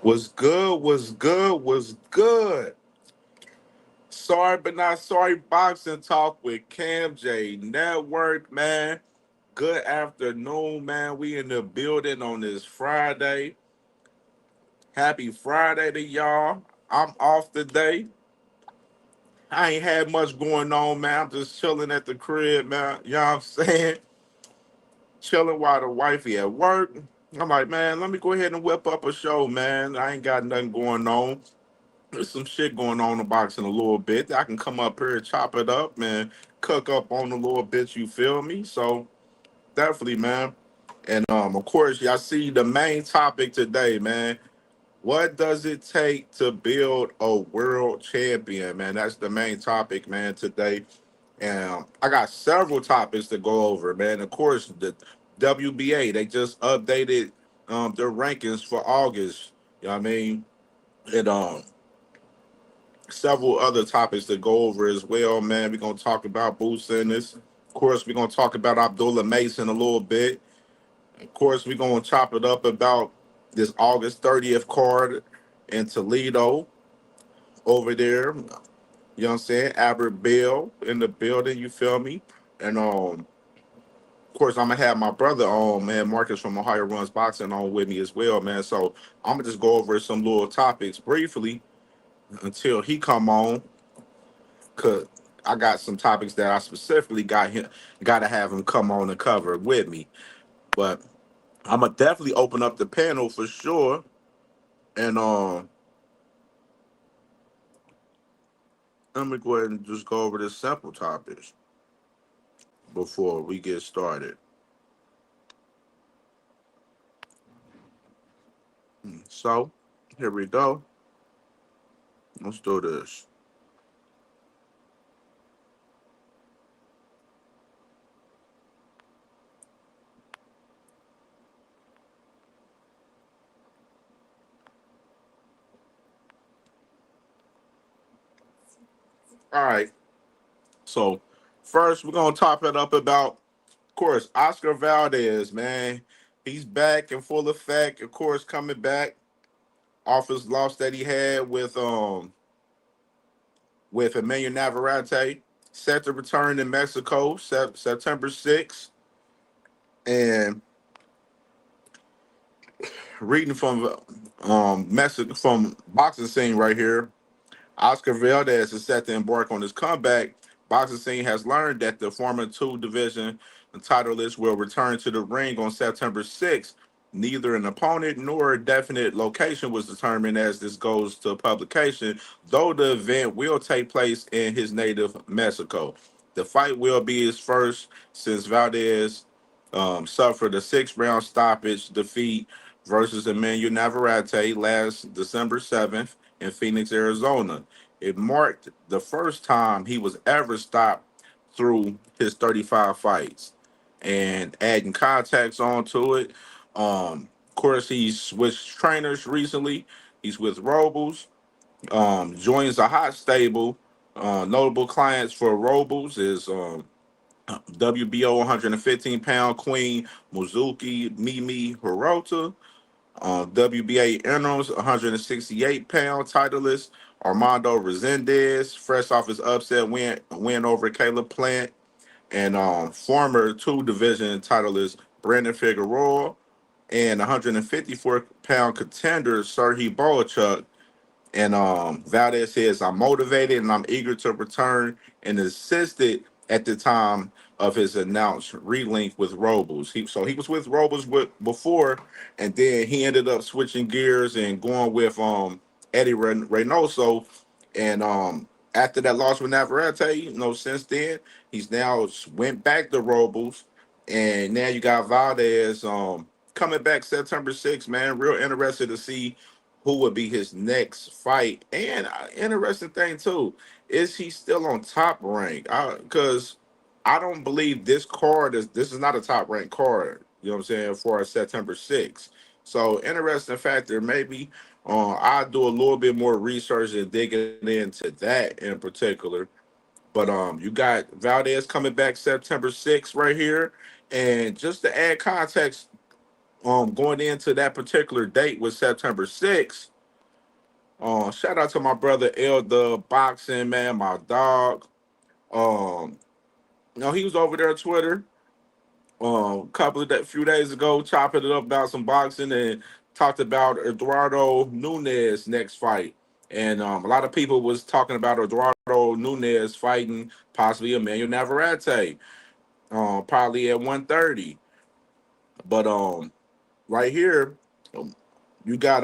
Was good, was good, was good. Sorry but not sorry. Boxing talk with CamJNetwork, man. Good afternoon, man. We in the building on this Friday. Happy Friday to y'all. I'm off today. I ain't had much going on, man. I'm just chilling at the crib, man. You know what I'm saying? Chilling while the wifey at work. I'm like, man, let me go ahead and whip up a show, man. I ain't got nothing going on. There's some shit going on in the boxing a little bit. I can come up here and chop it up and cook up on a little bit, you feel me? So definitely, man. And of course, y'all see the main topic today, man. What does it take to build a world champion, man? That's the main topic, man, today. And I got several topics to go over, man. Of course, the WBA, they just updated their rankings for August. You know what I mean? And several other topics to go over as well, man. We're gonna talk about Boots in this. Of course, we're gonna talk about Abdullah Mason a little bit. Of course, we're gonna chop it up about this August 30th card in Toledo over there. You know what I'm saying? Albert Bill in the building, you feel me? And of course, I'm gonna have my brother on, man, Marcus from Ohio Runs Boxing on with me as well, man. So I'm gonna just go over some little topics briefly until he come on. Cause I got some topics that I specifically gotta have him come on and cover with me. But I'm gonna definitely open up the panel for sure. And let me go ahead and just go over the simple topics before we get started. So here we go. Let's do this. All right. So first we're gonna top it up about, of course, Oscar Valdez, man. He's back in full effect, of course, coming back off his loss that he had with Emmanuel Navarrete, set to return in Mexico September 6th. And reading from Mexico from boxing scene right here, Oscar Valdez is set to embark on his comeback. Boxing scene has learned that the former two division titleist will return to the ring on September 6th. Neither an opponent nor a definite location was determined as this goes to publication, though the event will take place in his native Mexico. The fight will be his first since Valdez suffered a six-round stoppage defeat versus Emmanuel Navarrete last December 7th in Phoenix, Arizona. It marked the first time he was ever stopped through his 35 fights. And adding context onto it, of course, he's switched trainers recently. He's with Robles. Joins a hot stable. Notable clients for Robles is WBO 115-pound Queen Mizuki Mimi Hirota. WBA interims 168-pound titleist Armando Resendez, fresh off his upset win over Caleb Plant, and former two division titleist Brandon Figueroa, and 154-pound contender Serhii Boachuk. And Valdez says, I'm motivated and I'm eager to return, and insisted at the time of his announced relink with Robles. So he was with Robles before, and then he ended up switching gears and going with Eddie Reynoso. And after that loss with Navarrete, since then, he's now went back to Robles. And now you got Valdez coming back September 6th, man. Real interested to see who would be his next fight. And interesting thing too, is he still on top rank? Because I don't believe this is not a top rank card. You know what I'm saying, for September 6th. So interesting factor. Maybe I'll do a little bit more research and digging into that in particular. But you got Valdez coming back September 6th right here. And just to add context, going into that particular date was September 6th. Shout out to my brother Elder Boxing, man, my dog. Um, he was over there on Twitter couple of few days ago, chopping it up about some boxing and talked about Eduardo Nunez next fight. And a lot of people was talking about Eduardo Nunez fighting possibly Emmanuel Navarrete, probably at 130. But right here, um, you got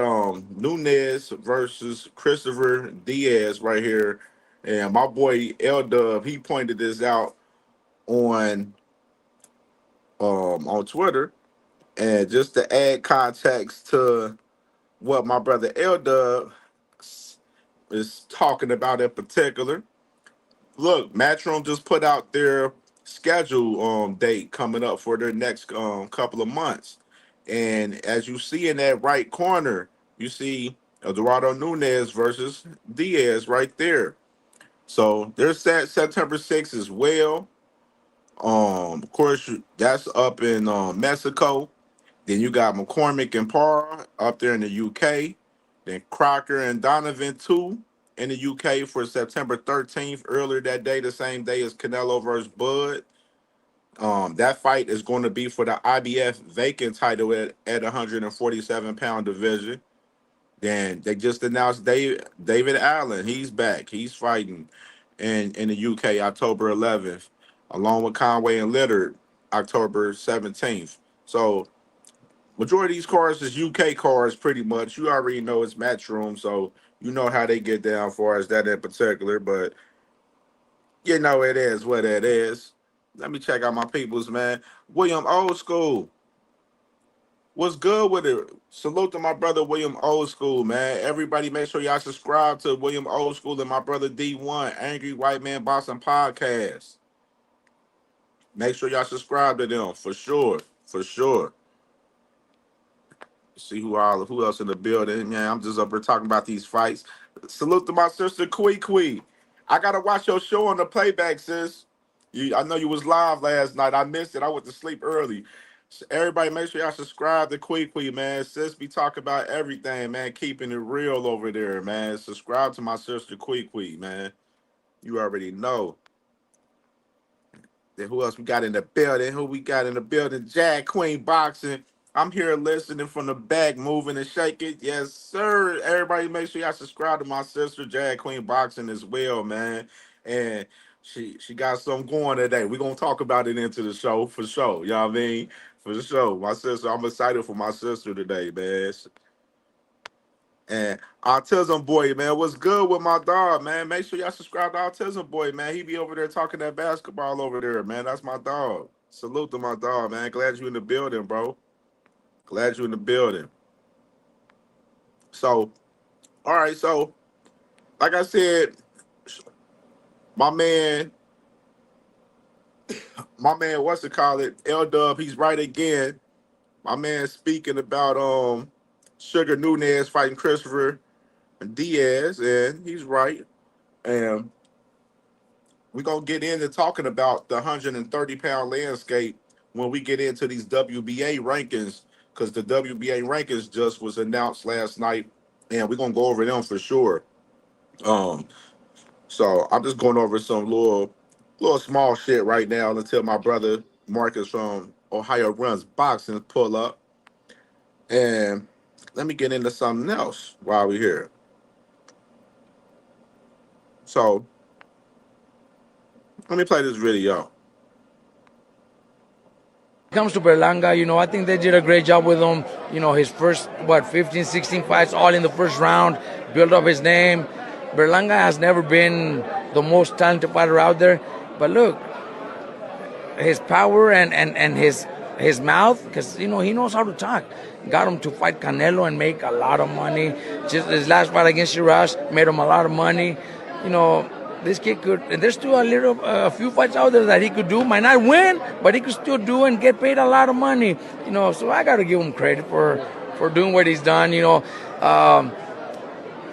Nunez versus Christopher Diaz right here. And my boy L Dub, he pointed this out on on Twitter. And just to add context to what my brother L Dub is talking about in particular, look, Matchroom just put out their schedule date coming up for their next couple of months. And as you see in that right corner, you see Eduardo Nunez versus Diaz right there. So they're set September 6th as well. Of course, that's up in Mexico. Then you got McCormick and Parr up there in the UK. Then Crocker and Donovan too in the UK for September 13th. Earlier that day, the same day as Canelo versus Bud. That fight is going to be for the IBF vacant title at 147-pound division. Then they just announced David Allen. He's back. He's fighting in the UK October 11th, along with Conway and Litter October 17th. So majority of these cars is UK cars, pretty much. You already know it's Matchroom, so you know how they get down for as that in particular. But you know it is what it is. Let me check out my peoples, man. William Old School, what's good with it? Salute to my brother William Old School, man. Everybody, make sure y'all subscribe to William Old School and my brother D1 Angry White Man Boston Podcast. Make sure y'all subscribe to them for sure, for sure. See who else in the building. Man, I'm just up here talking about these fights. Salute to my sister Quee. I gotta watch your show on the playback, sis. I know you was live last night. I missed it. I went to sleep early. So everybody, make sure y'all subscribe to Quee, man. Sis be talking about everything, man. Keeping it real over there, man. Subscribe to my sister Quee, man. You already know. Then who else we got in the building? Who we got in the building? Jag Queen Boxing. I'm here listening from the back, moving and shaking. Yes, sir. Everybody make sure y'all subscribe to my sister, Jag Queen Boxing, as well, man. And she got something going today. We're gonna talk about it into the show for sure. You know what I mean? For sure. My sister, I'm excited for my sister today, man. And Autism Boy, man, what's good with my dog, man? Make sure y'all subscribe to Autism Boy, man. He be over there talking that basketball over there, man. That's my dog. Salute to my dog, man. Glad you in the building, bro. Glad you in the building. So, all right, so like I said, my man, what's it call it? L Dub, he's right again. My man speaking about Sugar Nunez fighting Christopher Diaz, and he's right. And we're gonna get into talking about the 130-pound landscape when we get into these WBA rankings, because the WBA rankings just was announced last night, and we're gonna go over them for sure. Um, so I'm just going over some little small shit right now until my brother Marcus from Ohio Runs Boxing pull up. And let me get into something else while we're here. So let me play this video. Comes to Berlanga, I think they did a great job with him. His first, 15, 16 fights, all in the first round, build up his name. Berlanga has never been the most talented fighter out there. But look, his power and his mouth, because, he knows how to talk. Got him to fight Canelo and make a lot of money. Just his last fight against Shiraz made him a lot of money. This kid could, and there's still a few fights out there that he could do. Might not win, but he could still do and get paid a lot of money. So I got to give him credit for doing what he's done.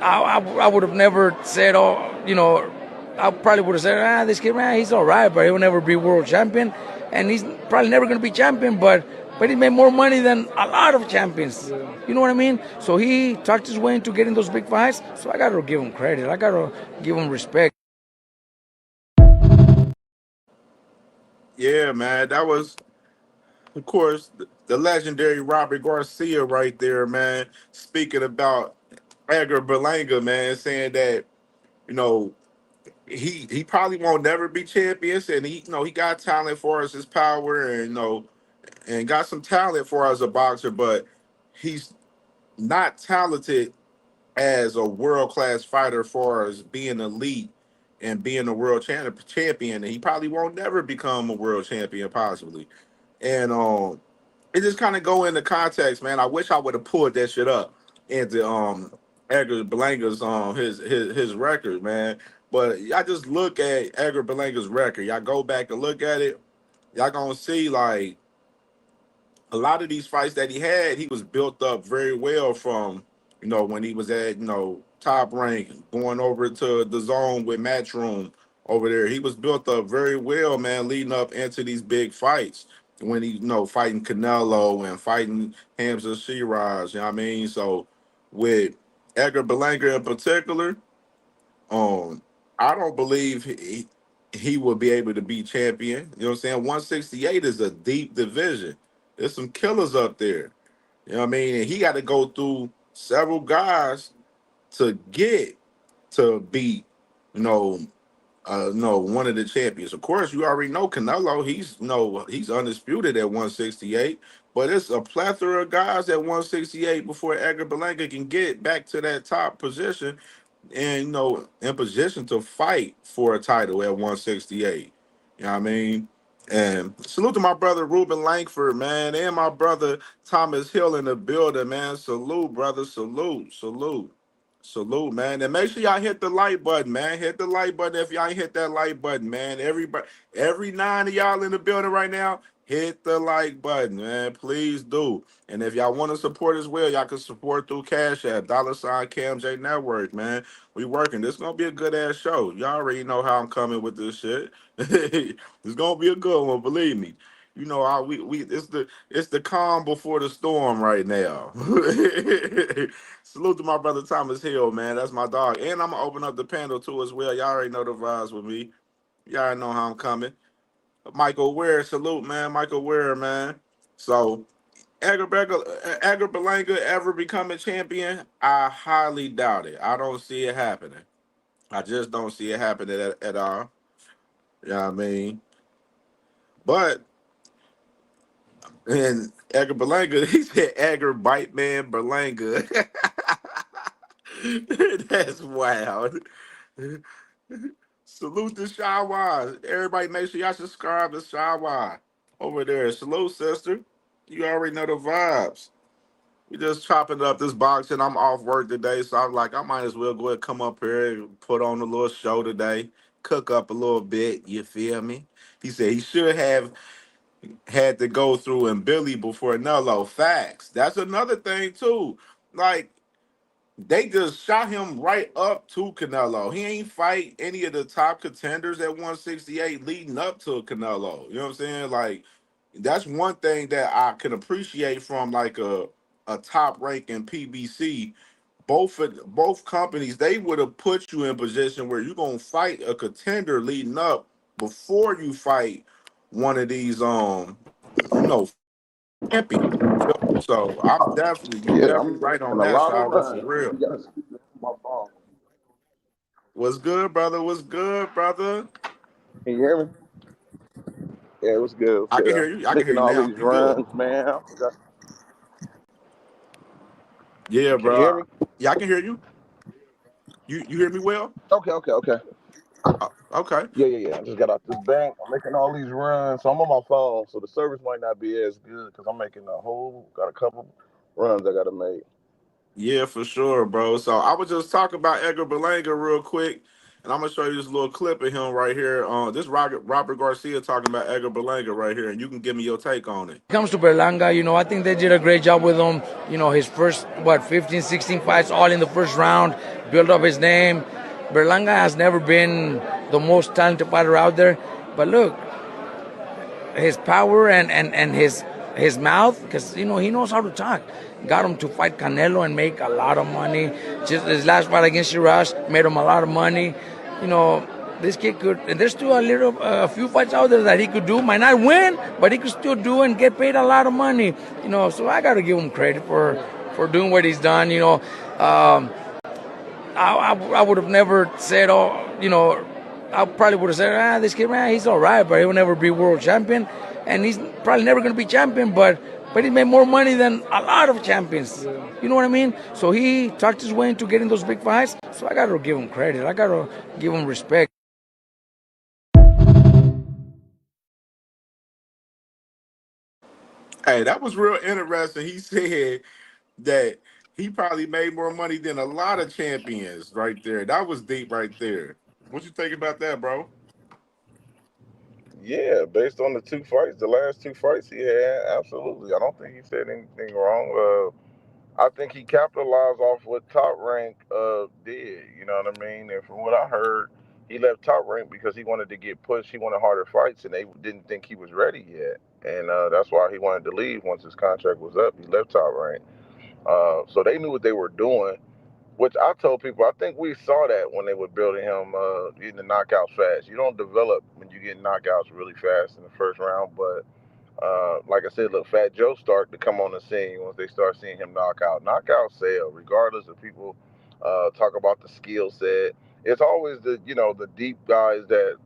I would have never said, I probably would have said, this kid, man, he's all right, but he'll never be world champion. And he's probably never going to be champion, but but he made more money than a lot of champions. You know what I mean? So he talked his way into getting those big fights. So I got to give him credit. I got to give him respect. Yeah, man, that was, of course, the legendary Robert Garcia right there, man. Speaking about Edgar Berlanga, man, saying that you know he probably won't never be champions, and he got talent for us, his power, and and got some talent for us as a boxer, but he's not talented as a world class fighter for us being elite and being a world champion, and he probably won't never become a world champion possibly. And it just kind of go into context, man. I wish I would have pulled that shit up into Edgar Belanga's his record, man. But y'all just look at Edgar Belanga's record. Y'all go back and look at it. Y'all gonna see like a lot of these fights that he had, he was built up very well from, when he was at, top rank, going over to the zone with Matchroom over there. He was built up very well, man, leading up into these big fights. When he, fighting Canelo and fighting Hamza Shiraz, you know what I mean? So with Edgar Berlanga in particular, um, I don't believe he will be able to be champion. You know what I'm saying? 168 is a deep division. There's some killers up there. You know what I mean? And he got to go through several guys to get to beat, you know, one of the champions. Of course, you already know Canelo. He's undisputed at 168. But it's a plethora of guys at 168 before Edgar Berlanga can get back to that top position and in position to fight for a title at 168. You know what I mean? And salute to my brother Ruben Langford, man, and my brother Thomas Hill in the building, man. Salute, brother. Salute, salute, salute, man. And make sure y'all hit the like button, man. Hit the like button if y'all ain't hit that like button, man. Everybody, every 9 of y'all in the building right now, hit the like button, man. Please do. And if y'all want to support as well, y'all can support through Cash App, $ CamJNetwork, man. We working. This gonna be a good ass show. Y'all already know how I'm coming with this shit. It's gonna be a good one, believe me. We it's the calm before the storm right now. Salute to my brother Thomas Hill, man. That's my dog. And I'm gonna open up the panel too as well. Y'all already know the vibes with me. Y'all already know how I'm coming. Michael Ware, salute, man. Michael Ware, man. So Edgar Berlanga ever become a champion? I highly doubt it. I don't see it happening. I just don't see it happening at all. You know what I mean? But and Edgar Berlanga, he said Edgar Bite Man Berlanga. That's wild. Salute to Shawa. Everybody make sure y'all subscribe to Shawa over there. Salute, sister. You already know the vibes. We just chopping up this box, and I'm off work today, so I'm like, I might as well go ahead and come up here and put on a little show today, cook up a little bit. You feel me? He said he should have had to go through and Billy before Nello. Facts. That's another thing too. Like they just shot him right up to Canelo. He ain't fight any of the top contenders at 168 leading up to Canelo. You know what I'm saying? Like that's one thing that I can appreciate from like a top rank in PBC. Both companies, they would have put you in position where you're gonna fight a contender leading up before you fight one of these champions. You feel me? So I'm definitely you Yeah, definitely I'm right on making a that, lot of Shira, for runs. real. You gotta speak to my phone. What's good, brother? What's good, brother? Can you hear me? Yeah, it was good. What's I can good? hear you. I can hear Making you all now. these You good? runs, man. Yeah, Can you hear bro. me? Yeah, I can hear you. You hear me well? Okay. Okay. Yeah. I just got out this bank. I'm making all these runs, so I'm on my phone, so the service might not be as good because I'm making got a couple runs I gotta make. Yeah, for sure, bro. So I was just talking about Edgar Berlanga real quick, and I'm gonna show you this little clip of him right here. This Robert Garcia talking about Edgar Berlanga right here, and you can give me your take on it. When it comes to Berlanga, I think they did a great job with him. His first, 15, 16 fights, all in the first round, build up his name. Berlanga has never been the most talented fighter out there. But look, his power and his his mouth, because he knows how to talk. Got him to fight Canelo and make a lot of money. Just his last fight against Shiraz made him a lot of money. You know, this kid could, and there's still a few fights out there that he could do. Might not win, but he could still do and get paid a lot of money. So I got to give him credit for doing what he's done. I would have never said, I probably would have said, this kid, man, he's all right, but he'll never be world champion, and he's probably never going to be champion, but he made more money than a lot of champions. You know what I mean? So he talked his way into getting those big fights. So I got to give him credit. I got to give him respect. Hey, that was real interesting. He said that he probably made more money than a lot of champions right there. That was deep right there. What you think about that, bro? Yeah, based on the two fights, the last two fights he had, absolutely. I don't think he said anything wrong. I think he capitalized off what Top Rank did. You know what I mean? And from what I heard, he left Top Rank because he wanted to get pushed. He wanted harder fights, and they didn't think he was ready yet. And that's why he wanted to leave once his contract was up. He left Top Rank. So they knew what they were doing. Which I told people, I think we saw that when they were building him, getting the knockouts fast. You don't develop when you get knockouts really fast in the first round, but like I said, look, Fat Joe started to come on the scene once they start seeing him knock out. Knockouts sell, regardless of people talk about the skill set. It's always the deep guys that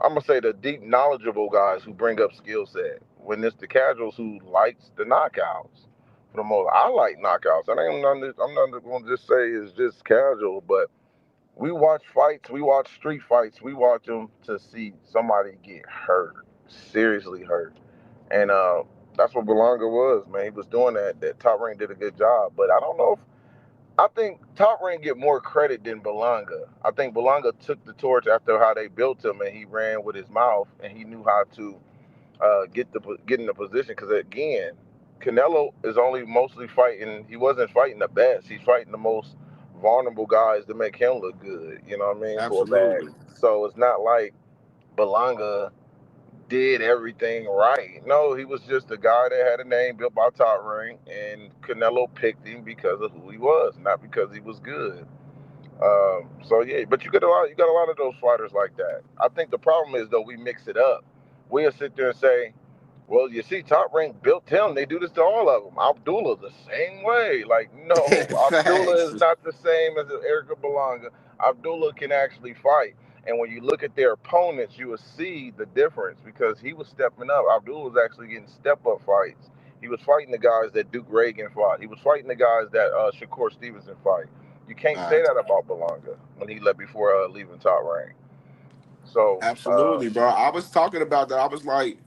I'm gonna say the deep knowledgeable guys who bring up skill set. When it's the casuals who likes the knockouts. For the most, I like knockouts. I'm not gonna just say it's just casual, but we watch fights, we watch street fights, we watch them to see somebody get hurt, seriously hurt. And that's what Belonga was, man. He was doing that. That Top Rank did a good job. But I don't know if I think Top Rank get more credit than Belonga. I think Belonga took the torch after how they built him, and he ran with his mouth, and he knew how to get in the position. Because again, Canelo is only mostly fighting. He wasn't fighting the best. He's fighting the most vulnerable guys to make him look good. You know what I mean? For a bag. Absolutely. So it's not like Belonga did everything right. No, he was just a guy that had a name built by Top Rank, and Canelo picked him because of who he was, not because he was good. So yeah, but you got a lot of those fighters like that. I think the problem is though we mix it up. We'll sit there and say, well, you see, Top Rank built him. They do this to all of them. Abdullah the same way. Like, no, Abdullah Facts. is not the same as Erica Belonga. Abdullah can actually fight. And when you look at their opponents, you will see the difference because he was stepping up. Abdullah was actually getting step up fights. He was fighting the guys that Duke Reagan fought. He was fighting the guys that Shakur Stevenson fight. You can't say Facts. that about Belonga when he left before leaving Top Rank. So, Absolutely, bro. I was talking about that. I was like,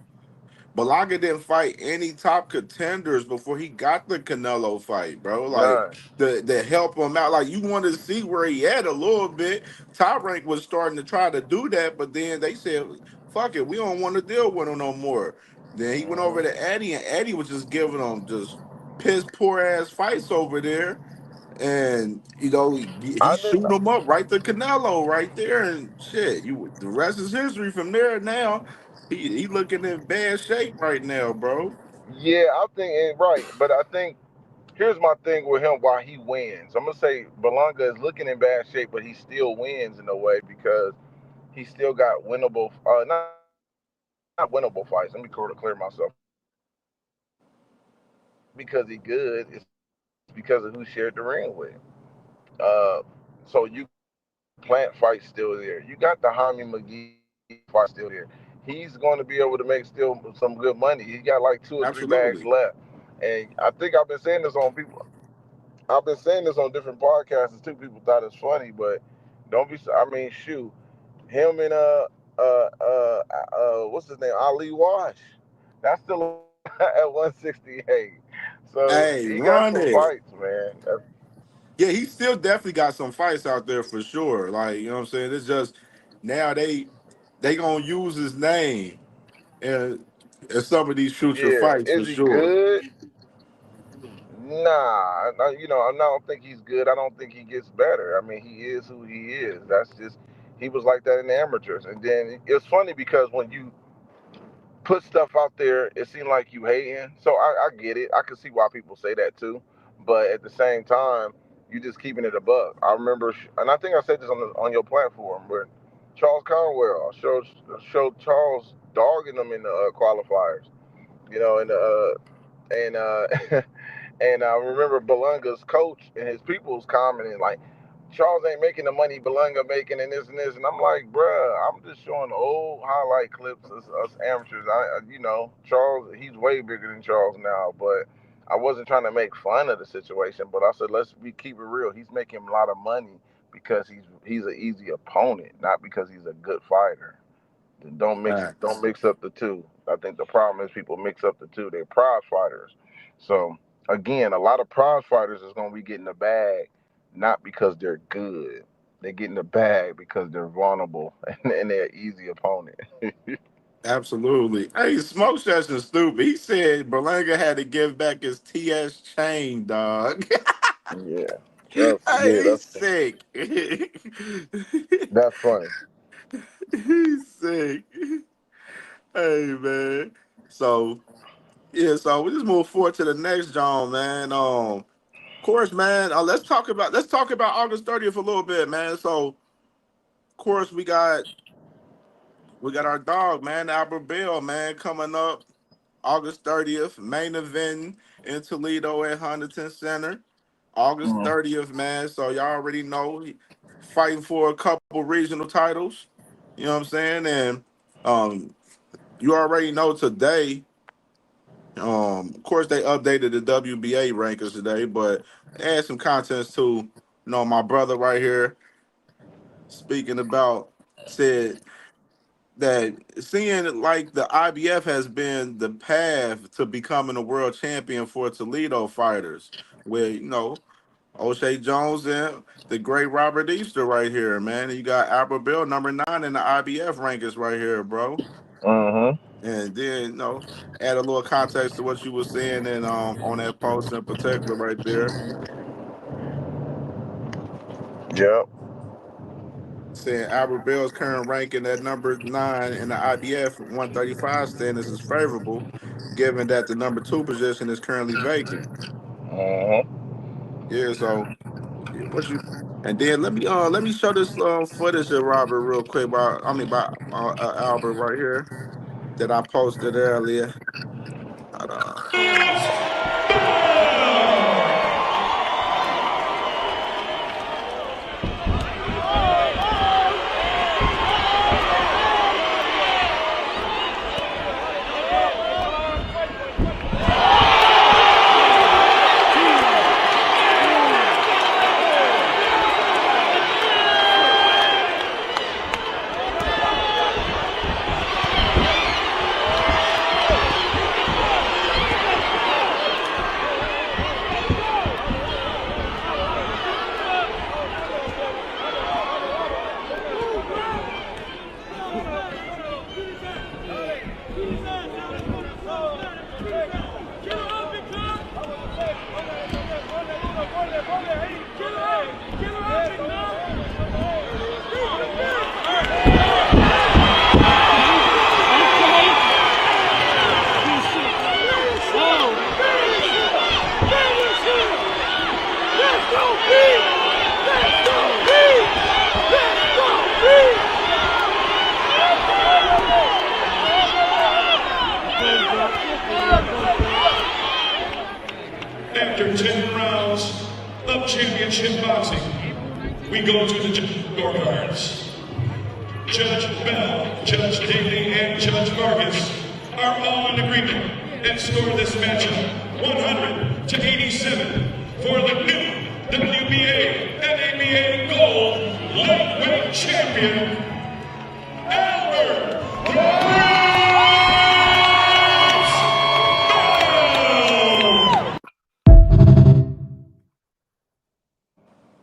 Balaga didn't fight any top contenders before he got the Canelo fight, bro. Like none. the help him out. Like you wanted to see where he at a little bit. Top rank was starting to try to do that, but then they said, "Fuck it, we don't want to deal with him no more." Then he went over Hmm. to Eddie, and Eddie was just giving him just piss poor ass fights over there. And he I shoot didn't. him up right to Canelo right there, and shit. The rest is history from there. Now he looking in bad shape right now, bro. Yeah, I think right, but I think here's my thing with him why he wins. I'm gonna say Belonga is looking in bad shape, but he still wins in a way because he still got winnable, not winnable fights. Let me clear myself. Because he good, it's because of who shared the ring with. Uh, so you got the Plant fight still there. You got the Hami McGee fight still there. He's going to be able to make still some good money. He got like 2 or 3 bags left, Absolutely. and I think I've been saying this on people. I've been saying this on different podcasts, and 2 people thought it's funny, but don't be. I mean, shoot, him and what's his name, Ali Wash. That's still at 168. So Hey, he got run some it. fights, man. Yeah, he still definitely got some fights out there for sure. Like you know what I'm saying. It's just now they gonna use his name and in some of these future Yeah, fights for is he sure. good? Nah, I don't think he's good. I don't think he gets better. I mean, he is who he is. That's just he was like that in the amateurs. And then it's funny because when you put stuff out there, it seemed like you hating. So I get it. I can see why people say that too. But at the same time, you just keeping it above. I remember, and I think I said this on your platform, but Charles Conwell showed Charles dogging them in the qualifiers. You know, and and I remember Belanga's coach and his people's commenting like, Charles ain't making the money Belanga making and this and this, and I'm like, bruh, I'm just showing old highlight clips of us amateurs. Charles, he's way bigger than Charles now, but I wasn't trying to make fun of the situation, but I said we keep it real. He's making a lot of money because he's an easy opponent, not because he's a good fighter. Don't mix up the two. I think the problem is people mix up the two. They're prize fighters. So again, a lot of prize fighters is gonna be getting the bag, not because they're good. They get in the bag because they're vulnerable and they're an easy opponent. Absolutely. Hey, Smoke Session stupid. He said Berlanga had to give back his TS chain, dog. Yeah, Hey, he's that's sick. that's funny. He's sick. Hey, man. So yeah, so we just move forward to the next John, man. Of course, man. Let's talk about August 30th a little bit, man. So, of course, we got our dog, man, Albert Bell, man, coming up August 30th, main event in Toledo at Huntington Center. August Mm. 30th, man. So y'all already know fighting for a couple regional titles. You know what I'm saying? And um, you already know today. Of course, they updated the WBA rankings today, but add some contents to, my brother right here speaking about said that seeing like the IBF has been the path to becoming a world champion for Toledo fighters, where O'Shea Jones and the great Robert Easter right here, man. And you got Albert Bill, number 9 in the IBF rankings right here, bro. Mhm. And then add a little context to what you were saying and on that post in particular right there, Yep. saying Albert Bell's current ranking at number 9 in the IBF 135 standings is favorable, given that the number 2 position is currently vacant. Mhm. Yeah, so yeah, what you and then let me show this footage of Robert real quick by Albert right here that I posted earlier. Hold on. After 10 rounds of championship boxing, we go to the scorecards. Judge Bell, Judge Daly, and Judge Vargas are all in agreement and score this matchup 100-87 for the new WBA and ABA Gold Lightweight Champion, Albert Bell.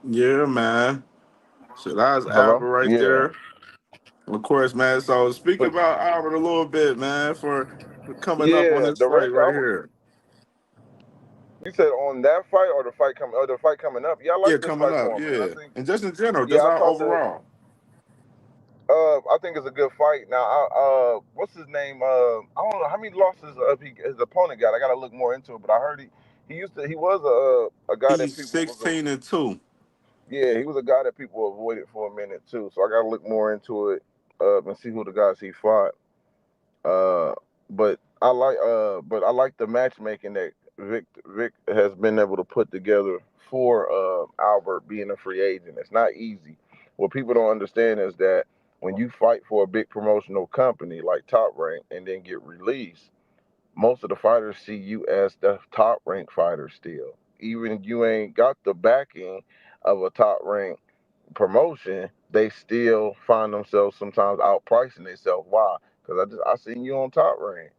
Yeah, man. So that was Hello. Albert right Yeah. there. Of course, man. So speak But about Albert a little bit, man, for coming up on yeah, this the fight record. right here. You said on that fight or the fight coming up? Yeah, I Yeah, like this coming fight up. for him, man. I Yeah, think. and just in general, Yeah, just I our talked to. overall. I think it's a good fight. Now, what's his name? I don't know how many losses his opponent got. I got to look more into it. But I heard he was a guy that He's people was 16-2. yeah, he was a guy that people avoided for a minute too. So I got to look more into it and see who the guys he fought. Uh, but I like the matchmaking that Vic has been able to put together for Albert being a free agent. It's not easy. What people don't understand is that when you fight for a big promotional company like Top Rank and then get released, most of the fighters see you as the top rank fighter still. Even if you ain't got the backing of a top rank promotion, they still find themselves sometimes outpricing themselves. Why? Because I seen you on Top Rank.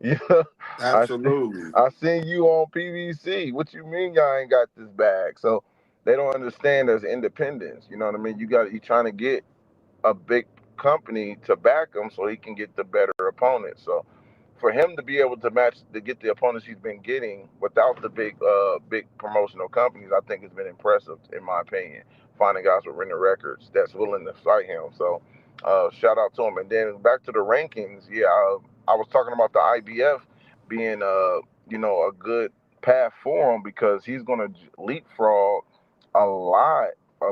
you know, I Absolutely. I seen you on PVC. What you mean y'all ain't got this bag? So they don't understand there's independence. You know what I mean? You trying to get a big company to back him so he can get the better opponent. So for him to be able to get the opponents he's been getting without the big promotional companies, I think has been impressive in my opinion. Finding guys with winning records that's willing to fight him. So shout out to him. And then back to the rankings, yeah, I was talking about the IBF being a good path for him because he's gonna leapfrog a lot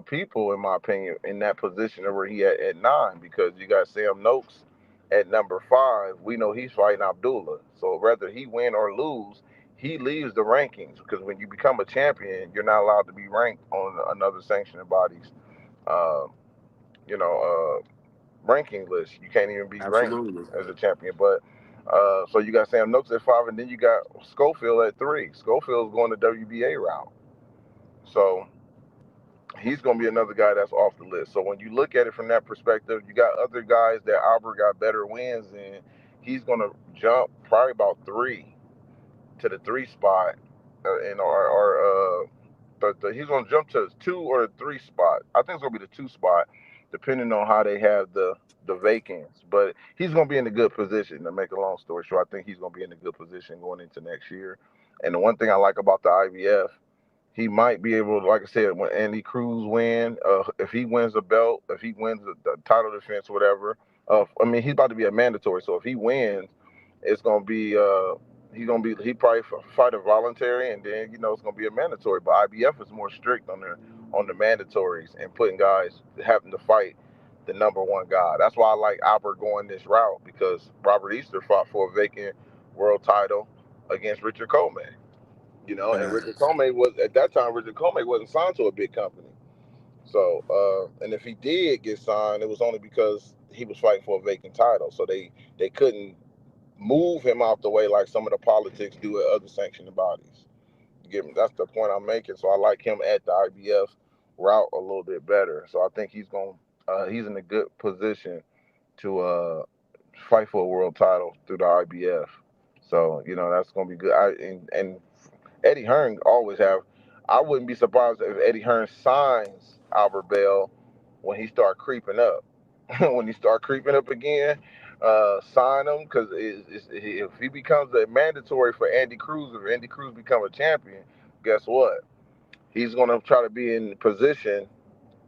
people, in my opinion, in that position where he at 9, because you got Sam Noakes at number 5. We know he's fighting Abdullah. So whether he win or lose, he leaves the rankings because when you become a champion, you're not allowed to be ranked on another sanctioning body's, uh, you know, ranking list. You can't even be ranked Absolutely. as a champion. But so you got Sam Noakes at 5, and then you got Schofield at 3. Schofield's going the WBA route. So he's going to be another guy that's off the list. So when you look at it from that perspective, you got other guys that Albert got better wins in. He's going to jump probably about 3 to the 3 spot, he's going to jump to 2 or the 3 spot. I think it's going to be the 2 spot, depending on how they have the vacants. But he's going to be in a good position. To make a long story short, I think he's going to be in a good position going into next year. And the one thing I like about the IBF, he might be able to, like I said, when Andy Cruz if he wins a belt, if he wins the title defense, whatever. He's about to be a mandatory. So if he wins, it's gonna be he probably fight a voluntary, and then it's gonna be a mandatory. But IBF is more strict on the mandatories and putting guys having to fight the number 1 guy. That's why I like Albert going this route, because Robert Easter fought for a vacant world title against Richard Coleman. And Richard Facts. Comey wasn't signed to a big company. So, and if he did get signed, it was only because he was fighting for a vacant title. So they couldn't move him out the way like some of the politics do at other sanctioning bodies. You get me? That's the point I'm making. So I like him at the IBF route a little bit better. So I think he's in a good position to fight for a world title through the IBF. So that's gonna be good. And Eddie Hearn always have. I wouldn't be surprised if Eddie Hearn signs Albert Bell when he start creeping up. When he start creeping up again, sign him, because if he becomes a mandatory for Andy Cruz, if Andy Cruz become a champion, guess what? He's gonna try to be in position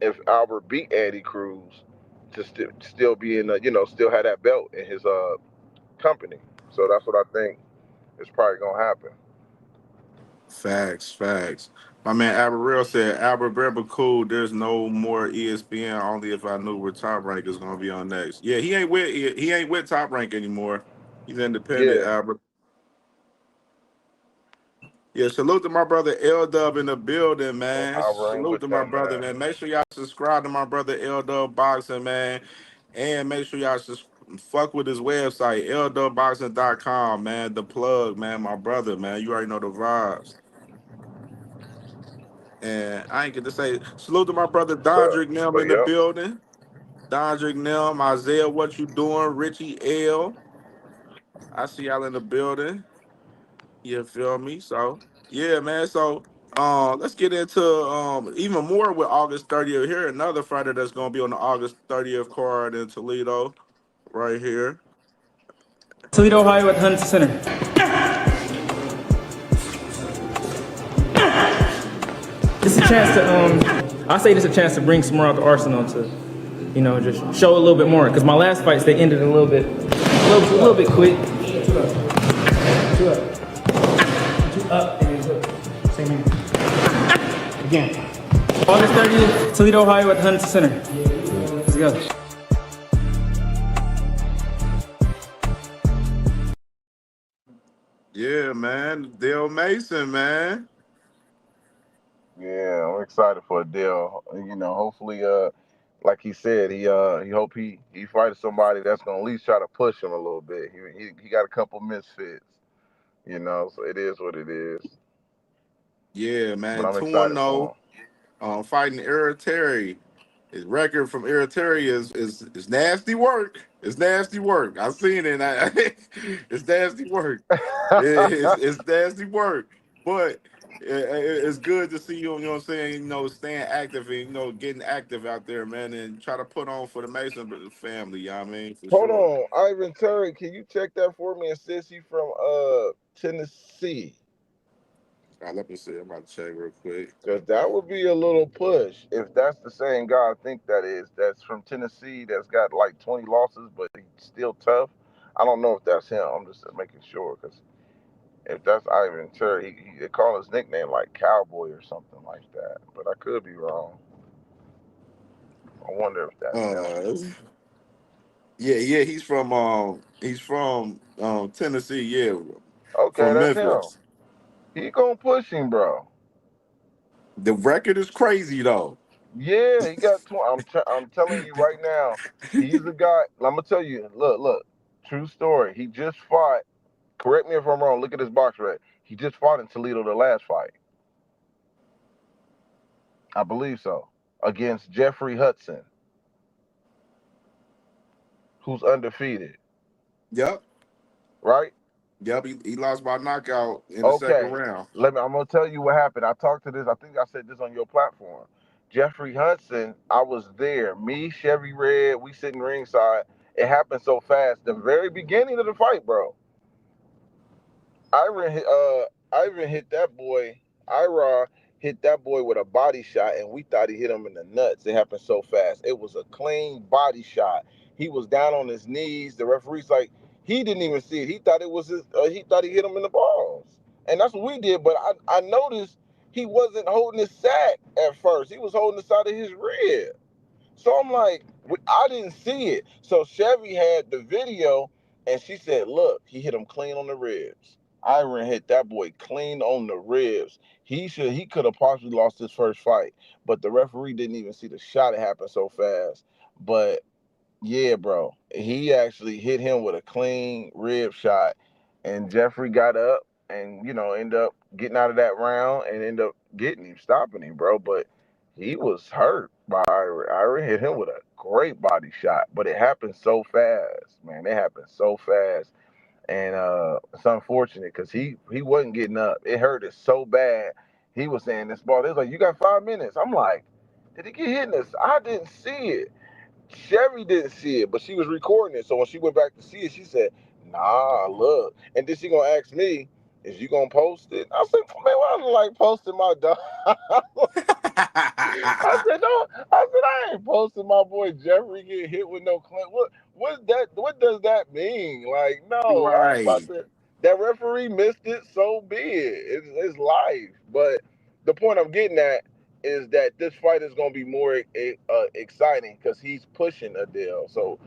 if Albert beat Andy Cruz to still be in still have that belt in his company. So that's what I think is probably gonna happen. Facts, facts. My man Albert Real said, Albert Bear cool. There's no more ESPN. Only if I knew where Top Rank is gonna be on next. Yeah, he ain't with Top Rank anymore. He's independent, Yeah. Albert. Yeah, salute to my brother L Dub in the building, And man. Albert ain't Salute with to my them, brother, man. man. Make sure y'all subscribe to my brother L Dub Boxing, man. And make sure y'all fuck with his website, ldubboxing.com, man. The plug, man. My brother, man. You already know the vibes. And I ain't get to say salute to my brother Dondrick Nelm in the Yep. building. Dondrick Nelm, Isaiah, what you doing? Richie L. I see y'all in the building. You feel me? So yeah, man. So let's get into even more with August 30th. Here, another fighter that's gonna be on the August 30th card in Toledo, right here. Toledo, Ohio at the Huntington Center. It's a chance to I say this a chance to bring some more out the arsenal to just show a little bit more. Because my last fights they ended a little bit quick. Two up and then hook. Same hand. Again. August 30th, Toledo, Ohio at the Huntington Center. Let's go. Yeah, man. Dale Mason, man. Yeah, I'm excited for Adele. Hopefully, like he said, he hope he fights somebody that's gonna at least try to push him a little bit. He got a couple misfits, so it is what it is. Yeah, But man. I'm 2 excited for 0. him. Fighting Eric Terry. His record from Eric Terry is nasty work. It's nasty work. I've seen it. It's nasty work. It's nasty work. But it's good to see you. You know what I'm saying? Staying active and getting active out there, man, and try to put on for the Mason family. You know what I mean, for Hold sure. on, Ivan Terry, can you check that for me and says he from Tennessee? All right, let me see. I'm about to check real quick. Because that would be a little push if that's the same guy I think that is. That's from Tennessee. That's got like 20 losses, but he's still tough. I don't know if that's him. I'm just making sure because if that's Ivan Terry, they call his nickname like Cowboy or something like that. But I could be wrong. I wonder if that's him. Uh, yeah, he's from Tennessee. Yeah, Okay, from that's him. Memphis. He gonna push him, bro. The record is crazy though. Yeah, he got 20. I'm telling you right now, he's the guy. I'm gonna tell you. Look. True story. He just fought. Correct me if I'm wrong. Look at his box rec. He just fought in Toledo the last fight. I believe so. Against Jeffrey Hudson, who's undefeated. Yep. Right? Yep, he lost by knockout in the second Okay. round. I'm gonna tell you what happened. I talked to this, I think I said this on your platform. Jeffrey Hudson, I was there. Me, Chevy Red, we sitting ringside. It happened so fast. The very beginning of the fight, bro. Ivan hit that boy. Ira hit that boy with a body shot, and we thought he hit him in the nuts. It happened so fast. It was a clean body shot. He was down on his knees. The referee's like, he didn't even see it. He thought it was his. He thought he hit him in the balls, and that's what we did. But I noticed he wasn't holding his sack at first. He was holding the side of his rib. So I'm like, I didn't see it. So Chevy had the video, and she said, "Look, he hit him clean on the ribs. Iron hit that boy clean on the ribs. He could have possibly lost his first fight, but the referee didn't even see the shot. It happened so fast. But yeah, bro, he actually hit him with a clean rib shot, and Jeffrey got up and ended up getting out of that round and ended up getting him, stopping him, bro. But he was hurt by Ira. Ira hit him with a great body shot, but it happened so fast, man. It happened so fast, and it's unfortunate because he wasn't getting up. It hurt it so bad. He was saying this ball. They was like, "You got 5 minutes." I'm like, "Did he get hit in this?" I didn't see it. Sherry didn't see it, but she was recording it. So when she went back to see it, she said, "Nah, look." And then she gonna ask me, "Is you gonna post it?" I said, "Man, why I don't like posting my dog?" I said, "No." I said, "I ain't posting my boy Jeffrey get hit with no Clint. What's that? What does that mean? Like, no, I ain't about Right. to. That referee missed it. So be it. It's life." But the point I'm getting at is that this fight is going to be more exciting because he's pushing Adele. So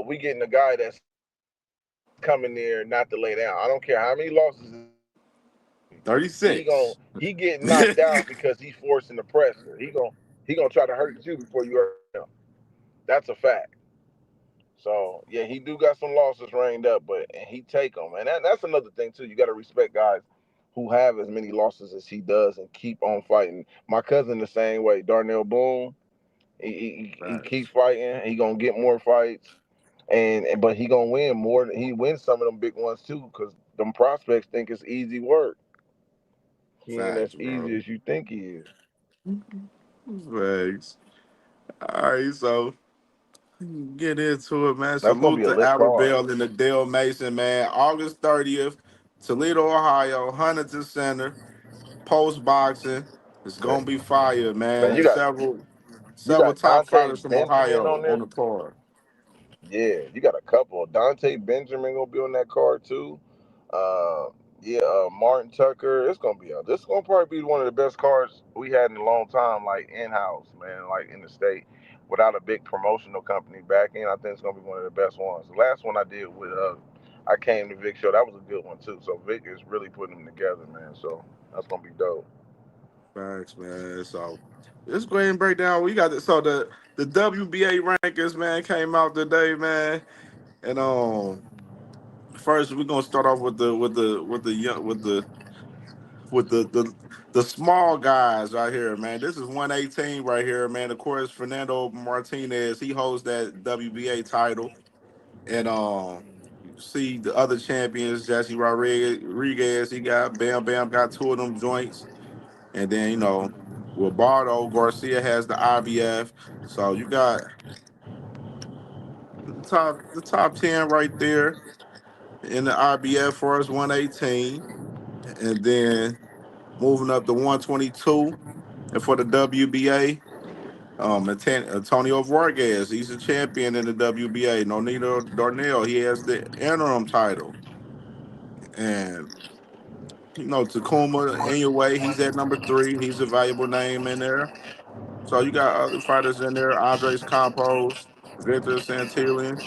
we getting a guy that's coming there not to lay down. I don't care how many losses $36. he getting knocked out because he's forcing the pressure. He gonna try to hurt you before you hurt him. That's a fact. So yeah, he do got some losses rained up, but and he take them, and that's another thing too. You got to respect guys who have as many losses as he does and keep on fighting. My cousin the same way, Darnell Boone. He keeps Facts. fighting. He gonna get more fights, and but he gonna win more. He wins some of them big ones too, cause them prospects think it's easy work. He ain't as Facts, easy bro. as you think he is. Facts. All right, so get into it, man. That's gonna be Salute a to lit card, Bell and the Dale Mason, man. August 30th, Toledo, Ohio, Huntington Center, post boxing. It's man. gonna be fire, Man, man. you got Several. You several got top Dante fighters from Benjamin Ohio on on there. the card. Yeah, you got a couple. Dante Benjamin gonna be on that card too. Uh, yeah, Martin Tucker. It's gonna be a. This is gonna probably be one of the best cards we had in a long time, like in house, man, like in the state, without a big promotional company backing. I think it's gonna be one of the best ones. The last one I did with I came to Vic show. That was a good one too. So Vic is really putting them together, man. So that's gonna be dope. Thanks, man. So let's go ahead and break down. We got it. So the WBA rankings, man, came out today, man. And first we're gonna start off with the young with the small guys right here, man. This is 118 right here, man. Of course, Fernando Martinez, he holds that WBA title. And you see the other champions, Jesse Rodriguez, he got Bam Bam got two of them joints. And then, Roberto Garcia has the IBF. So you got the top 10 right there in the IBF for us, 118. And then moving up to 122. And for the WBA, Antonio Vargas, he's a champion in the WBA. Nonito Darnell, he has the interim title. And Takuma Inoue, he's at number 3. He's a valuable name in there. So you got other fighters in there: Andres Campos, Victor Santillan,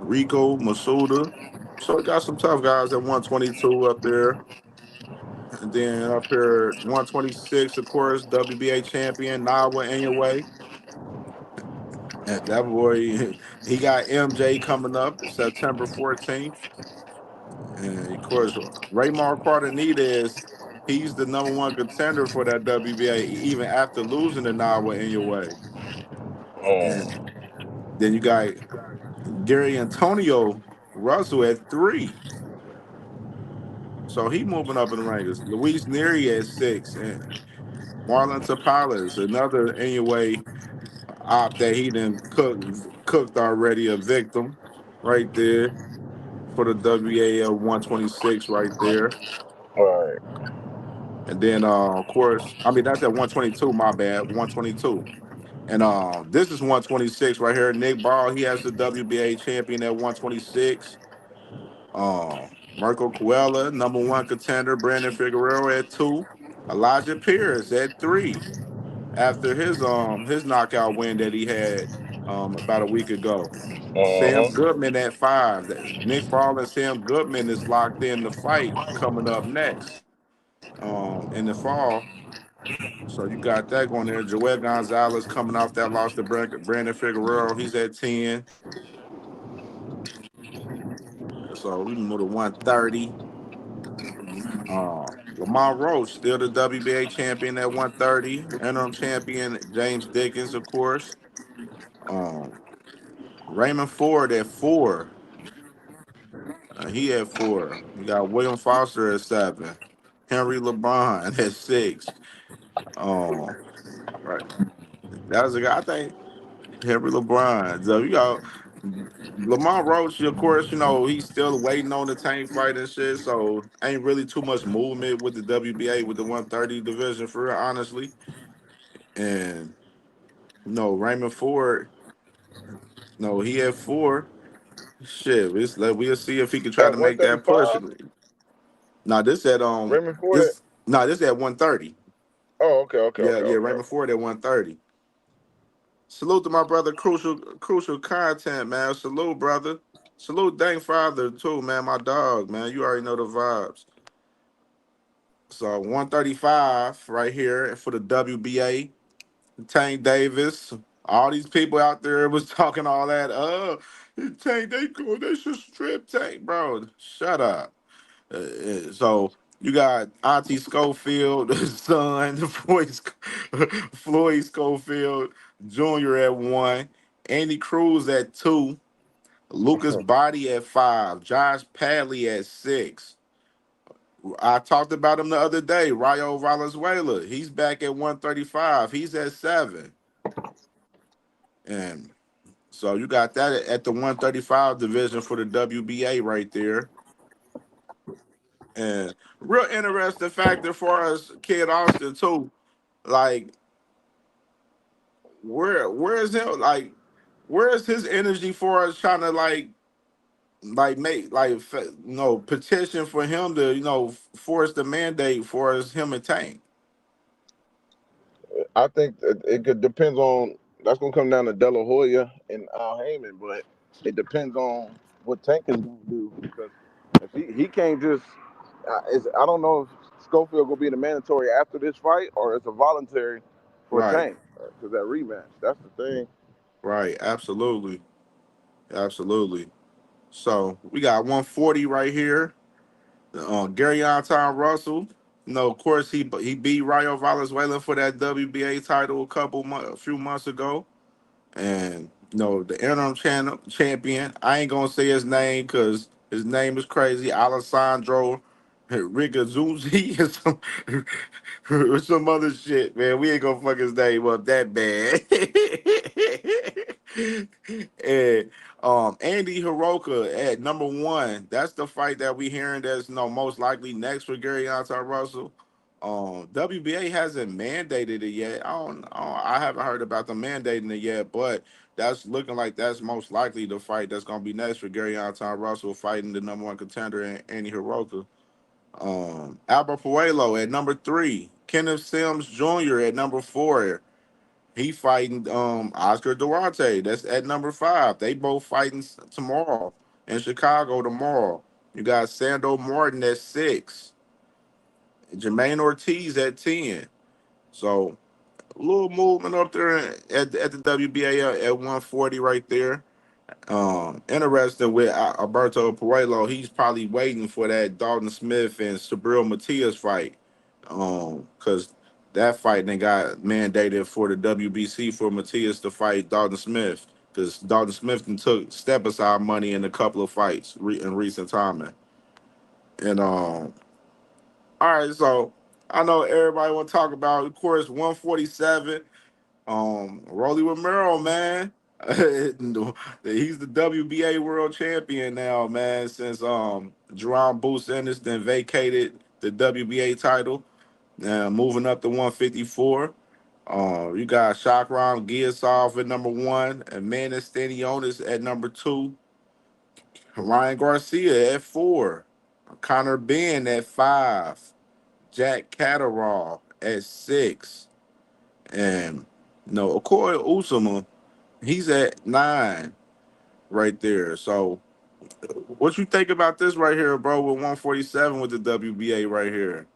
Rico Masuda. So we got some tough guys at 122 up there. And then up here, 126, of course, WBA champion Nawa Inoue. And that boy, he got MJ coming up September 14th. And of course, Raymar Cardenitez, he's the number one contender for that WBA, even after losing to Nawa Inoue. And Mm. then you got Gary Antonio Russell at 3. So he moving up in the rankings. Luis Neri at 6. And Marlon Tapales, another anyway op that he done cooked already, a victim right there for the WAL 126 right there. All right. And then of course, I mean that's at 122, my bad, 122. And this is 126 right here. Nick Ball, he has the WBA champion at 126. Marco Cuella, number one contender. Brandon Figueroa at 2. Elijah Pierce at 3. After his knockout win that he had about a week ago. Sam Uh-huh. Goodman at 5. Nick Ball and Sam Goodman is locked in the fight coming up next in the fall. So you got that going there. Joel Gonzalez coming off that loss to Brandon Figueroa. He's at 10. So we move to 130. Lamar Roach, still the WBA champion at 130. Interim champion James Dickens, of course. Um, Raymond Ford at 4. He at 4. You got William Foster at 7. Henry LeBron at 6. Um, right. That was a guy, I think, Henry LeBron. So you got Lamar Roach, of course, he's still waiting on the tank fight and shit. So ain't really too much movement with the WBA with the 130 division for real, honestly. And Raymond Ford, no, he at 4. Shit, we'll see if he can try At to make that push. 135, Now this at Raymond Ford. this no this at 130. Oh, okay, okay, Yeah, okay, yeah, okay. Raymond Ford at 130. Salute to my brother, crucial content, man. Salute, brother. Salute, dang father too, man. My dog, man. You already know the vibes. So 135 right here for the WBA. Tank Davis. All these people out there was talking all that. Tank, they should strip Tank, bro. Shut up. So you got Auntie Schofield, son, Floyd Schofield Jr. at 1, Andy Cruz at 2, Lucas Body at 5, Josh Padley at 6. I talked about him the other day, Rayo Valenzuela. He's back at 135. He's at 7. And so you got that at the 135 division for the WBA right there. And real interesting factor for us, Kid Austin, too. Like where is him like where is his energy for us trying to like make petition for him to force the mandate for us him and Tank. I think it could depends on that's gonna come down to De La Hoya and Al Heyman, but it depends on what Tank is gonna do because if he can't just I don't know if Schofield gonna be the mandatory after this fight or it's a voluntary for Right, Tank because that rematch. That's the thing. right, absolutely, absolutely. So we got 140 right here. Gary Anton Russell. Of course he beat Rayo Valenzuela for that WBA title a few months ago. And the interim champion. I ain't gonna say his name because his name is crazy. Alessandro Rigazzuzzi or some other shit, man. We ain't gonna fuck his name up that bad. And Andy Hiroka at number one. That's the fight that we hearing that's most likely next for Gary Anton Russell. WBA hasn't mandated it yet. I haven't heard about them mandating it yet, but that's looking like that's most likely the fight that's gonna be next for Gary Anton Russell fighting the number one contender Andy Hiroka. Albert Puello at number three. Kenneth Sims Jr. at number four. He fighting Oscar Duarte. That's at number five. They both fighting tomorrow in Chicago tomorrow. You got Sando Martin at six. Jermaine Ortiz at 10. So a little movement up there at the WBA at 140 right there. Interesting with Alberto Puello. He's probably waiting for that Dalton Smith and Sabril Matias fight. Because that fight they got mandated for the WBC for Matias to fight Dalton Smith. Because Dalton Smith took step aside money in a couple of fights in recent time. And all right, so I know everybody want to talk about, of course, 147. Rolly Romero, man. He's the WBA world champion now, man, since Jerome Boots Anderson vacated the WBA title. Now moving up to 154. You got Shakram Giasov at number one, and Manis Stanionis at number two. Ryan Garcia at four. Connor Ben at five. Jack Catterall at six. And Okoye Usama, he's at nine right there. So what you think about this right here, bro, with 147 with the WBA right here?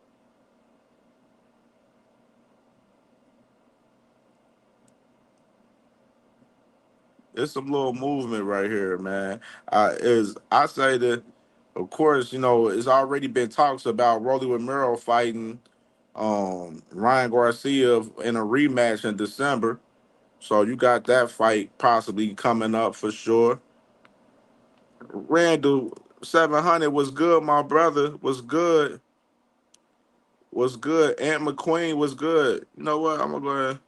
It's some little movement right here, man. I say that, of course, it's already been talks about Rolly Romero fighting Ryan Garcia in a rematch in December. So you got that fight possibly coming up for sure. Randall 700 was good, my brother. Was good. Was good. Aunt McQueen was good. You know what? I'm gonna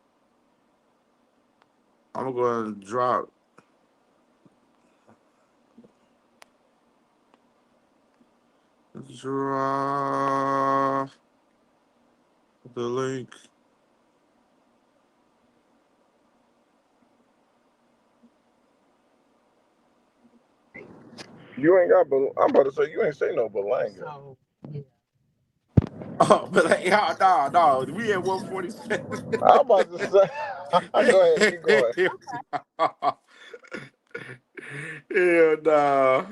drop the link. You ain't got, I'm about to say you ain't say no Belanga. Oh, but like, no, we at 147. I'm about to say, go ahead, keep going. Yeah, nah.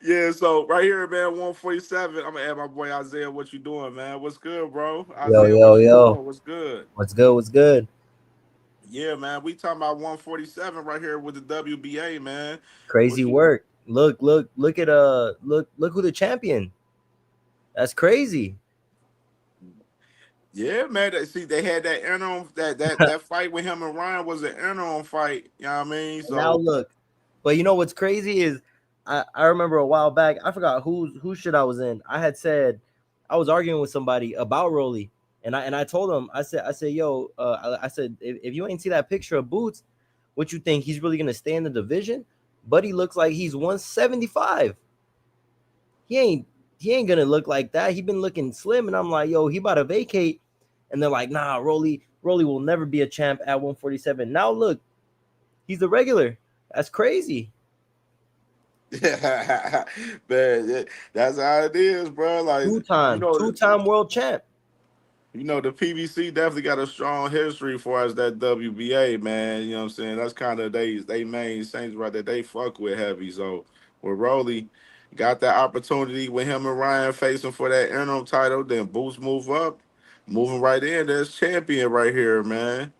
Yeah, so right here, man, 147. I'm gonna add my boy Isaiah. What you doing, man? What's good, bro? Yo, Isaiah, yo, what you yo. doing? What's good? What's good? What's good? Yeah, man. We talking about 147 right here with the WBA, man. Crazy What you work. Look at look who the champion. That's crazy. Yeah, man. See, they had that interim that fight with him and Ryan was an interim fight. You know what I mean? And now So look. But you know what's crazy is I remember a while back, I forgot who shit I was in. I had said I was arguing with somebody about Rolly. And I told him, I said, yo, I said, if you ain't see that picture of Boots, what you think he's really gonna stay in the division? Buddy looks like he's 175. He ain't gonna look like that. He been looking slim, and I'm like, yo, he about to vacate. and they're like, nah, Rolly will never be a champ at 147. Now look, he's a regular. That's crazy. Yeah, man, that's how it is, bro. Like you know, Two-time world champ. the PBC definitely got a strong history for us that WBA, man. You know what I'm saying? That's kind of they main saints right that they fuck with heavy. So with Rolly, got that opportunity with him and Ryan facing for that interim title, then Boots move up, moving right in. There's champion right here, man.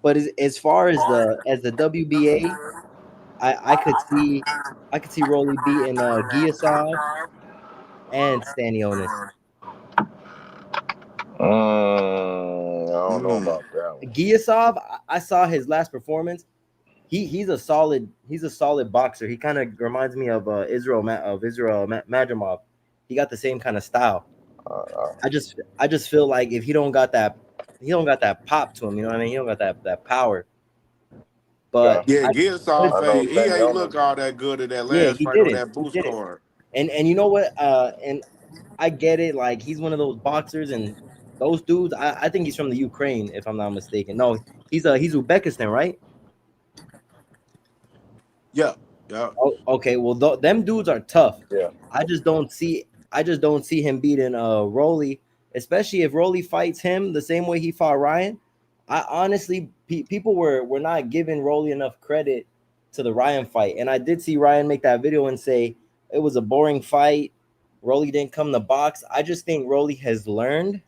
But as far as the WBA, I could see Rolly beating Giasov and Stanionis. I don't know Mm. about that one. Giasov, I saw his last performance. He's a solid boxer. He kind of reminds me of Israel Madrimov. He got the same kind of style. I just feel like if he don't got that pop to him, you know what I mean? He don't got that power. But Yeah, Gearsoft, I know he ain't Stanionis. look all that good at that yeah, last he fight on didn't. that Boost card. And you know what? And I get it. Like he's one of those boxers, and those dudes. I think he's from the Ukraine, if I'm not mistaken. No, he's Uzbekistan, right? Yeah, yeah. Oh, okay. Well, them dudes are tough. Yeah. I just don't see him beating Rolly, especially if Rolly fights him the same way he fought Ryan. I honestly, people were not giving Rolly enough credit to the Ryan fight, and I did see Ryan make that video and say it was a boring fight. Rolly didn't come to box. I just think Rolly has learned.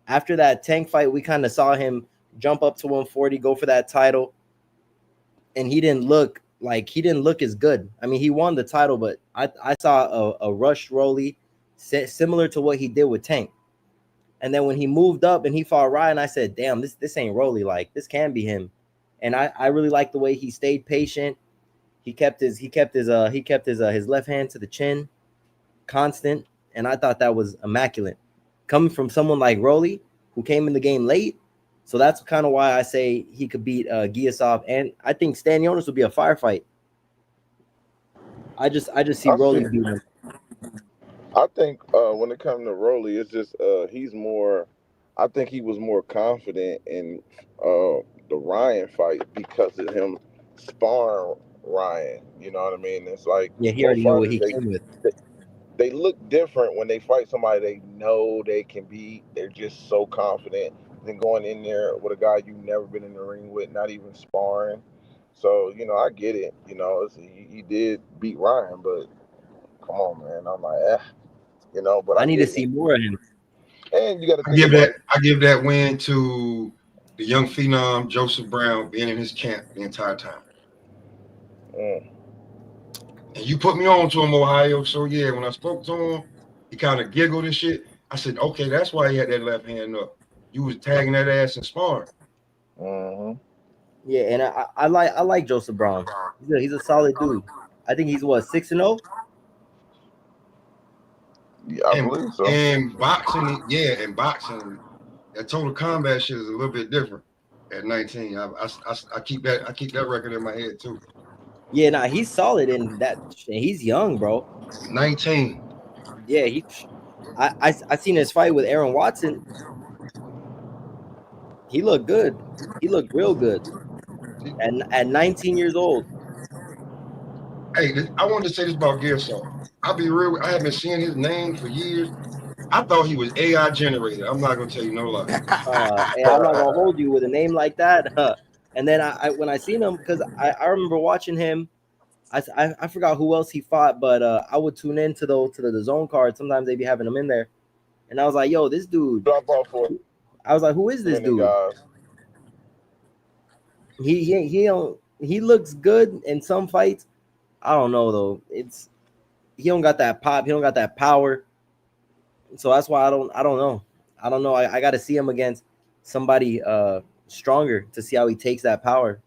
After that Tank fight, we kind of saw him jump up to 140, go for that title, and he didn't look as good. I mean, he won the title, but I saw a rush Rolly similar to what he did with Tank. And then when he moved up and he fought Ryan, I said, damn, this ain't Rolly. Like, this can be him. And I really like the way he stayed patient. He kept his left hand to the chin, constant, and I thought that was immaculate. Coming from someone like Rolly, who came in the game late, so that's kind of why I say he could beat Giasov, and I think Stanionis would be a firefight. I just see Rolly beating him. I think when it comes to Rolly, it's just he's more. I think he was more confident in the Ryan fight because of him sparring Ryan. You know what I mean? It's like Yeah, he already knew what he came with. They look different when they fight somebody they know they can beat. They're just so confident than going in there with a guy you've never been in the ring with, not even sparring. So I get it. He did beat Ryan, but come on, man. I'm like, but I need to see more of him. And you got to I give that win to the young phenom Joseph Brown being in his camp the entire time. And you put me on to him, Ohio. So yeah, when I spoke to him, he kind of giggled and shit. I said, okay, that's why he had that left hand up. You was tagging that ass and sparring. Yeah, and I like Joseph Brown. He's a solid dude. I think he's 6-0. Yeah, I believe so. And boxing, that total combat shit is a little bit different. At 19, I keep that record in my head too. Yeah, nah, he's solid in that. He's young, bro. 19. Yeah, I seen his fight with Aaron Watson. He looked good. He looked real good. And at 19 years old. Hey, I wanted to say this about Gearsaw. I'll be real. I haven't seen his name for years. I thought he was AI generated. I'm not gonna tell you no lie. Hey, I'm not gonna hold you with a name like that. And then I when I seen him, because I remember watching him. I forgot who else he fought, but I would tune in to the zone card. Sometimes they be having him in there, and I was like, "Yo, this dude." I was like, "Who is this dude?" He looks good in some fights. I don't know though. He don't got that pop. He don't got that power. So that's why I don't know. I don't know. I got to see him against somebody stronger to see how he takes that power.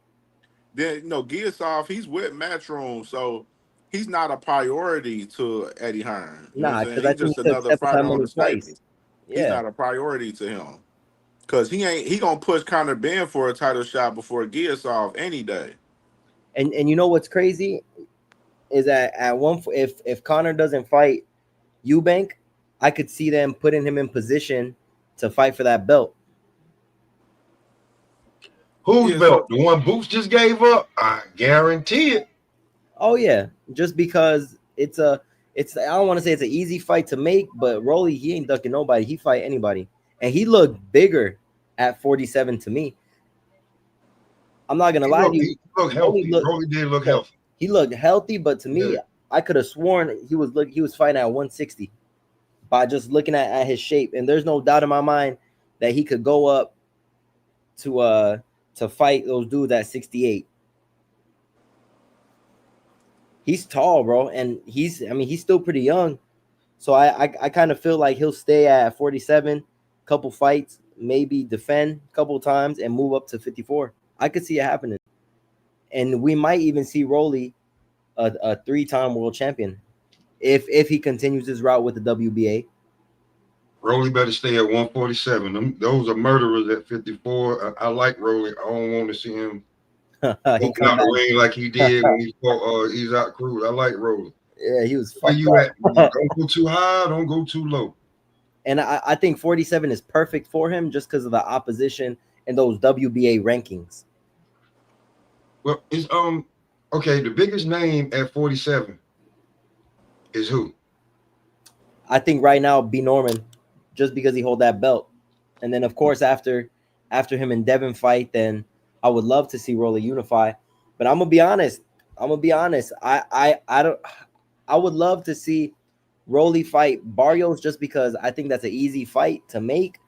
Then Giasov, he's with Matchroom, so he's not a priority to Eddie Hearn. You know what I'm saying? He's just another fighter on the stable. Yeah. He's not a priority to him. Cause he gonna push Conor Ben for a title shot before Giasov any day. And you know what's crazy is that if Conor doesn't fight Eubank, I could see them putting him in position to fight for that belt. Whose Yeah, belt? so The one Boots just gave up? I guarantee it. Oh yeah, just because it's I don't want to say it's an easy fight to make, but Rolly, he ain't ducking nobody. He fight anybody, and he looked bigger at 47 to me. I'm not gonna lie to you. He looked Rolly healthy. looked, Rolly did look yeah, healthy. he looked healthy, but to me, Yeah. I could have sworn he was fighting at 160 by just looking at his shape, and there's no doubt in my mind that he could go up to fight those dudes at 68. He's tall, bro, and he's still pretty young. So I kind of feel like he'll stay at 47, couple fights, maybe defend a couple times and move up to 54. I could see it happening. And we might even see Rolly a 3-time world champion if he continues his route with the WBA. Rolly better stay at 147. Those are murderers at 54. I like Rolly. I don't want to see him He walking come out the back. ring like he did when he fought Isaac Cruz. I like Rolly. Yeah, he was Where fucked you at? up. Don't go too high. Don't go too low. And I think 47 is perfect for him just because of the opposition and those WBA rankings. Well, it's okay. The biggest name at 47 is who? I think right now B Norman, just because he hold that belt, and then of course after him and Devin fight, then I would love to see Rolly unify. But I'm gonna be honest. I would love to see Rolly fight Barrios just because I think that's an easy fight to make,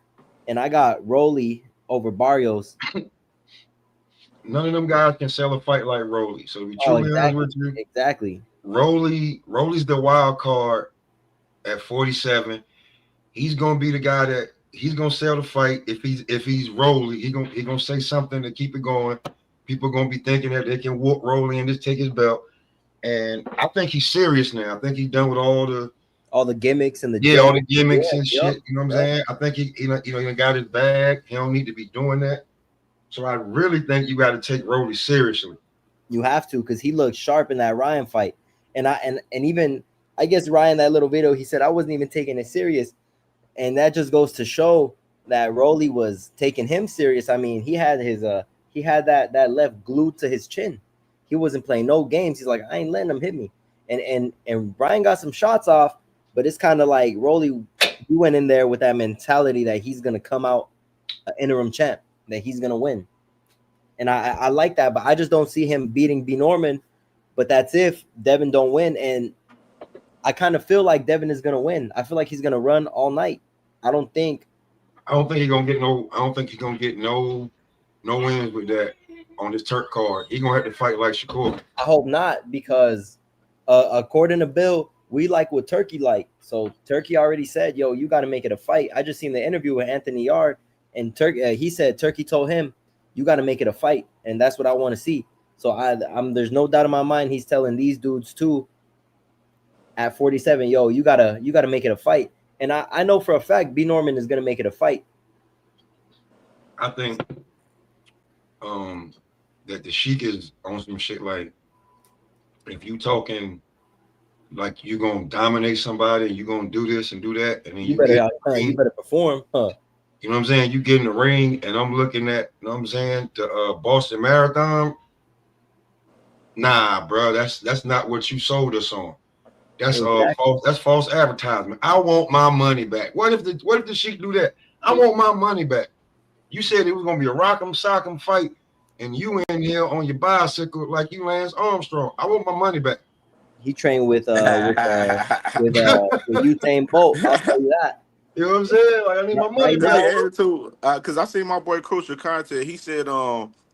and I got Rolly over Barrios. None of them guys can sell a fight like Rolly. So to be Oh, truly honest with you, exactly. Rolly's the wild card at 47. He's gonna be the guy that he's gonna sell the fight. If he's Rolly, he gonna say something to keep it going. People are gonna be thinking that they can whoop Rolly and just take his belt. And I think he's serious now. I think he's done with all the gimmicks and all the gimmicks and yep, shit. You know what I'm saying? I think he got his bag. He don't need to be doing that. So I really think you got to take Rolly seriously. You have to, because he looked sharp in that Ryan fight, and even I guess Ryan, that little video, he said I wasn't even taking it serious, and that just goes to show that Rolly was taking him serious. I mean, he had that left glued to his chin. He wasn't playing no games. He's like, I ain't letting him hit me, and Ryan got some shots off, but it's kind of like Rolly, he went in there with that mentality that he's gonna come out an interim champ, that he's gonna win. And I like that, but I just don't see him beating B Norman. But that's if Devin don't win, and I kind of feel like Devin is gonna win. I feel like he's gonna run all night. I don't think he's gonna get no wins with that on this Turk card. He's gonna have to fight like Shakur. I hope not, because according to Bill, we like what Turkey like. So Turkey already said, yo, you got to make it a fight. I just seen the interview with Anthony Yard, and he said Turkey told him, you got to make it a fight, and that's what I want to see. So there's no doubt in my mind he's telling these dudes too at 47, yo, you gotta make it a fight. And I know for a fact B Norman is gonna make it a fight. I think that the Sheik is on some shit like, if you talking like you're gonna dominate somebody and you're gonna do this and do that, and then you better perform, huh? You know what I'm saying? You get in the ring, and I'm looking at, you know what I'm saying, the Boston Marathon. Nah, bro, that's not what you sold us on. That's false. That's false advertisement. I want my money back. What if the Sheik do that? I want my money back. You said it was gonna be a rock'em sock'em fight, and you in here on your bicycle like you Lance Armstrong. I want my money back. He trained with Usain Bolt. I'll tell you that. You know what I'm saying? Like, I need my money back. Because I seen my boy Crucial Content. He said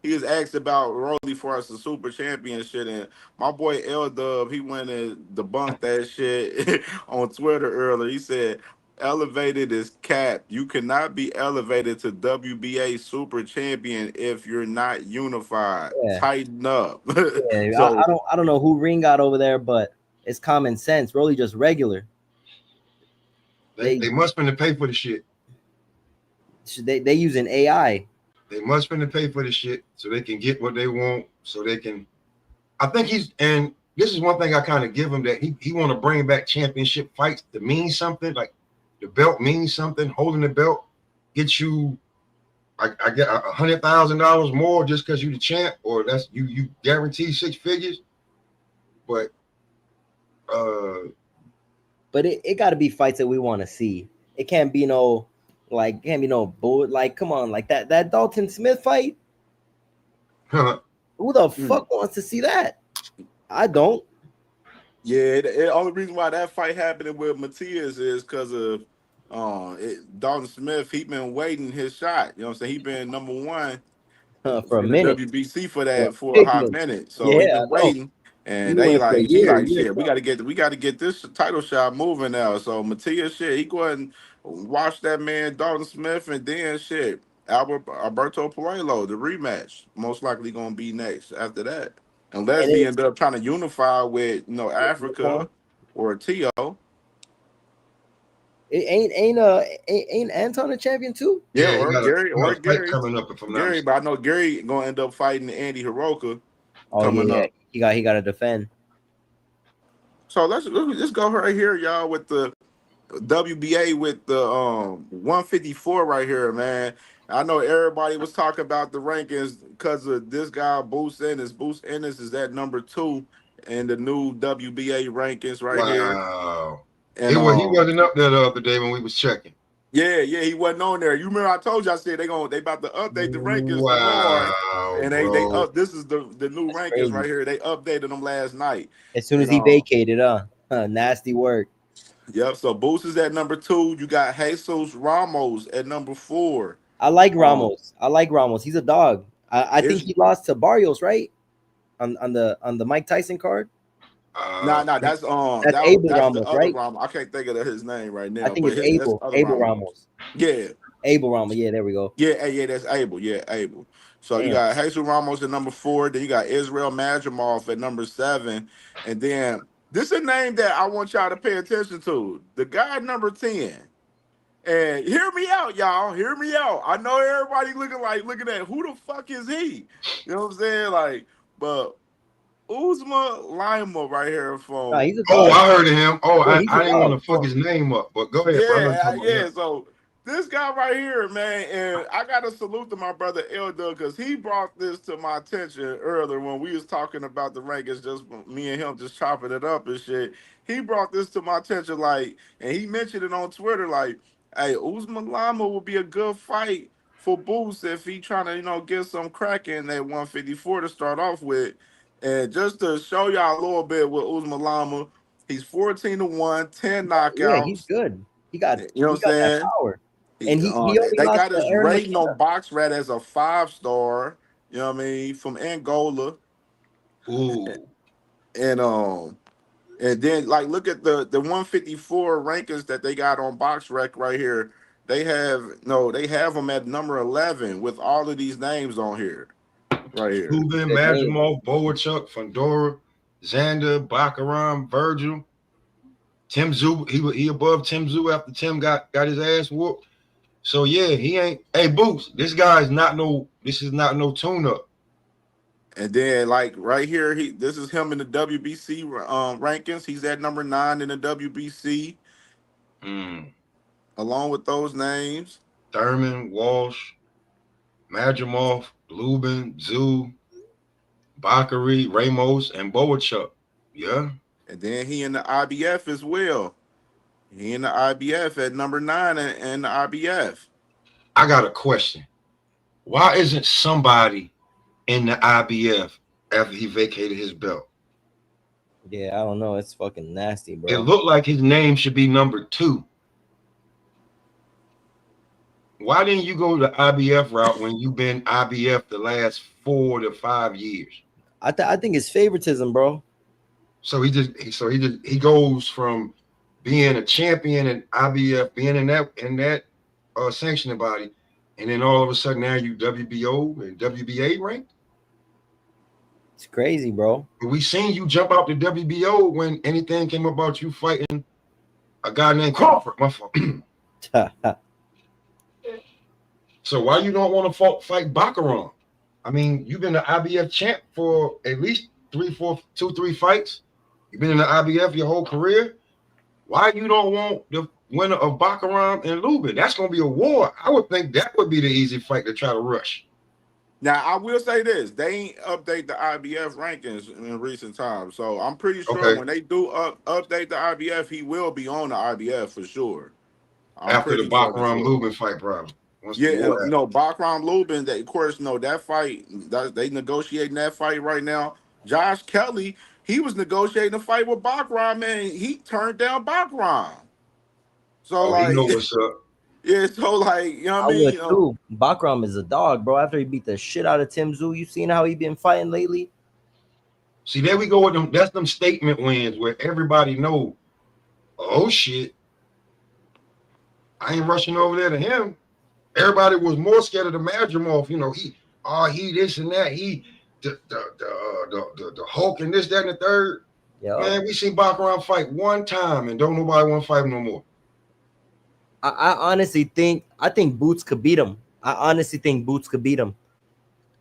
he was asked about Rolly for us a super championship, and my boy L Dub, he went and debunked that shit on Twitter earlier. He said elevated is capped. You cannot be elevated to WBA super champion if you're not unified. Yeah. Tighten up. Yeah, So I don't know who Ring got over there, but it's common sense. Rolly just regular. They must finna pay for the shit. They using AI. They must finna pay for the shit so they can get what they want. So they can. I think and this is one thing I kind of give him, that he want to bring back championship fights to mean something. Like the belt means something. Holding the belt get you, I get $100,000 more just because you the champ, or that's you guarantee 6 figures. But it got to be fights that we want to see. It can't be no bull. Like, come on, like that Dalton Smith fight. Who the fuck wants to see that? I don't. Yeah, the only reason why that fight happening with Matias is because of Dalton Smith. He been waiting his shot. You know what I'm saying? He been number one For a in the minute. WBC for For that a for a big hot minute. minute. So he Yeah, I been know. waiting, and He they went for a like he year. like shit. We got to get this title shot moving now. So Matias shit, he go ahead and watch that man Dalton Smith, and then shit Alberto Puello, the rematch most likely gonna be next after that, unless And he it's end up trying to unify with Africa or T.O. it ain't Anton a champion too? Yeah, yeah, or Gary he got or a fight Gary. coming up if I'm not Gary, mistaken. but I know Gary gonna end up fighting Andy Hiroka Oh coming yeah, up. he got to defend. So let's go right here, y'all, with the WBA with the 154 right here, man. I know everybody was talking about the rankings because of this guy, Boost Ennis. Boost Ennis is at number 2 in the new WBA rankings right here. Wow. And He wasn't up there the other day when we was checking. yeah, he wasn't on there. You remember I told you I said they about to update the rankings tomorrow, Wow, and they bro. up. This is the new That's rankings crazy. right here. They updated them last night, As soon as and he vacated, nasty work. yep. So Boost is at number 2. You got Jesus Ramos at number 4. I like Um, Ramos. He's a dog. I think is he lost to Barrios, right? On the Mike Tyson card. nah. That's That's Abel that's the Ramos, other right? Ramos. I can't think of his name right I now, think but it's that's the other Abel Ramos. Ramos. Yeah, Abel Ramos. Yeah, there we go. yeah. That's Abel. Yeah, Abel. So you Damn. got Jesus Ramos at number 4. Then you got Israel Madrimov at number 7, and then this is a name that I want y'all to pay attention to. The guy at number 10. And hear me out, y'all. Hear me out. I know everybody looking at who the fuck is he? You know what I'm saying? Like, but Uzma Lima right here Nah, from he's a Oh, dog. I heard of him. Oh, Yeah, he's a I didn't want dog. to fuck his name up, but go ahead, bro. I know you're yeah, talking about him. yeah. So this guy right here, man, and I gotta salute to my brother Elder because he brought this to my attention earlier when we was talking about the rankings, just me and him just chopping it up and shit. He brought this to my attention, like, and he mentioned it on Twitter, like, hey, Usman Lama will be a good fight for Boost if he trying to, get some crack in that 154 to start off with. And just to show y'all a little bit with Usman Lama, he's 14-1, 10 Yeah, he's knockouts. good. He got You know what I'm that saying? power. And he only They lost got to his Aaron rating McKenna. on BoxRec as a 5-star. You know what I mean? From Angola, Ooh. and then like look at the 154 rankings that they got on BoxRec right here. They have them at number 11 with all of these names on here, right here. Subin, Good name. Madrimov, Boachuk, Fondora, Xander, Bakaram, Virgil, Tim Zoo. He above Tim Zoo after Tim got his ass whooped. So yeah, he ain't. Hey, Boots, this is not no tune up. And then like right here, this is him in the WBC rankings. He's at number 9 in the WBC, along with those names. Thurman, Walsh, Madrimov, Lubin, Zoo, Bakary, Ramos, and Boachuk. Yeah. And then he in the IBF as well. He in the IBF at number 9 in the IBF. I got a question. Why isn't somebody in the IBF after he vacated his belt? Yeah, I don't know. It's fucking nasty, It bro. looked like his name should be number 2. Why didn't you go the IBF route when you've been IBF the last 4 to 5 years? I think it's favoritism, bro. So he goes from being a champion in IBF, being in that sanctioning body, and then all of a sudden now you WBO and WBA ranked. It's crazy, bro. But we seen you jump out the WBO when anything came about you fighting a guy named Crawford. My fault. So why you don't want to fight Bakaram? I mean, you've been the IBF champ for at least 3 fights. You've been in the IBF your whole career. Why you don't want the winner of Baccarat and Lubin? That's gonna be a war. I would think that would be the easy fight to try to rush. Now I will say this: they ain't update the IBF rankings in recent times, so I'm pretty sure Okay. when they do update the IBF, he will be on the IBF for sure. I'm After the pretty fucking Baccarat sure. Lubin fight, probably. Once the Yeah, war and Baccarat Lubin, they, of course, that fight, they negotiating that fight right now. Josh Kelly, he was negotiating a fight with Baccarat, man. He turned down Baccarat. So Oh, he like, know what's up. yeah, so like, you know what I I mean? would too. Bakram is a dog, bro. After he beat the shit out of Tim Tszyu, you seen how he been fighting lately? See, there we go with them. That's them statement wins where everybody know, oh shit, I ain't rushing over there to him. Everybody was more scared of the Madrimov. You know, he this and that. He the Hulk and this, that, and the third. Yeah. Man, we seen Baccarat fight one time and don't nobody want to fight him no more. I honestly think Boots could beat him. I honestly think Boots could beat him.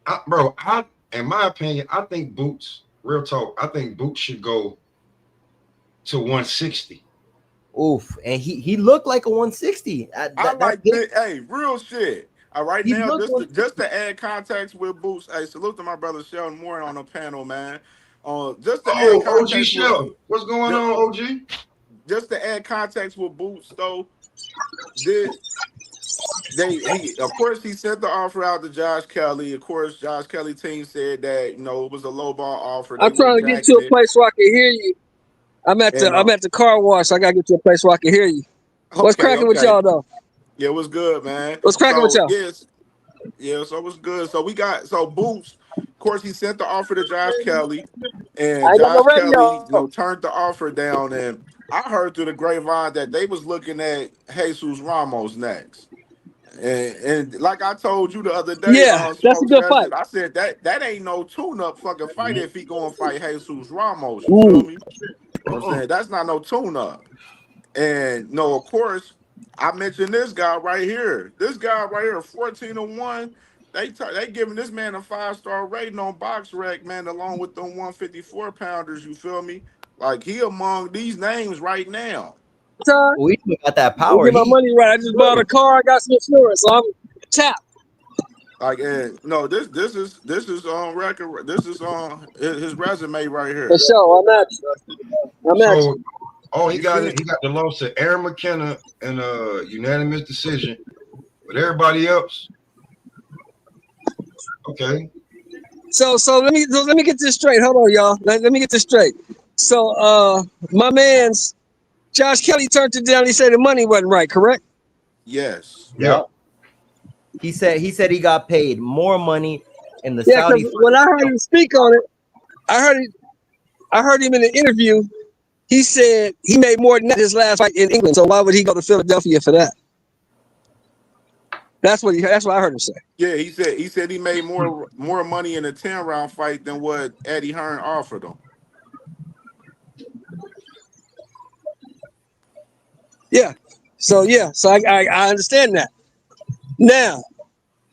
In my opinion, I think Boots, real talk, I think Boots should go to 160. Oof, and he looked like a 160. I like this. Hey, real shit. All right, He now looked just to add context with Boots. Hey, salute to my brother Sheldon Moore on the panel, man. Just to add Oh, OG context Sheldon, what's going on, OG? Just to add context with Boots, though, he of course he sent the offer out to Josh Kelly. Of course, Josh Kelly team said that it was a low ball offer. They I'm trying to get to a place where I can hear you. I'm at the car wash. I gotta get to a place where I can hear you. What's cracking with y'all though? Yeah, it was good, man. What's cracking with y'all? Yes, yeah, so it was good. So Boots, of course, he sent the offer to Josh Kelly, and Josh Kelly, turned the offer down. And I heard through the grapevine that they was looking at Jesus Ramos next. And like I told you the other day, yeah, that's a good fight. I said that ain't no tune-up fucking fight if he gonna fight Jesus Ramos. You feel me? I'm saying that's not no tune-up. And no, of course, I mentioned this guy right here. This guy right here, 14-1. They giving this man a 5-star rating on BoxRec, man, along with them 154 pounders. You feel me? Like he among these names right now. We got that power. Get my money right. I just bought a car. I got some insurance, so I'm tapped. Like, no, this is on record. This is on his resume right here. For sure, I'm at you. He got the loss to Aaron McKenna in a unanimous decision, but everybody else, okay. So let me get this straight. Hold on, y'all. Let me get this straight. So my man's Josh Kelly turned it down. He said the money wasn't right, correct? Yes. Yeah. He said he got paid more money in the Saudi. When I heard him speak on it, I heard him in an interview. He said he made more than that his last fight in England. So why would he go to Philadelphia for that? That's what I heard him say. Yeah, he said he made more money in a 10-round fight than what Eddie Hearn offered him. Yeah. So I understand that. Now,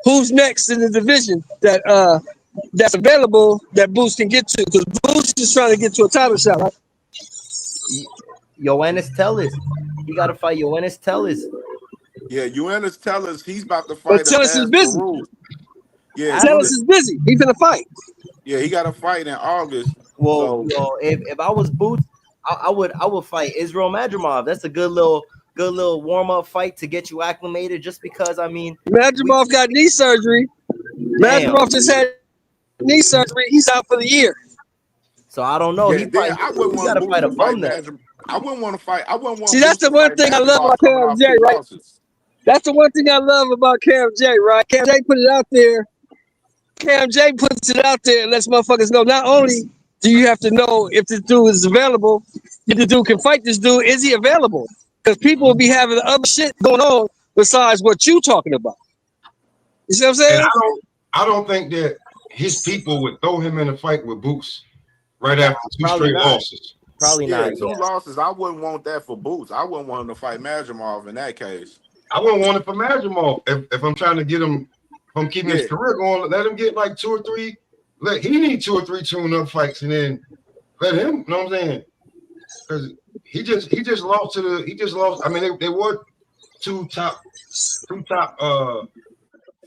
who's next in the division that's available that Boots can get to? Because Boots is trying to get to a title shot, right? Yoenis Tellez. He got to fight Yoenis Tellez. Yeah, Yoenis Tellez, he's about to fight. But Tellez is busy. Yeah, Tellez is busy. He's gonna fight. Yeah, he got a fight in August. Well, if I was Boots, I would fight Israel Madrimov. That's a good little warm-up fight to get you acclimated. Just because, I mean, Madrimov got knee surgery. Madrimov just had knee surgery. He's out for the year. So I don't know. Yeah, I wouldn't want to fight a bum that. I wouldn't want to fight. I wouldn't want. See, that's the one thing I love about CamJ, right? That's the one thing I love about CamJ, right? CamJ put it out there. CamJ puts it out there and lets motherfuckers know. Not only do you have to know if this dude is available, if the dude can fight this dude, is he available? Because people will be having other shit going on besides what you talking about. You see what I'm saying? And I don't think that his people would throw him in a fight with Boots right after two straight losses. Probably not. Two losses. I wouldn't want that for Boots. I wouldn't want him to fight Madrimov in that case. I wouldn't want it for Madrimov if I'm trying to get him. If I'm keeping his career going, let him get like 2 or 3. He need 2 or 3 tune-up fights, and then let him. You know what I'm saying? Because he just lost to the he just lost. I mean, they were two top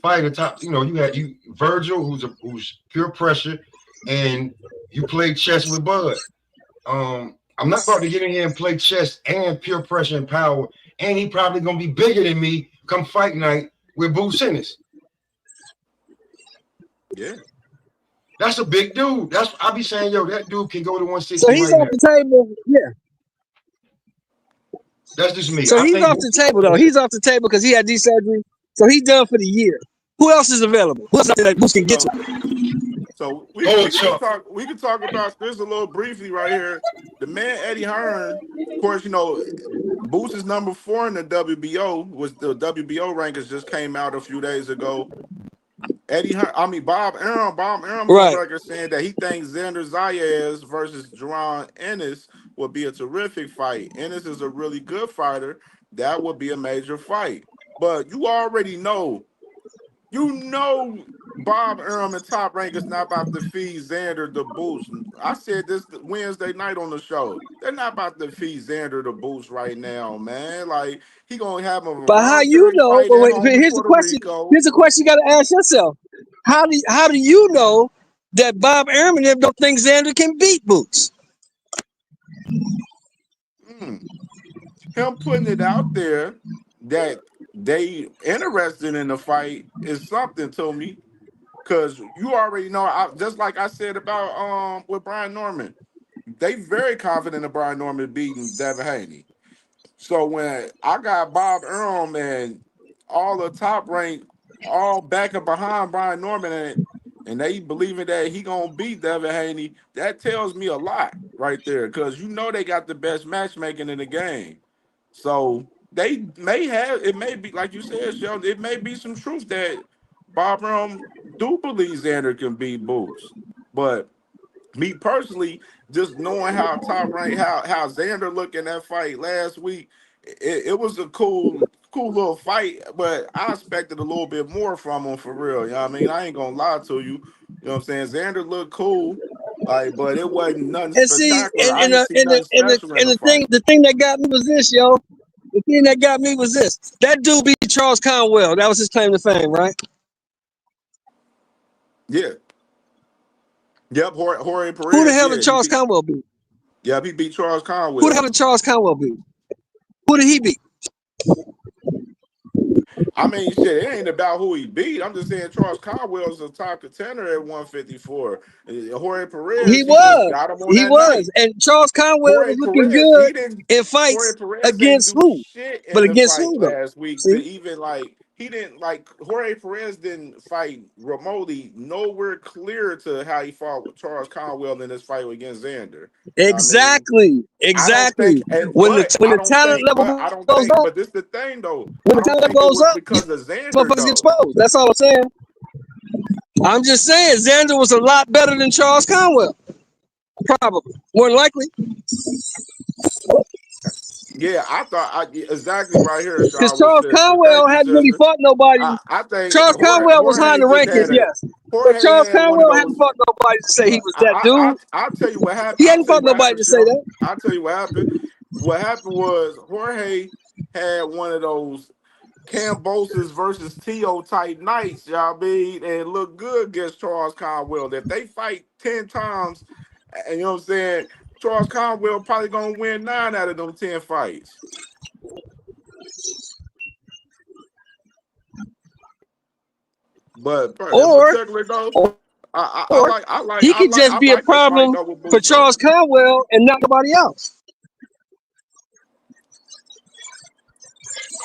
fighter top. You know, you had Virgil, who's pure pressure, and you played chess with Bud. I'm not about to get in here and play chess and pure pressure and power, and he probably gonna be bigger than me come fight night with Boo Simmons. Yeah. That's a big dude. That's I be saying, yo, that dude can go to 160 So he's right off now. the table. Yeah. That's just me. So I he's think off the table though. He's off the table because he had knee surgery. So he's done for the year. Who else is available? Who else that Boots can get to? So we can talk about this a little briefly right here. The man Eddie Hearn, of course, you know, Boots is number 4 in the WBO. Was the WBO rankings just came out a few days ago. Bob Arum is on Right. record saying that he thinks Xander Zayas versus Jerron Ennis would be a terrific fight. Ennis is a really good fighter. That would be a major fight. But you already know, Bob Arum and Top Rank is not about to feed Xander the boost. I said this Wednesday night on the show. They're not about to feed Xander the boost right now, man. Like, he gonna have a But how you voluntary know? fight But at wait, home in here's the Puerto question. Rico. Here's a question you got to ask yourself. How do you know that Bob Arum and them don't think Xander can beat Boots? Him putting it out there that they interested in the fight is something to me, because you already know. Just like I said about with Brian Norman, they very confident of Brian Norman beating Devin Haney. So when I got Bob Arum and all the top rank all back and behind Brian Norman, and they believing that he gonna beat Devin Haney, that tells me a lot right there, because you know they got the best matchmaking in the game. So they may have, it may be like you said, Sheldon, it may be some truth that Bob Arum do believe Xander can beat Boots. But me personally, just knowing how top rank, how Xander looked in that fight last week, it was a cool little fight, but I expected a little bit more from him for real. You know what I mean? I ain't gonna lie to you. You know what I'm saying? Xander looked cool, like, but it wasn't nothing And see, spectacular. I didn't see nothing special in the fight. the thing that got me was this, yo. The thing that got me was this. That dude beat Charles Conwell. That was his claim to fame, right? Yeah. Yep, Jorge Who the Perez. hell did Yeah, he Charles beat. Conwell beat? Yep, he beat Charles Who the hell Conwell. did Charles Conwell beat? Who did he beat? I mean, shit, it ain't about who he beat. I'm just saying Charles Conwell is a top contender at 154. Jorge Perez, he just got him on He that was. night. And Charles Conwell Jorge was looking Perez, good he didn't. in Jorge fights Perez ain't against do who? shit But in the against fight who though? last week to See? even like. He didn't like Jorge Perez didn't fight remotely nowhere clear to how he fought with Charles Conwell in this fight against Xander. I mean, Exactly. I don't Exactly. think, when the talent level goes up, but this the thing though. when I the don't talent think level it goes was up, you because of Xander motherfuckers get though. exposed. That's all I'm saying. I'm just saying Xander was a lot better than Charles Conwell. Probably. More than likely. Yeah, I thought exactly right here, Because Shaw with Charles sister. Conwell Thank you, hadn't really sister. fought nobody. I think Charles Conwell was high in Jorge the just rankings, had yes. But Jorge Charles had one of Conwell hadn't those. fought nobody to say he was that dude. I'll tell you what happened. He I'll hadn't tell you fought what nobody happened, to say Shaw. that. I'll tell you what happened. What happened was Jorge had one of those Cambosis versus Tio type nights, y'all mean, and look good against Charles Conwell. If they fight 10 times, and you know what I'm saying, Charles Conwell probably gonna win 9 out of them 10 fights. But in Or particular though, or he could just I be a like this fight problem though with for Boots though. Charles Conwell and not nobody else.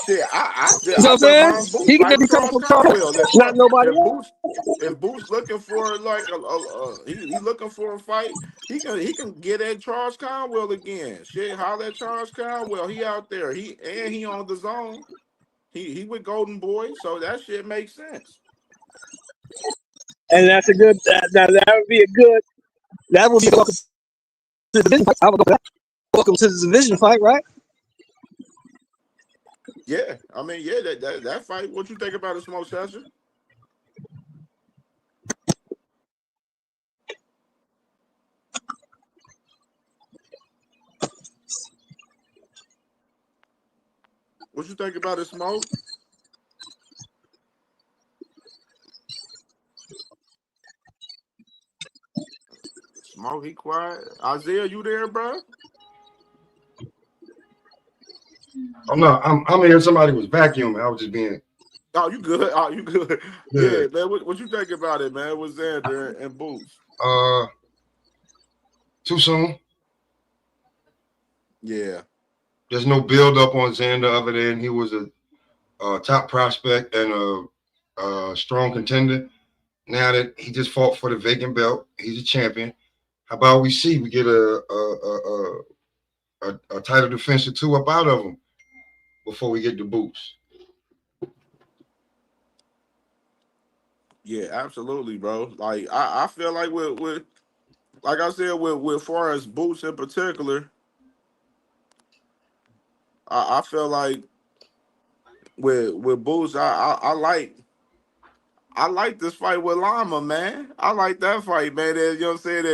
Shit, You know I what I'm wouldn't saying? mind Boots He could just fighting be trouble Charles for Charles, Conwell. not nobody else. If Boots looking for like he looking for a fight, he can get at Charles Conwell again. Shit, holler at Charles Conwell. He out there. He on the zone. He with Golden Boy, so that shit makes sense. And that's a good. Now that would be a good. That would be a welcome to the division fight. I would go for that. Welcome to the division fight, right? Yeah, I mean, yeah, that fight. What you think about it, Smoke Session? What you think about it, Smoke? Smoke, he quiet. Isaiah, you there, bro? Oh no, I'm hearing somebody was vacuuming. I was just being Oh, you good? Oh, you good? Yeah, good. man. What you think about it, man? With Xander and Boots? Too soon. Yeah. There's no build up on Xander other than he was a top prospect and a strong contender. Now that he just fought for the vacant belt, he's a champion. How about we see we get a title defense or two up out of him before we get the Boots? Yeah, absolutely, bro. Like I feel like with like I said with far as Boots in particular, I feel like with Boots, I like this fight with Lama, man. I like that fight, man. You know what I'm saying?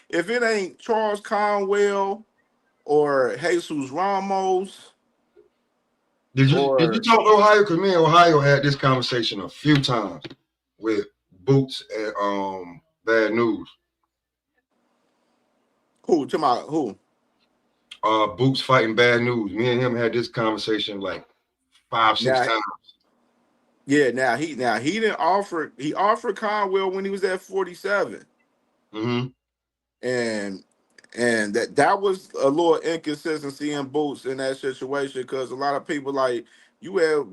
If it ain't Charles Conwell or Jesus Ramos Did you or talk to Ohio? Because me and Ohio had this conversation a few times with Boots and Bad News. who to my who? Boots fighting Bad News. Me and him had this conversation like 5-6 Now times. yeah, now he didn't offer he offered Conwell when he was at 47. Mm-hmm. And that was a little inconsistency in Boots in that situation because a lot of people like you had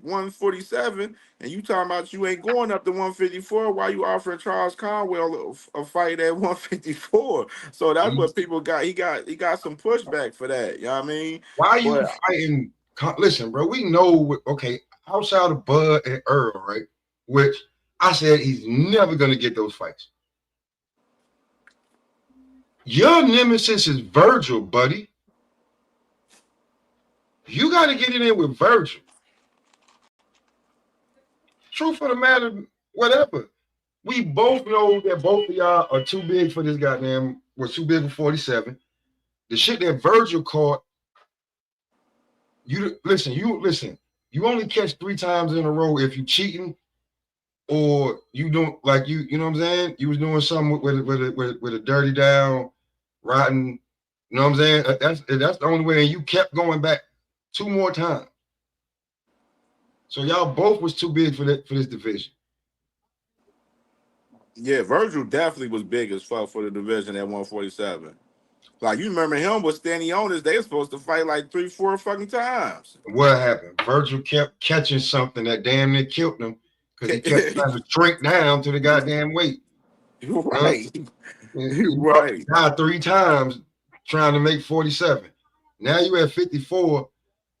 147 and you talking about you ain't going up to 154 while you offering Charles Conwell a fight at 154. So that's what people got. He got some pushback for that. You know what I mean? Why are you But fighting? Listen, bro, we know, okay, outside of Bud and Earl, right? Which I said he's never going to get those fights. Your nemesis is Virgil, buddy. You got to get it in with Virgil. Truth of the matter, whatever. We both know that both of y'all are too big for this goddamn, was too big for 47. The shit that Virgil caught, you listen, you only catch 3 times in a row if you cheating or you don't like you know what I'm saying? You was doing something with a dirty down, rotten, you know what I'm saying? That's the only way, and you kept going back 2 more times. So y'all both was too big for this division. yeah, Virgil definitely was big as fuck for the division at 147. Like you remember him with Stanionis, they were supposed to fight like 3-4 fucking times. What happened? Virgil kept catching something that damn near killed him because he kept trying to shrink down to the goddamn weight. You're Huh? right. You're You right. died 3 times trying to make 47. Now you at 54,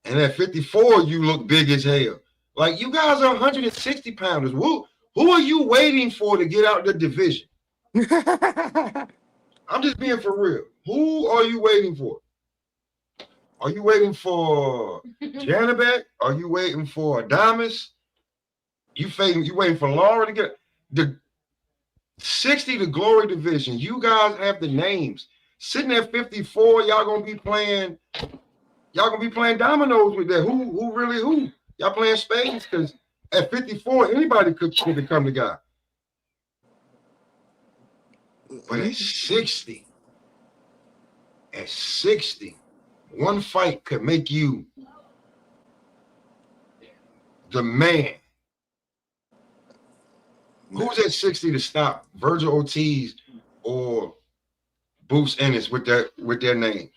and at 54 you look big as hell. Like you guys are 160 pounders. Who are you waiting for to get out the division? I'm just being for real. Who are you waiting for? Are you waiting for Janabek? Are you waiting for Adamas? You waiting for Laura to get the 60, the glory division. You guys have the names. Sitting at 54, y'all gonna be playing dominoes with that. Who really who? Y'all playing spades? Because at 54, anybody could become the guy. But at 60, one fight could make you the man. Who's at 60 to stop Virgil Ortiz or Boots Ennis with their names?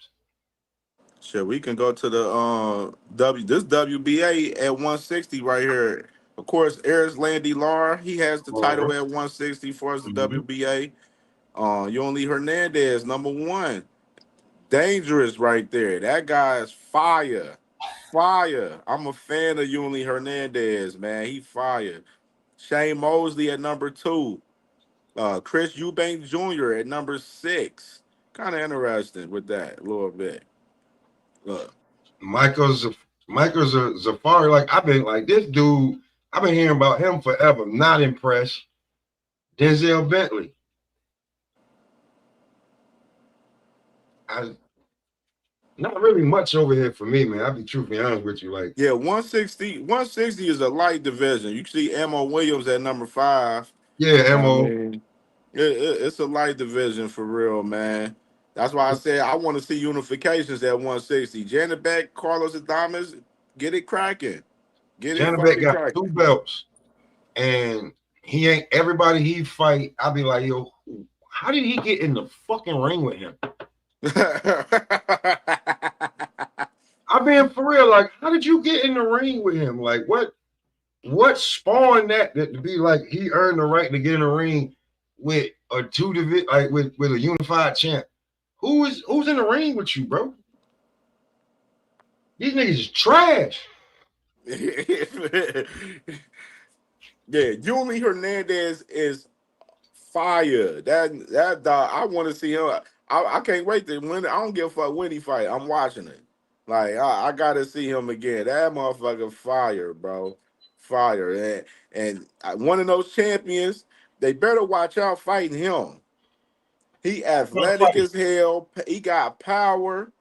Sure, we can go to the this WBA at 160 right here. Of course, Eris Landy Lar, he has the title at 160 for us the WBA. Yonli Hernandez, number 1. Dangerous right there. That guy is fire. Fire. I'm a fan of Yonli Hernandez, man. He fire. Shane Mosley at number 2. Chris Eubank Jr. at number 6. Kind of interesting with that a little bit. Look. Michael Zafari, like I've been like this dude, I've been hearing about him forever. Not impressed. Denzel Bentley. not really much over here for me, man. I'll be truthfully honest with you. Like, Yeah, 160 is a light division. You can see Ammo Williams at number 5. yeah, I Mo. mean, it's a light division for real, man. That's why I said I want to see unifications at 160. Janet Beck, Carlos Adames, get it cracking. Get it Janabek fucking got 2 cracking. belts, and he ain't everybody he fight. I'll be like, yo, how did he get in the fucking ring with him? I mean, for real, like, how did you get in the ring with him? Like, what spawned that to be like he earned the right to get in the ring with a like with a unified champ? Who's in the ring with you, bro? These niggas is trash. Yeah, Yuli Hernandez is fire. That dog, I want to see him. I can't wait to win. I don't give a fuck when he fight. I'm watching it. Like I gotta see him again. That motherfucker fire, bro. Fire. And one of those champions, they better watch out fighting him. He athletic as hell. He got power,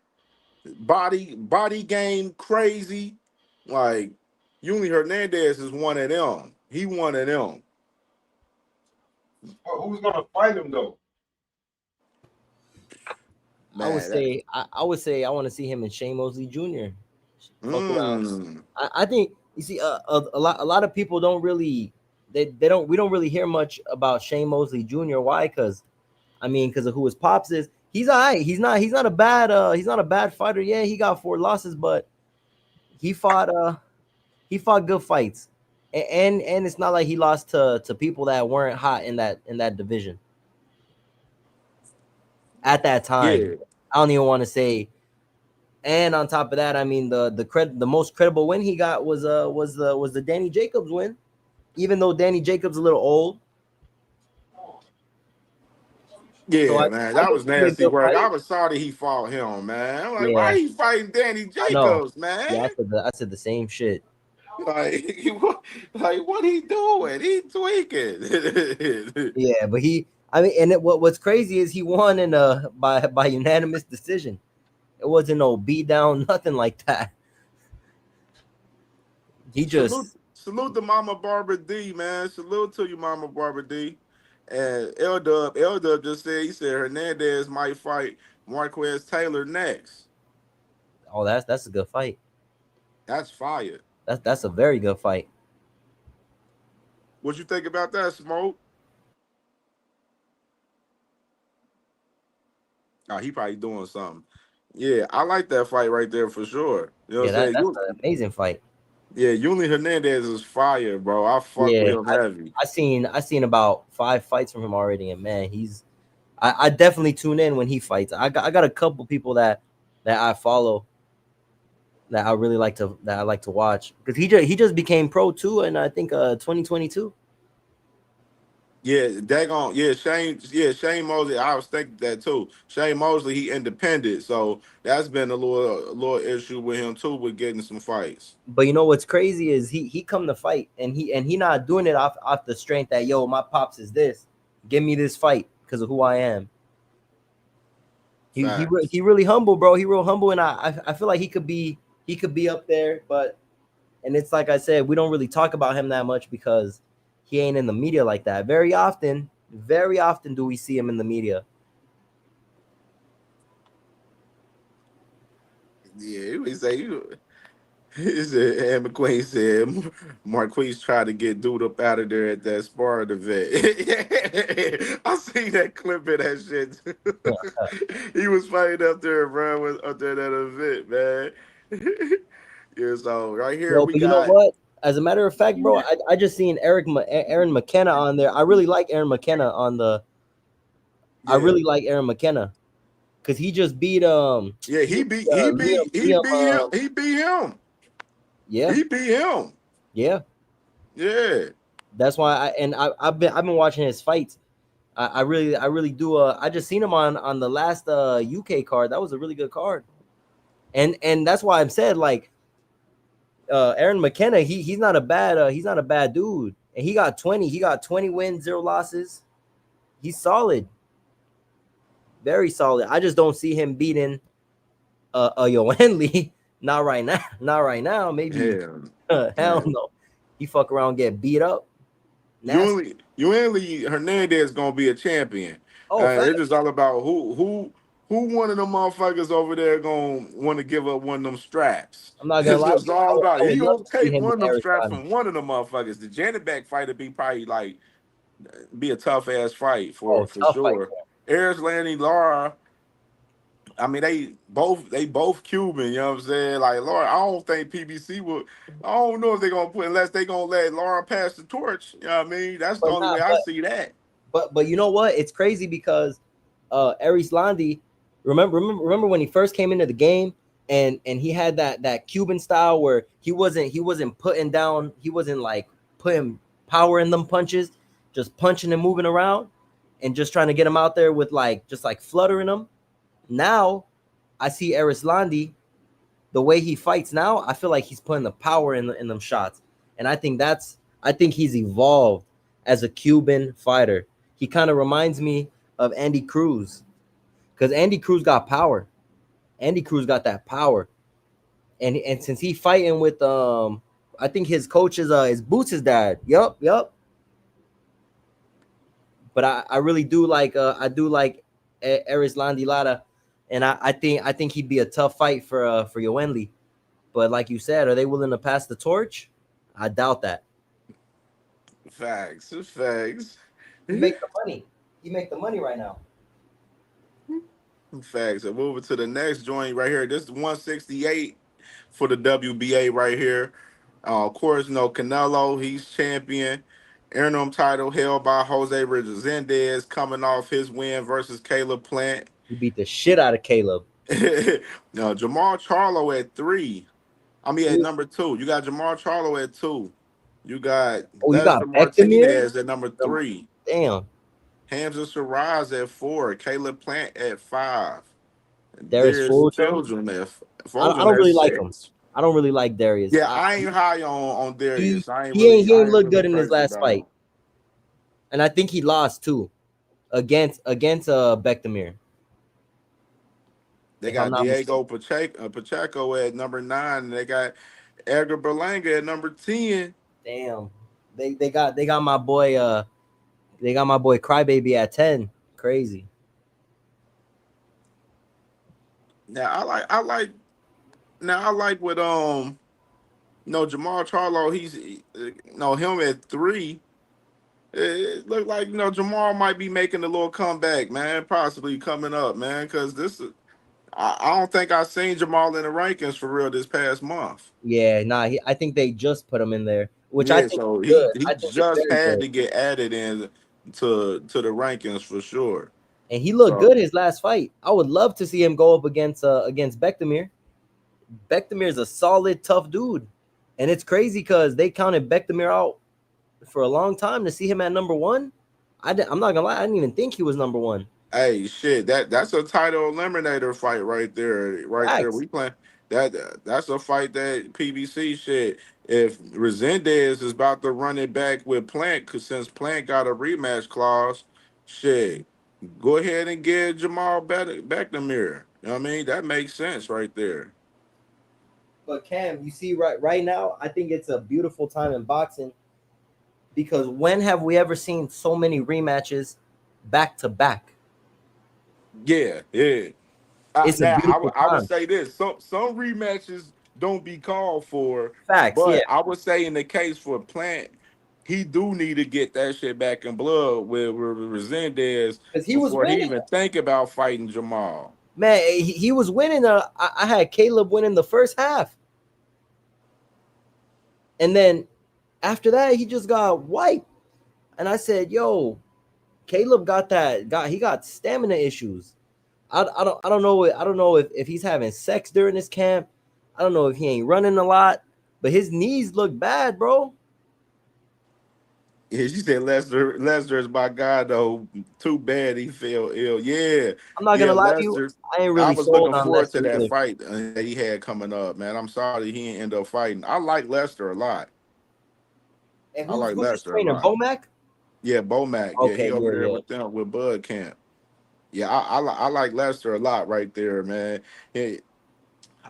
body game crazy. Like Yuli Hernandez is one of them. He one of them. Who's gonna fight him though? I would Man, say I want to see him and Shane Mosley Jr. Fuck around. mm. I think you see a lot of people don't really we don't really hear much about Shane Mosley Jr. Why? Because of who his pops is. He's all right. He's not a bad fighter. Yeah, he got 4 losses, but he fought good fights. And it's not like he lost to people that weren't hot in that division at that time. Yeah. I don't even want to say. And on top of that, I mean the most credible win he got was the Danny Jacobs win, even though Danny Jacobs a little old. Yeah, So man, that was think it'd be a nasty good work. fight. I was sorry he fought him, man. I'm like, Yeah, why he fighting Danny I know. Jacobs, man? Yeah, I said the same shit. Like, what he doing? He tweaking. Yeah, but what's crazy is he won in by unanimous decision. It wasn't no beat down, nothing like that. He just salute to Mama Barbara D, man. Salute to you, Mama Barbara D. And L Dub just said he said Hernandez might fight Marquez Taylor next. oh that's a good fight. That's fire. That's a very good fight. What you think about that, Smoke? Oh, he probably doing something. Yeah, I like that fight right there for sure. You know what I'm That's saying? an amazing fight. Yeah, Yuli Hernandez is fire, bro. I fuck with Yeah, him heavy. I seen about 5 fights from him already, and man, I definitely tune in when he fights. I got a couple people that I follow that I really like to watch because he just became pro too, and I think 2022. Yeah, daggone. Shane Mosley. I was thinking that too. Shane Mosley, he independent, so that's been a little issue with him too, with getting some fights. But you know what's crazy is he come to fight and he not doing it off the strength that yo my pops is this, give me this fight because of who I am. He really humble, bro. He real humble, and I feel like he could be up there, but and it's like I said, we don't really talk about him that much because he ain't in the media like that. Very often do we see him in the media. Yeah, he said, and McQueen said Marquise tried to get dude up out of there at that sparring event. I seen that clip of that shit. He was fighting up there, bro, up there at that event, man. Yeah, so right here Yo, we but you know got. what? As a matter of fact, bro, I just seen Aaron McKenna on there. I really like Aaron McKenna on the. Yeah. I really like Aaron McKenna because he just beat Yeah, he beat him. He beat him. Yeah, he beat him. Yeah, yeah. That's why I've been watching his fights. I really do. I just seen him on the last UK card. That was a really good card, and that's why I've said like. Aaron McKenna, he's not a bad dude, and he got 20 wins, 0 losses. He's solid, very solid. I just don't see him beating Yoenli, not right now. Not right now. Maybe Hell, hell man. no. He fuck around, get beat up. Nasty. You only Hernandez gonna be a champion. Oh, fact. It's just all about who one of them motherfuckers over there gonna want to give up one of them straps. I'm not gonna It's lie to just you. all about I it. He would love gonna to see take him one with of them Eric straps Bana. from one of them motherfuckers. The Janet back fight would be probably like be a tough ass fight Oh, for tough fight. sure. Eris Landy Lara. I mean, they both Cuban, you know what I'm saying? Like Laura, I don't think PBC would. I don't know if they're gonna put unless they gonna let Laura pass the torch. You know what I mean? That's the But only nah, way I see that. but you know what? It's crazy because Aris Landi, remember when he first came into the game and he had that Cuban style where he wasn't putting down, he wasn't like putting power in them punches, just punching and moving around and just trying to get him out there with like just like fluttering him. Now I see Aris Landi, the way he fights now, I feel like he's putting the power in them shots. And I think he's evolved as a Cuban fighter. He kind of reminds me of Andy Cruz because Andy Cruz got power. Andy Cruz got that power, and since he fighting with I think his coach is Boots' dad. Yup. But I really do like Eris Landilada, and I think he'd be a tough fight for Yoenli. But like you said, are they willing to pass the torch? I doubt that. Facts. He make the money. He make the money right now. Facts. And moving to the next joint right here. This is 168 for the WBA right here. Of course, Canelo, he's champion. Interim title held by Jose Resendez coming off his win versus Caleb Plant. He beat the shit out of Caleb. No, Jamal Charlo at 3. I mean at number 2. You got Jamal Charlo at 2. You got Oh, you got Lesnar Bektamir? Martinez at number 3. Damn. Hamza Shiraz at 4. Caleb Plant at 5. Darius There's Fulton. children at I Fulton don't at really like him. 6. I don't really like Darius. Yeah, I ain't high on He Darius. he ain't I ain't look really good in his crazy last about him. fight. And I think he lost too against Bektamir. They If I'm got not Diego mistaken. Pacheco at number 9, and they got Edgar Berlanga at number 10. Damn. They got my boy Crybaby at 10. Crazy. Now I like with Jamal Charlo. Him at 3. It looked like Jamal might be making a little comeback, man. Possibly coming up, man. Because I don't think I've seen Jamal in the rankings for real this past month. Yeah, nah, I think they just put him in there, which I Yeah, think so is good. he I think it's just very had good. to get added in to the rankings for sure. And he looked So good his last fight. I would love to see him go up against Bektamir. Bektamir is a solid, tough dude. And it's crazy because they counted Bektamir out for a long time to see him at number 1. I'm not gonna lie, I didn't even think he was number 1. hey, shit, that's a title eliminator fight right there, right there. Facts. We playing that's a fight that PBC shit. If Resendez is about to run it back with Plant, cause since Plant got a rematch clause, shit, go ahead and give Jamal back the mirror. You know what I mean? That makes sense right there. But Cam, you see, right now, I think it's a beautiful time in boxing because when have we ever seen so many rematches back to back? Yeah. It's a Now beautiful I would time. say this: some rematches don't be called for, Facts, yeah. but I would say in the case for Plant, he do need to get that shit back in blood with Resendez Because he was before he winning. even think about fighting Jamal. Man, he was winning. I had Caleb winning the first half. And then after that, he just got wiped. And I said, yo, Caleb got stamina issues. I don't know if he's having sex during this camp. I don't know if he ain't running a lot, but his knees look bad, bro. Yeah, she said Lester is my guy though. Too bad he fell ill. I'm not Yeah, gonna lie to you. Lester. I ain't I really was sold looking on forward to Lester that either. fight that he had coming up, man. I'm sorry he didn't end up fighting. I like Lester a lot. And I like who's his Lester a trainer? lot. Bomac? Yeah, Bomac. Yeah, he Okay, over there yeah. with them with Bud Camp. Yeah, I like Lester a lot right there, man.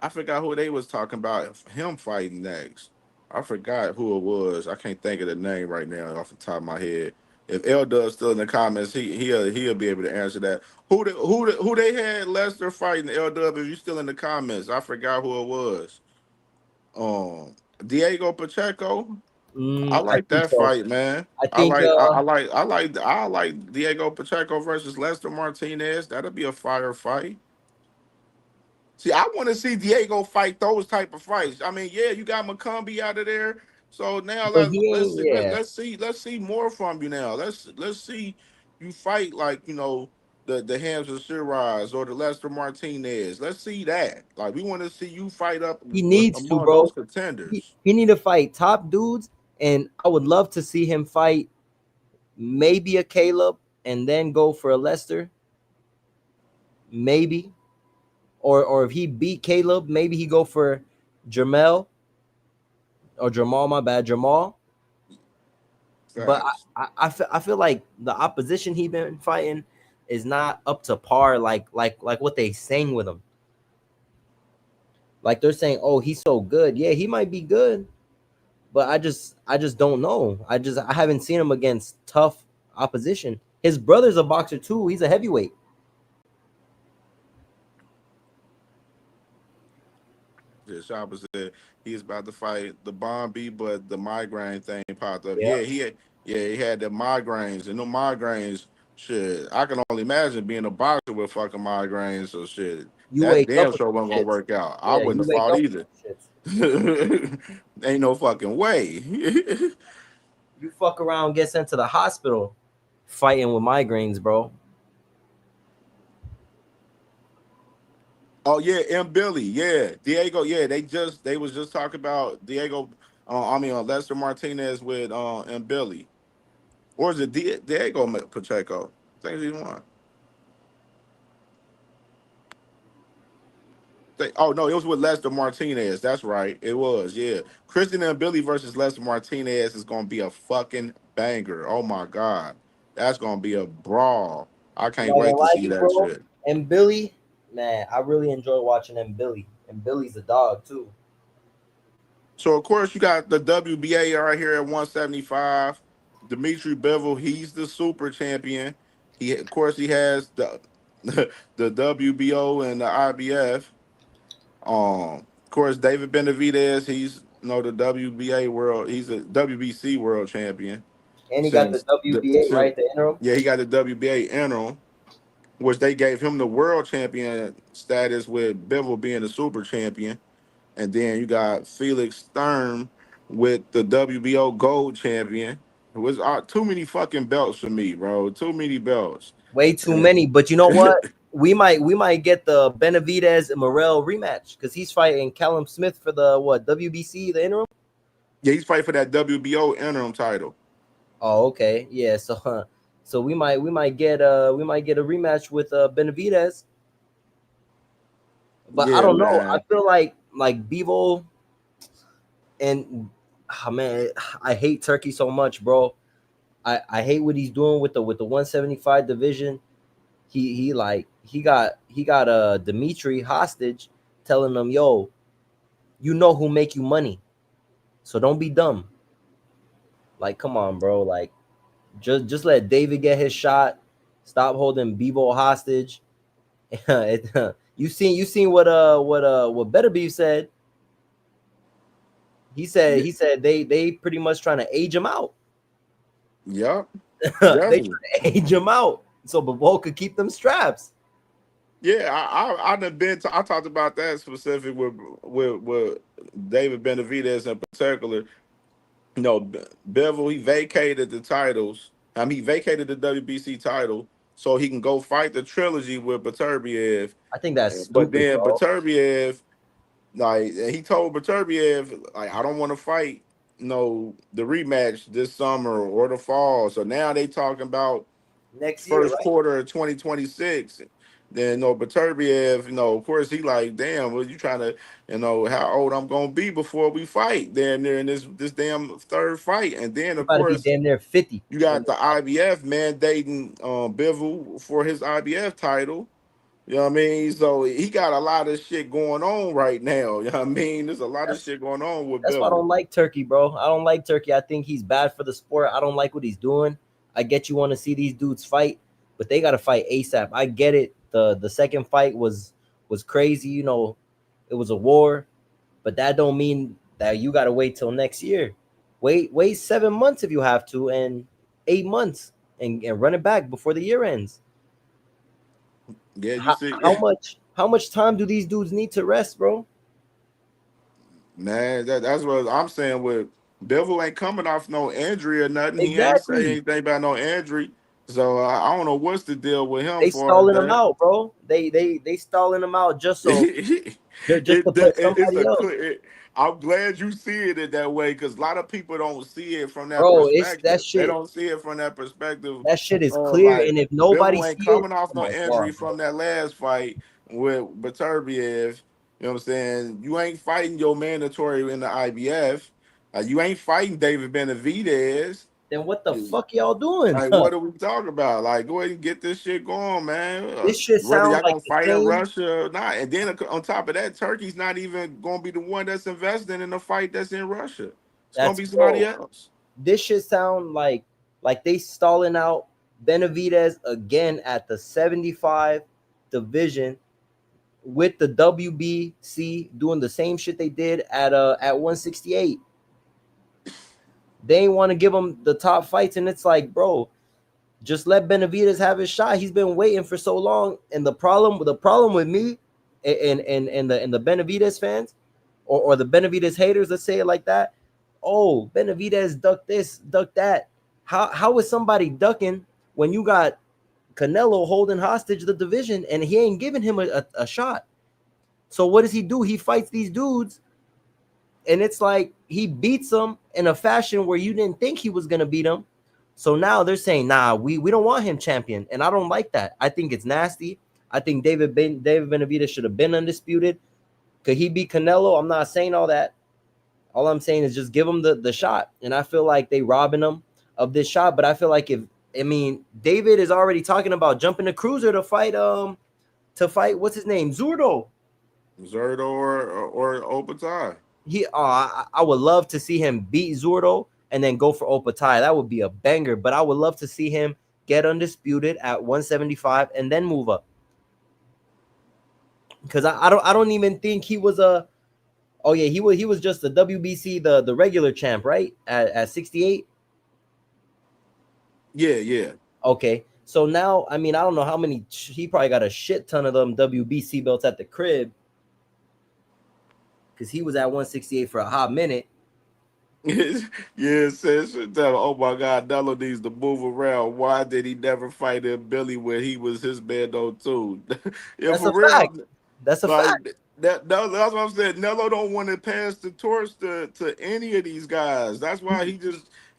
I forgot who they was talking about him fighting next. I forgot who it was. I can't think of the name right now off the top of my head. If L Dub's still in the comments, he'll be able to answer that. Who they had Lester fighting L Dub? If you still in the comments, I forgot who it was. Um, Diego Pacheco. I I like think that so. fight, man. I think I like Diego Pacheco versus Lester Martinez. That'll be a fire fight. See, I want to see Diego fight those type of fights. I mean, yeah, you got McCombie out of there. So now but he ain't, yeah. let's see more from you now. Let's see you fight like the Hams of Shiraz or the Lester Martinez. Let's see that. Like we want to see you fight up He needs to, among bro. those contenders. He need to fight top dudes, and I would love to see him fight maybe a Caleb and then go for a Lester. Maybe. Or if he beat Caleb, maybe he go for Jamel or Jamal, my bad, Jamal. But Facts. I feel like the opposition he been fighting is not up to par like what they saying with him. Like they're saying, oh, he's so good. Yeah, he might be good, but I just don't know. I haven't seen him against tough opposition. His brother's a boxer too. He's a heavyweight. Yeah, Shopper said he's about to fight the Bombi, but the migraine thing popped up. Yeah. He had the migraines, and the migraines, shit. I can only imagine being a boxer with fucking migraines. So shit, You that wake up damn with sure wasn't some gonna shits. work out. I Yeah, wouldn't you have wake fought up with either. some shits. Ain't no fucking way. You fuck around, get sent to the hospital fighting with migraines, bro. Oh yeah, M Billy, yeah, Diego, yeah. They was just talking about Diego. Lester Martinez with M Billy, or is it Diego Pacheco? I think he's one. Oh no, it was with Lester Martinez. That's right. It was, yeah. Christian and Billy versus Lester Martinez is gonna be a fucking banger. Oh my god. That's gonna be a brawl. I I'm can't not gonna wait to lie to see you, that bro. shit. And Billy, man, I really enjoy watching M Billy. And Billy's a dog too. So of course you got the WBA right here at 175. Dimitri Bivol, he's the super champion. He of course he has the the WBO and the IBF. Of course, David Benavidez, he's the WBA world, he's a WBC world champion And he got the since WBA, since right? The interim. yeah, he got the WBA interim, which they gave him the world champion status with Bivol being the super champion, and then you got Felix Sturm with the WBO gold champion. It was too many fucking belts for me, bro. Too many belts. Way too And many. But you know what? We might get the Benavidez and Morrell rematch because he's fighting Callum Smith for the what WBC, the interim. yeah, he's fighting for that WBO interim title. Oh, okay. Yeah, so we might get a rematch with Benavidez. But I Yeah, don't know. I man. feel like Bevo and man, I hate Turkey so much, bro. I hate what he's doing with the 175 division. He got Dimitri hostage, telling them, yo, you know who make you money, so don't be dumb. Like, come on, bro. Like, just let David get his shot. Stop holding Bevo hostage. You seen what Better Beef said. Yeah, He said they pretty much trying to age him out. yep, They trying definitely. to age him out so Bivol could keep them straps. Yeah, I done been. I talked about that specific with David Benavidez in particular. Bevel, he vacated the titles. He vacated the WBC title so he can go fight the trilogy with Beterbiev. I think that's But stupid, then bro. Beterbiev, like he told Beterbiev, like I don't want to fight, the rematch this summer or the fall. So now they talking about Next year, first right? quarter of 2026. Then Beterbiev, of course he like, damn, well, you trying to, how old I'm gonna be before we fight. Then there in this damn third fight. And then He of about to be course damn near 50 you when got they the fight. IBF mandating Bivol for his IBF title. You know what I mean? So he got a lot of shit going on right now. You know what I mean? There's a lot of That's shit going on with that's why I Bivol. don't like Turkey, bro. I don't like Turkey. I think he's bad for the sport. I don't like what he's doing. I get you want to see these dudes fight, but they got to fight ASAP. I get it. The second fight was crazy. You know, it was a war, but that don't mean that you got to wait till next year. Wait 7 months if you have to, and 8 months, and run it back before the year ends. Yeah, you How, see, how much time do these dudes need to rest, bro? man, that's what I'm saying. With Bivol ain't coming off no injury or nothing. He ain't say Exactly. anything about no injury. So I don't know what's the deal with him They for stalling him that. out, bro. They stalling him out just so it, just to put it's somebody a else, I'm glad you see it that way because a lot of people don't see it from that bro. It's that perspective. They shit. don't see it from that perspective. That shit is clear, Like and if nobody Bivol ain't see it, coming off oh no my injury god, bro. from that last fight with Beterbiev. You know what I'm saying? You ain't fighting your mandatory in the IBF. You ain't fighting David Benavidez. Then what the fuck y'all doing? Like, what are we talking about? Like, go ahead and get this shit going, man. This shit Whether sound y'all like gonna the fight in same. Russia or not, and then on top of that, Turkey's not even gonna be the one that's investing in the fight that's in Russia. It's gonna That's be somebody bro. else. This shit sound like they stalling out Benavidez again at the 75 division with the WBC doing the same shit they did at 168. They ain't want to give him the top fights, and it's like, bro, just let Benavidez have his shot. He's been waiting for so long, and the problem with me and the Benavidez fans or the Benavidez haters, let's say it like that. Oh, Benavidez duck this, duck that. How is somebody ducking when you got Canelo holding hostage the division and he ain't giving him a shot? So what does he do? He fights these dudes, and it's like he beats them in a fashion where you didn't think he was gonna beat them. So now they're saying, nah, we don't want him champion, and I don't like that. I think it's nasty. I think David Benavidez should have been undisputed. Could he beat Canelo? I'm not saying all that. All I'm saying is just give him the shot, and I feel like they robbing him of this shot. But I feel like David is already talking about jumping the cruiser to fight what's his name, Zurdo. Zerdo or Opatai. I would love to see him beat Zurdo and then go for Opatai. That would be a banger. But I would love to see him get undisputed at 175 and then move up. Because I don't even think he was a. Oh yeah, he was just the WBC the regular champ, right? At 68. Yeah, yeah. Okay. So now, I don't know how many. He probably got a shit ton of them WBC belts at the crib because he was at 168 for a hot minute. Yeah, says oh my God, Nello needs to move around. Why did he never fight in Billy when he was his man though too? Yeah, That's for a real. fact. That's a fact. Like that's what I'm saying. Nello don't want to pass the torch to any of these guys. That's why he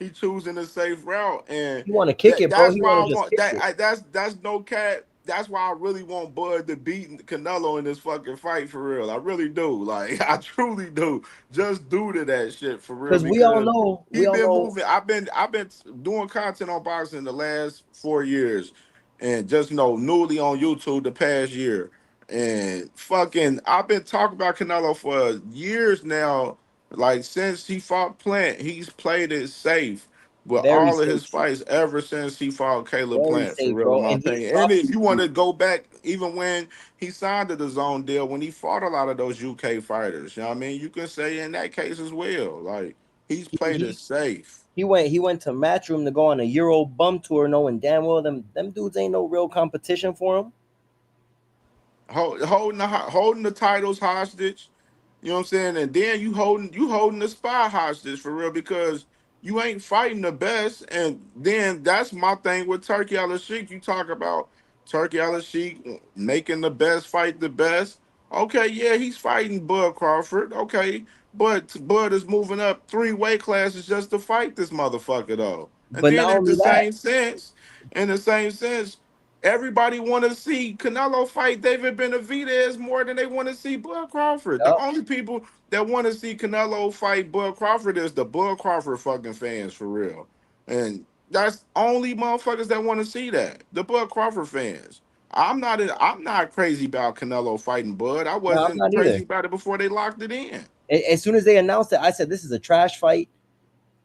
choosing a safe route, and He want to kick it, bro. that's He why want I to just want kick that. it. That's no cat. That's why I really want Bud to beat Canelo in this fucking fight for real. I really do. Like I truly do. Just due to that shit for real Because we all because know, he we all been know. moving. I've been doing content on boxing the last 4 years, and just newly on YouTube the past year. And fucking, I've been talking about Canelo for years now. Like since he fought Plant, he's played it safe with Very all of safe. his fights ever since he fought Caleb Very Plant. For safe, real, in bro. my And he opinion. And stopped if these you want dudes. to go back, even when he signed to the Zone deal, when he fought a lot of those UK fighters, you know what I mean? You can say in that case as well. Like he's He played it he safe. he went to Matchroom to go on a Euro bum tour, knowing damn well them dudes ain't no real competition for him. Holding the titles hostage. You know what I'm saying? And then you holding the spy hostage for real because you ain't fighting the best. And then that's my thing with Turkey Al Sheikh. You talk about Turkey Al Sheikh making the best fight the best. Okay, yeah, he's fighting Bud Crawford. Okay, but Bud is moving up 3 weight classes just to fight this motherfucker though. And But then not at the only that, same sense, in the same sense, everybody want to see Canelo fight David Benavidez more than they want to see Bud Crawford. The yup, only people that want to see Canelo fight Bud Crawford is the Bud Crawford fucking fans for real. And that's only motherfuckers that want to see that. The Bud Crawford fans. I'm not crazy about Canelo fighting Bud. I No, I'm wasn't not either. crazy about it before they locked it in. As soon as they announced it, I said this is a trash fight.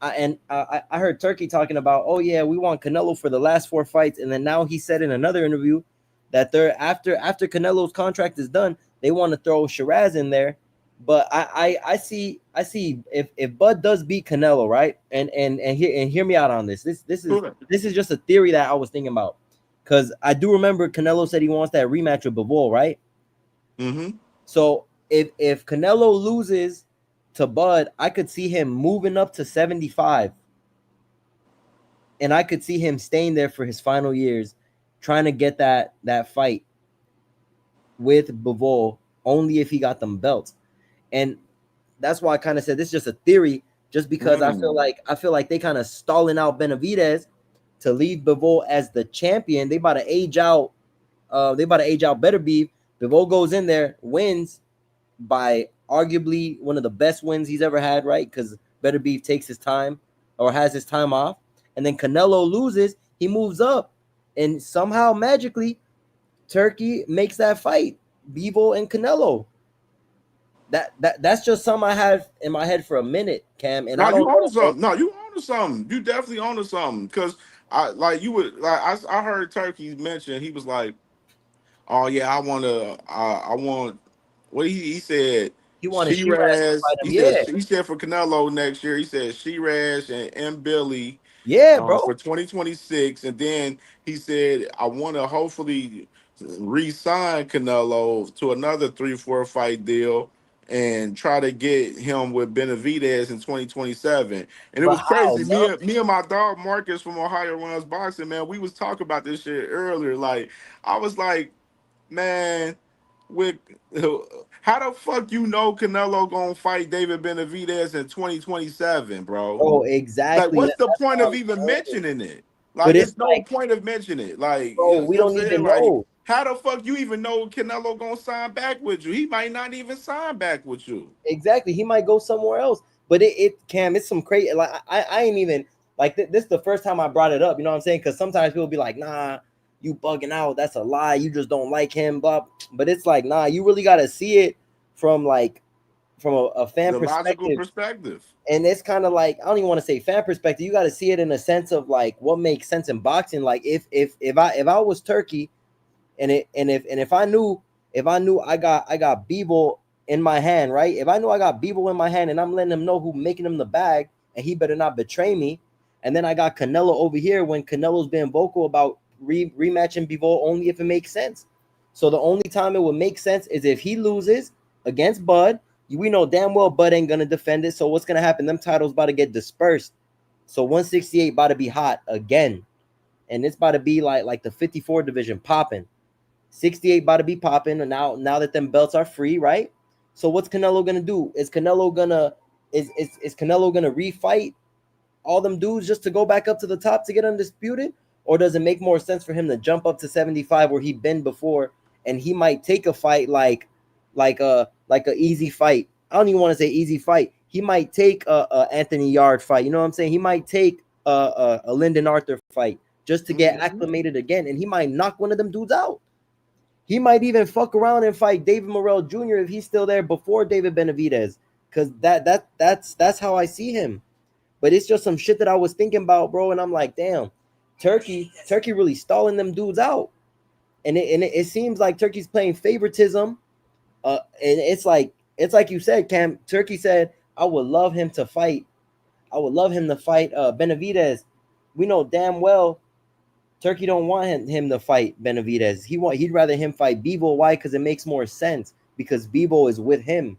I heard Turkey talking about, oh yeah, we want Canelo for the last 4 fights, and then now he said in another interview that they're after Canelo's contract is done, they want to throw Shiraz in there. But I see if Bud does beat Canelo, right, and hear me out on this. This is just a theory that I was thinking about, because I do remember Canelo said he wants that rematch with Bivol, right? Mm-hmm. So if Canelo loses to Bud, I could see him moving up to 75. And I could see him staying there for his final years, trying to get that fight with Bivol only if he got them belts. And that's why I kind of said this is just a theory, just because I feel like they kind of stalling out Benavidez to leave Bivol as the champion. They about to age out Better Beef. Bivol goes in there, wins by arguably one of the best wins he's ever had, right? Because Better Beef takes his time or has his time off, and then Canelo loses, he moves up, and somehow magically Turkey makes that fight, Bivol and Canelo. That's just something I had in my head for a minute, Cam, and No, I you don't onto know, bro. something. No, you onto something. You definitely onto something. Cause I heard Turkey mention, he was like, oh yeah, I want what he said. He wanted Shiraz to Shiraz. fight him. Yeah, He said for Canelo next year. He said Shiraz and M. Billy yeah, bro. for 2026, and then he said I want to hopefully re-sign Canelo to another 3-4 fight deal and try to get him with Benavidez in 2027. And it But was how, crazy. yo? Me and my dog Marcus from Ohio Runs Boxing, man, we was talking about this shit earlier. Like I was like, man, with how the fuck you know Canelo gonna fight David Benavidez in 2027, bro? Bro, Like, exactly. what's the That's point what of I'm even saying. mentioning it? But Like, it's it's no like, point of mentioning it. Like, bro, you we know what don't I'm saying? even Like, know. how the fuck you even know Canelo gonna sign back with you? He might not even sign back with you. Exactly. He might go somewhere else. But it Cam, it's some crazy. Like I ain't even like this is the first time I brought it up. You know what I'm saying? Because sometimes people be like, nah, you bugging out. That's a lie. You just don't like him. But it's like, nah, you really gotta see it from a fan The logical perspective. perspective. And it's kind of like, I don't even want to say fan perspective. You got to see it in a sense of like what makes sense in boxing. Like if I was Turkey, if I knew I got Bebo in my hand, right? If I knew I got Bebo in my hand and I'm letting him know who making him the bag, and he better not betray me. And then I got Canelo over here when Canelo's been vocal about rematching Bebo only if it makes sense. So the only time it would make sense is if he loses against Bud. We know damn well Bud ain't gonna defend it. So what's gonna happen? Them titles about to get dispersed. So 168 about to be hot again, and it's about to be like the 54 division popping. 68 about to be popping, and now that them belts are free, right? So what's Canelo gonna do? Is Canelo gonna refight all them dudes just to go back up to the top to get undisputed? Or does it make more sense for him to jump up to 75 where he been before, and he might take a fight like a easy fight? I don't even want to say easy fight. He might take a Anthony Yard fight. You know what I'm saying? He might take a Lyndon Arthur fight just to get acclimated again, and he might knock one of them dudes out. He might even fuck around and fight David Morrell Jr. if he's still there before David Benavidez, because that's how I see him. But it's just some shit that I was thinking about, bro, and I'm like, damn, Turkey really stalling them dudes out, and it seems like Turkey's playing favoritism. And it's like you said, Cam. Turkey said, I would love him to fight Benavidez. We know damn well Turkey don't want him to fight Benavidez. He'd rather him fight Bebo. Why? Because it makes more sense. Because Bebo is with him.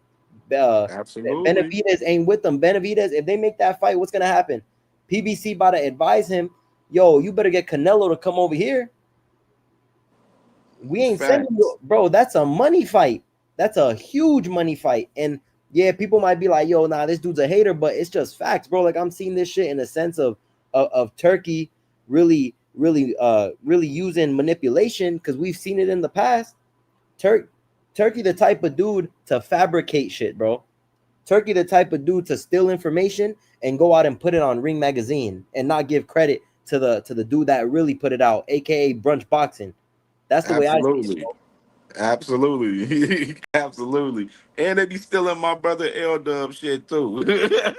Absolutely. Benavidez ain't with them. Benavidez, if they make that fight, what's gonna happen? PBC about to advise him, yo, you better get Canelo to come over here. We ain't sending you, Facts. bro. That's a money fight. That's a huge money fight. And yeah, people might be like, yo, nah, this dude's a hater, but it's just facts, bro. Like I'm seeing this shit in a sense of Turkey really using manipulation, because we've seen it in the past. Turkey the type of dude to fabricate shit, bro. Turkey the type of dude to steal information and go out and put it on Ring Magazine and not give credit to the dude that really put it out, aka Brunch Boxing. That's the way I see it, Absolutely. bro. Absolutely. Absolutely. And they be stealing my brother L Dub shit too.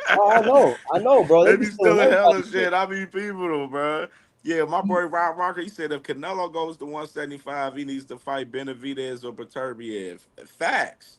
Oh, I know, bro. They They be be stealing stealing hella everybody's shit. shit. I mean people though, bro. Yeah, my boy Rob Rocker, he said if Canelo goes to 175, he needs to fight Benavidez or Beterbiev. Facts.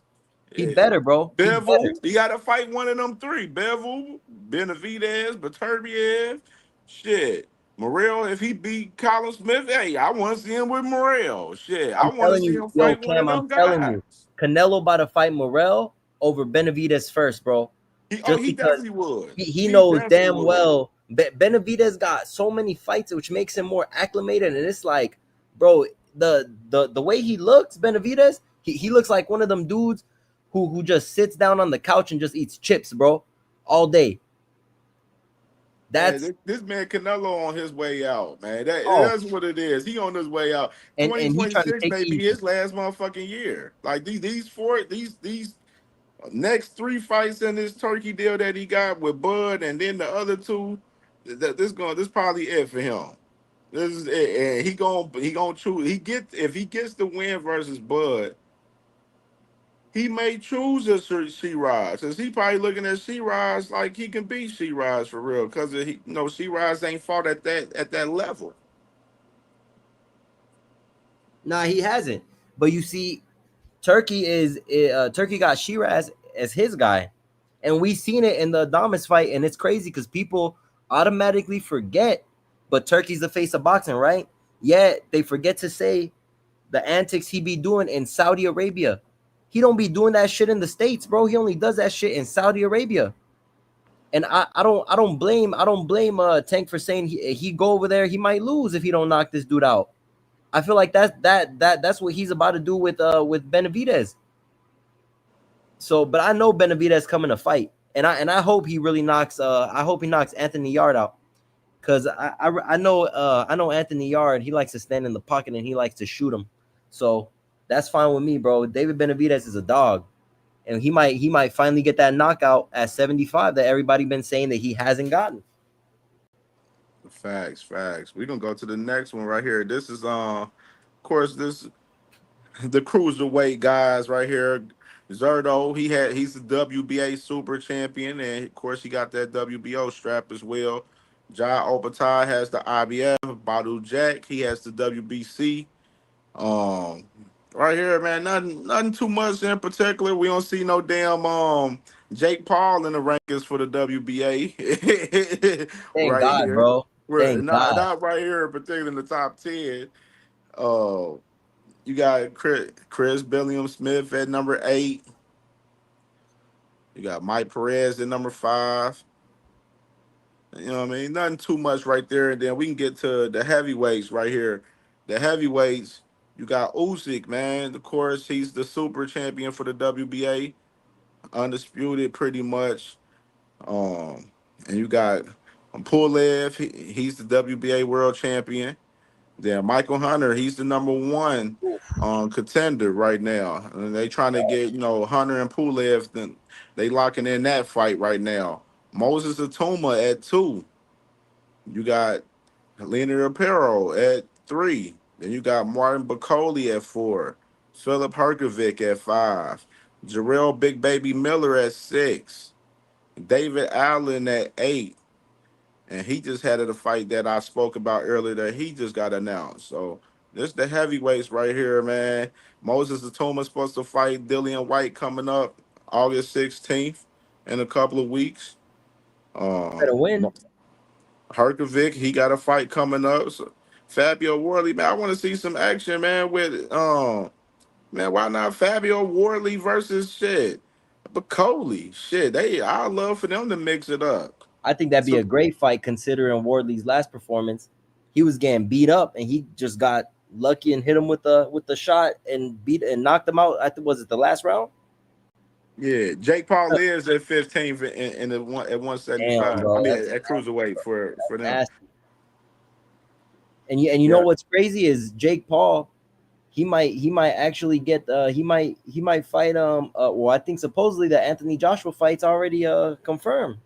He Yeah. better, bro. He better. Bevel, he got to fight one of them three. Bevel, Benavidez, Beterbiev. Shit. Morrell, if he beat Colin Smith, hey, I want to see him with Morrell. Shit, I I'm want to telling see you, him yo, fight one of Cam, I'm them telling you. guys. Canelo about to fight Morrell over Benavidez first, bro. Just He because definitely would. he He knows definitely damn would. well Benavidez got so many fights, which makes him more acclimated. And it's like, bro, the way he looks, Benavidez, he looks like one of them dudes who just sits down on the couch and just eats chips, bro, all day. Man, That's this man Canelo on his way out, man. oh, That's what it is. He on his way out. and he trying to 2026 take it may be easy. his last motherfucking year. Like these next three fights in this turkey deal that he got with Bud, and then the other two, this probably it for him. This is it, and he gonna choose. If he gets the win versus Bud, he may choose a Shiraz, cause he probably looking at Shiraz like he can beat Shiraz for real, cause Shiraz ain't fought at that level. Nah, he hasn't. But you see, Turkey got Shiraz as his guy, and we seen it in the Adames fight, and it's crazy because people automatically forget. But Turkey's the face of boxing, right? Yet they forget to say the antics he be doing in Saudi Arabia. He don't be doing that shit in the States, bro. He only does that shit in Saudi Arabia. And I don't blame Tank for saying he go over there, he might lose if he don't knock this dude out. I feel like that's what he's about to do with Benavidez. So, but I know Benavidez coming to fight, and I hope he really knocks. I hope he knocks Anthony Yard out, because I know Anthony Yard. He likes to stand in the pocket and he likes to shoot him. So that's fine with me, bro. David Benavidez is a dog, and he might finally get that knockout at 75 that everybody been saying that he hasn't gotten. Facts, facts. We gonna go to the next one right here. This is of course this the cruiserweight guys right here. Zerto, he's the WBA super champion, and of course he got that WBO strap as well. Jai Opatai has the IBF. Badu Jack, he has the WBC. Um, right here, man, nothing too much in particular. We don't see no damn Jake Paul in the rankings for the WBA Thank right God, here. bro. We're Thank God. not right here, particularly in the top 10. Uh, you got Chris Billiam Smith at number 8. You got Mike Perez at number 5. You know what I mean? Nothing too much right there. And then we can get to the heavyweights right here. The heavyweights, you got Usyk, man. Of course, he's the super champion for the WBA, undisputed pretty much. And you got Pulev, he's the WBA world champion. Then Michael Hunter, he's the number 1 contender right now. And they trying to get, Hunter and Pulev, then they locking in that fight right now. Moses Atuma at 2. You got Leonard Aparo at 3. Then you got Martin Bacoli at 4. Philip Herkovic at 5. Jarrell Big Baby Miller at 6. David Allen at 8. And he just had a fight that I spoke about earlier that he just got announced. So this the heavyweights right here, man. Moses Atuma supposed to fight Dillian White coming up August 16th in a couple of weeks. Better Um, win. Herkovic, he got a fight coming up. So Fabio Worley, man, I want to see some action, man. Man, why not Fabio Worley versus shit? Bacoli, shit. I love for them to mix it up. I think that'd be So a great fight considering Wardley's last performance. He was getting beat up and he just got lucky and hit him with the shot and knocked him out. I think was it the last round? yeah, Jake Paul lives at 15th in the one at Damn, 175. I bro, mean that's at cruiserweight for them. nasty. And you know Yeah. what's crazy is Jake Paul. He might actually get he might fight well, I think supposedly the Anthony Joshua fight's already confirmed.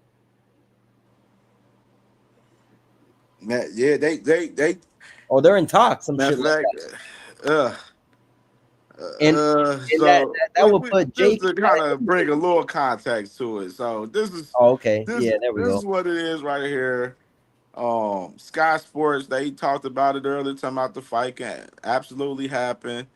Man, yeah, they Or they're in talks, some matter shit of like fact, that. uh, And that, so that would put just Jake to in that kind of bring a position. little context to it. So this is Oh, okay. this Yeah, there we this go. is what it is right here. Sky Sports, they talked about it earlier, talking about the fight can absolutely happen.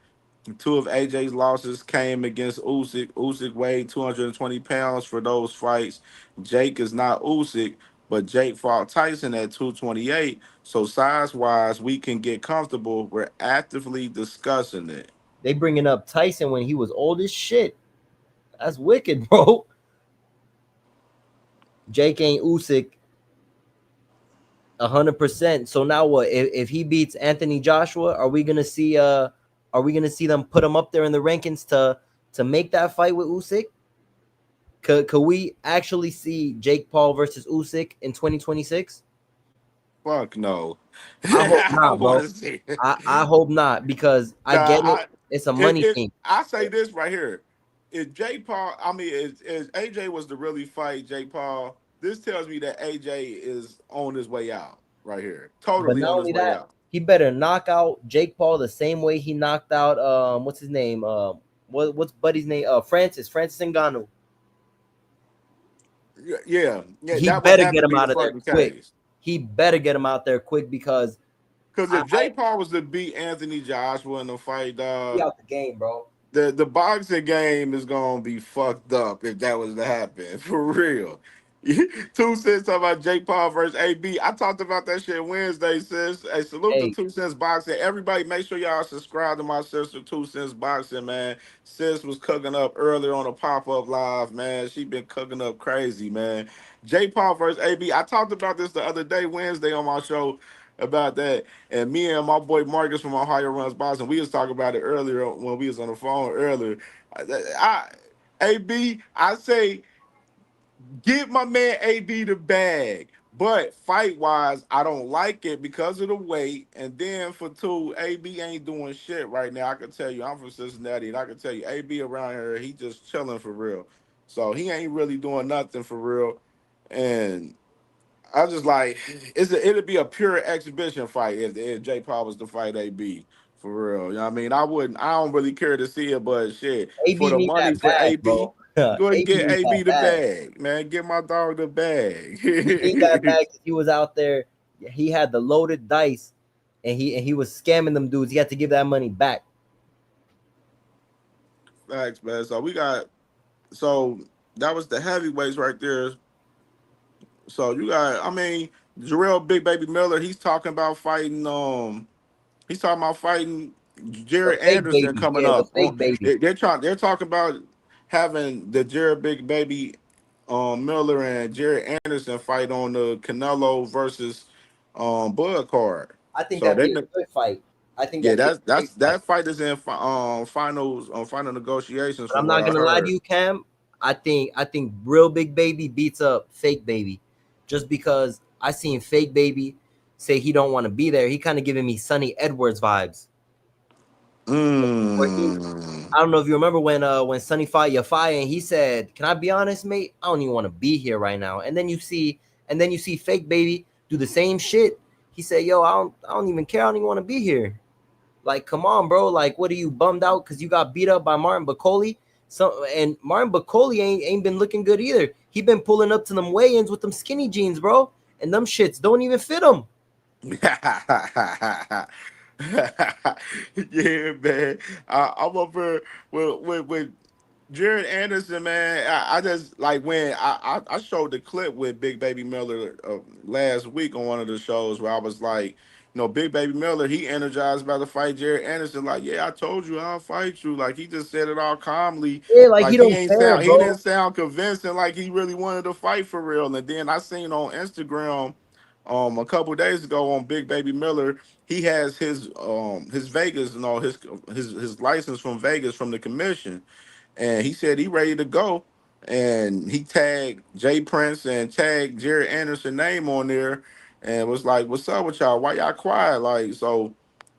Two of AJ's losses came against Usyk. Usyk weighed 220 pounds for those fights. Jake is not Usyk, but Jake fought Tyson at 228. So size wise, we can get comfortable. We're actively discussing it. They bringing up Tyson when he was old as shit. That's wicked, bro. Jake ain't Usyk 100%. So now what? If he beats Anthony Joshua, are we gonna see them put him up there in the rankings to make that fight with Usyk? Could we actually see Jake Paul versus Usyk in 2026? Fuck no. I hope I not, don't want bro. to see it. I hope not because I Nah, get it. It's a money thing. I say this right here. If Jake Paul, I mean, if AJ was to really fight Jake Paul, this tells me that AJ is on his way out right here. But Totally not on his only way that, out. he better knock out Jake Paul the same way he knocked out what's his name? What's Buddy's name? Francis Ngannou. Yeah, He that would better have get to him be the out of there fucking quick. case. He better get him out there quick because Because I if Jake Paul was to beat Anthony Joshua in the fight, he out the game, bro. the boxing game is gonna be fucked up if that was to happen for real. Two cents talking about Jake Paul versus AB. I talked about that shit Wednesday, sis. Hey, salute to Hey, 2 Cents Boxing. Everybody, make sure y'all subscribe to my sister 2 Cents Boxing, man. Sis was cooking up earlier on a pop up live, man. She been cooking up crazy, man. Jake Paul versus AB. I talked about this the other day, Wednesday, on my show about that. And me and my boy Marcus from Ohio Runs Boxing, we was talking about it earlier when we was on the phone earlier. AB, I say give my man AB the bag. But fight wise, I don't like it because of the weight. And then for two, AB ain't doing shit right now. I can tell you, I'm from Cincinnati, and I can tell you, AB around here, he just chilling for real. So he ain't really doing nothing for real. And I was just like, it'd be a pure exhibition fight if Jake Paul was to fight AB for real. You know what I mean? I don't really care to see it, but shit, for AB the need money that for bag, AB, bro. go ahead and AB get need AB that the bag. bag, man. Get my dog the bag. He need that bag 'cause he was out there. He had the loaded dice, and he was scamming them dudes. He had to give that money back. Facts, man. So that was the heavyweights right there. So you got, I mean, Jarrell Big Baby Miller, he's talking about fighting The Jared fake Anderson baby, coming yeah, the up. fake baby. They're talking about having the Jared Big Baby Miller and Jared Anderson fight on the Canelo versus Bud card. I think So that'd they be a good fight. I think yeah, that'd be a that's great fight. that fight is in finals on final negotiations But I'm from what not I gonna lie to heard. you, Cam. I think real big baby beats up fake baby, just because I seen fake baby say he don't want to be there. He kind of giving me Sonny Edwards vibes. Where Mm. I don't know if you remember when Sonny fought Yafai and he said, "Can I be honest, mate? I don't even want to be here right now." And then you see fake baby do the same shit. He said, "Yo, I don't even care. I don't even want to be here." Like, come on, bro. Like, what are you bummed out because you got beat up by Martin Bacoli? And Martin Bacoli ain't been looking good either. He been pulling up to them weigh-ins with them skinny jeans, bro, and them shits don't even fit him. Yeah, man. I'm up here with Jared Anderson, man. I just like when I showed the clip with Big Baby Miller last week on one of the shows where I was like, Big Baby Miller, he energized about to fight Jared Anderson. Like, yeah, I told you I'll fight you. Like, he just said it all calmly. Yeah, like he Like he don't ain't care, sound he bro. didn't sound convincing like he really wanted to fight for real. And then I seen on Instagram a couple days ago on Big Baby Miller, he has his Vegas, his license from Vegas from the commission, and he said he ready to go, and he tagged Jay Prince and tagged Jerry Anderson name on there, and was like, "What's up with y'all? Why y'all quiet?" Like, so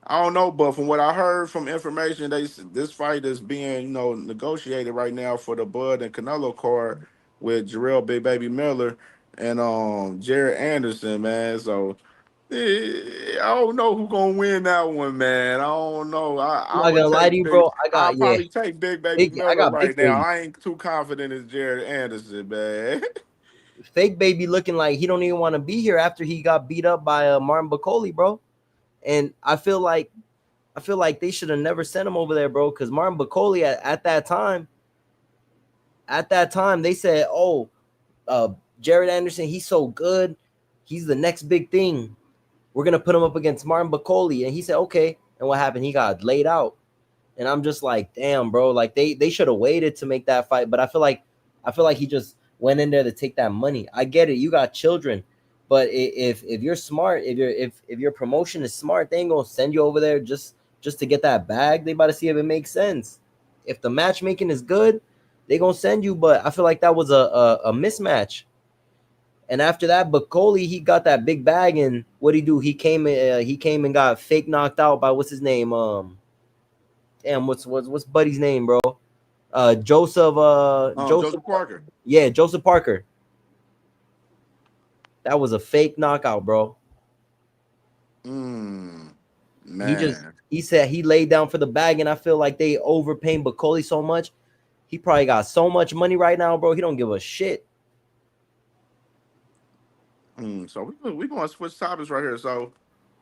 I don't know, but from what I heard from information, this fight is being negotiated right now for the Bud and Canelo card with Jarrell Big Baby Miller and Jared Anderson, man. So I don't know who gonna win that one, man. I don't know. I'm I not would gonna lie to take you, big. bro. I I'll got yeah, probably take Big Baby big. I Miller got right big now. baby. I ain't too confident as Jared Anderson, man. Fake baby looking like he don't even want to be here after he got beat up by Martin Bacoli, bro. And I feel like they should have never sent him over there, bro. Because Martin Bacoli at that time, they said, "Oh, Jared Anderson, he's so good, he's the next big thing. We're gonna put him up against Martin Bacoli." And he said, "Okay." And what happened? He got laid out. And I'm just like, damn, bro. Like they should have waited to make that fight. But I feel like he just went in there to take that money. I get it. You got children, but if you're smart, if your promotion is smart, they ain't gonna send you over there just to get that bag. They about to see if it makes sense. If the matchmaking is good, they gonna send you. But I feel like that was a mismatch. And after that, Bacoli, he got that big bag, and what he do? He came and got fake knocked out by what's his name? Damn, what's Buddy's name, bro? Joseph. Joseph Parker. Yeah, Joseph Parker. That was a fake knockout, bro. Man. He said he laid down for the bag, and I feel like they overpaying Bacoli so much. He probably got so much money right now, bro. He don't give a shit. So we gonna switch topics right here. So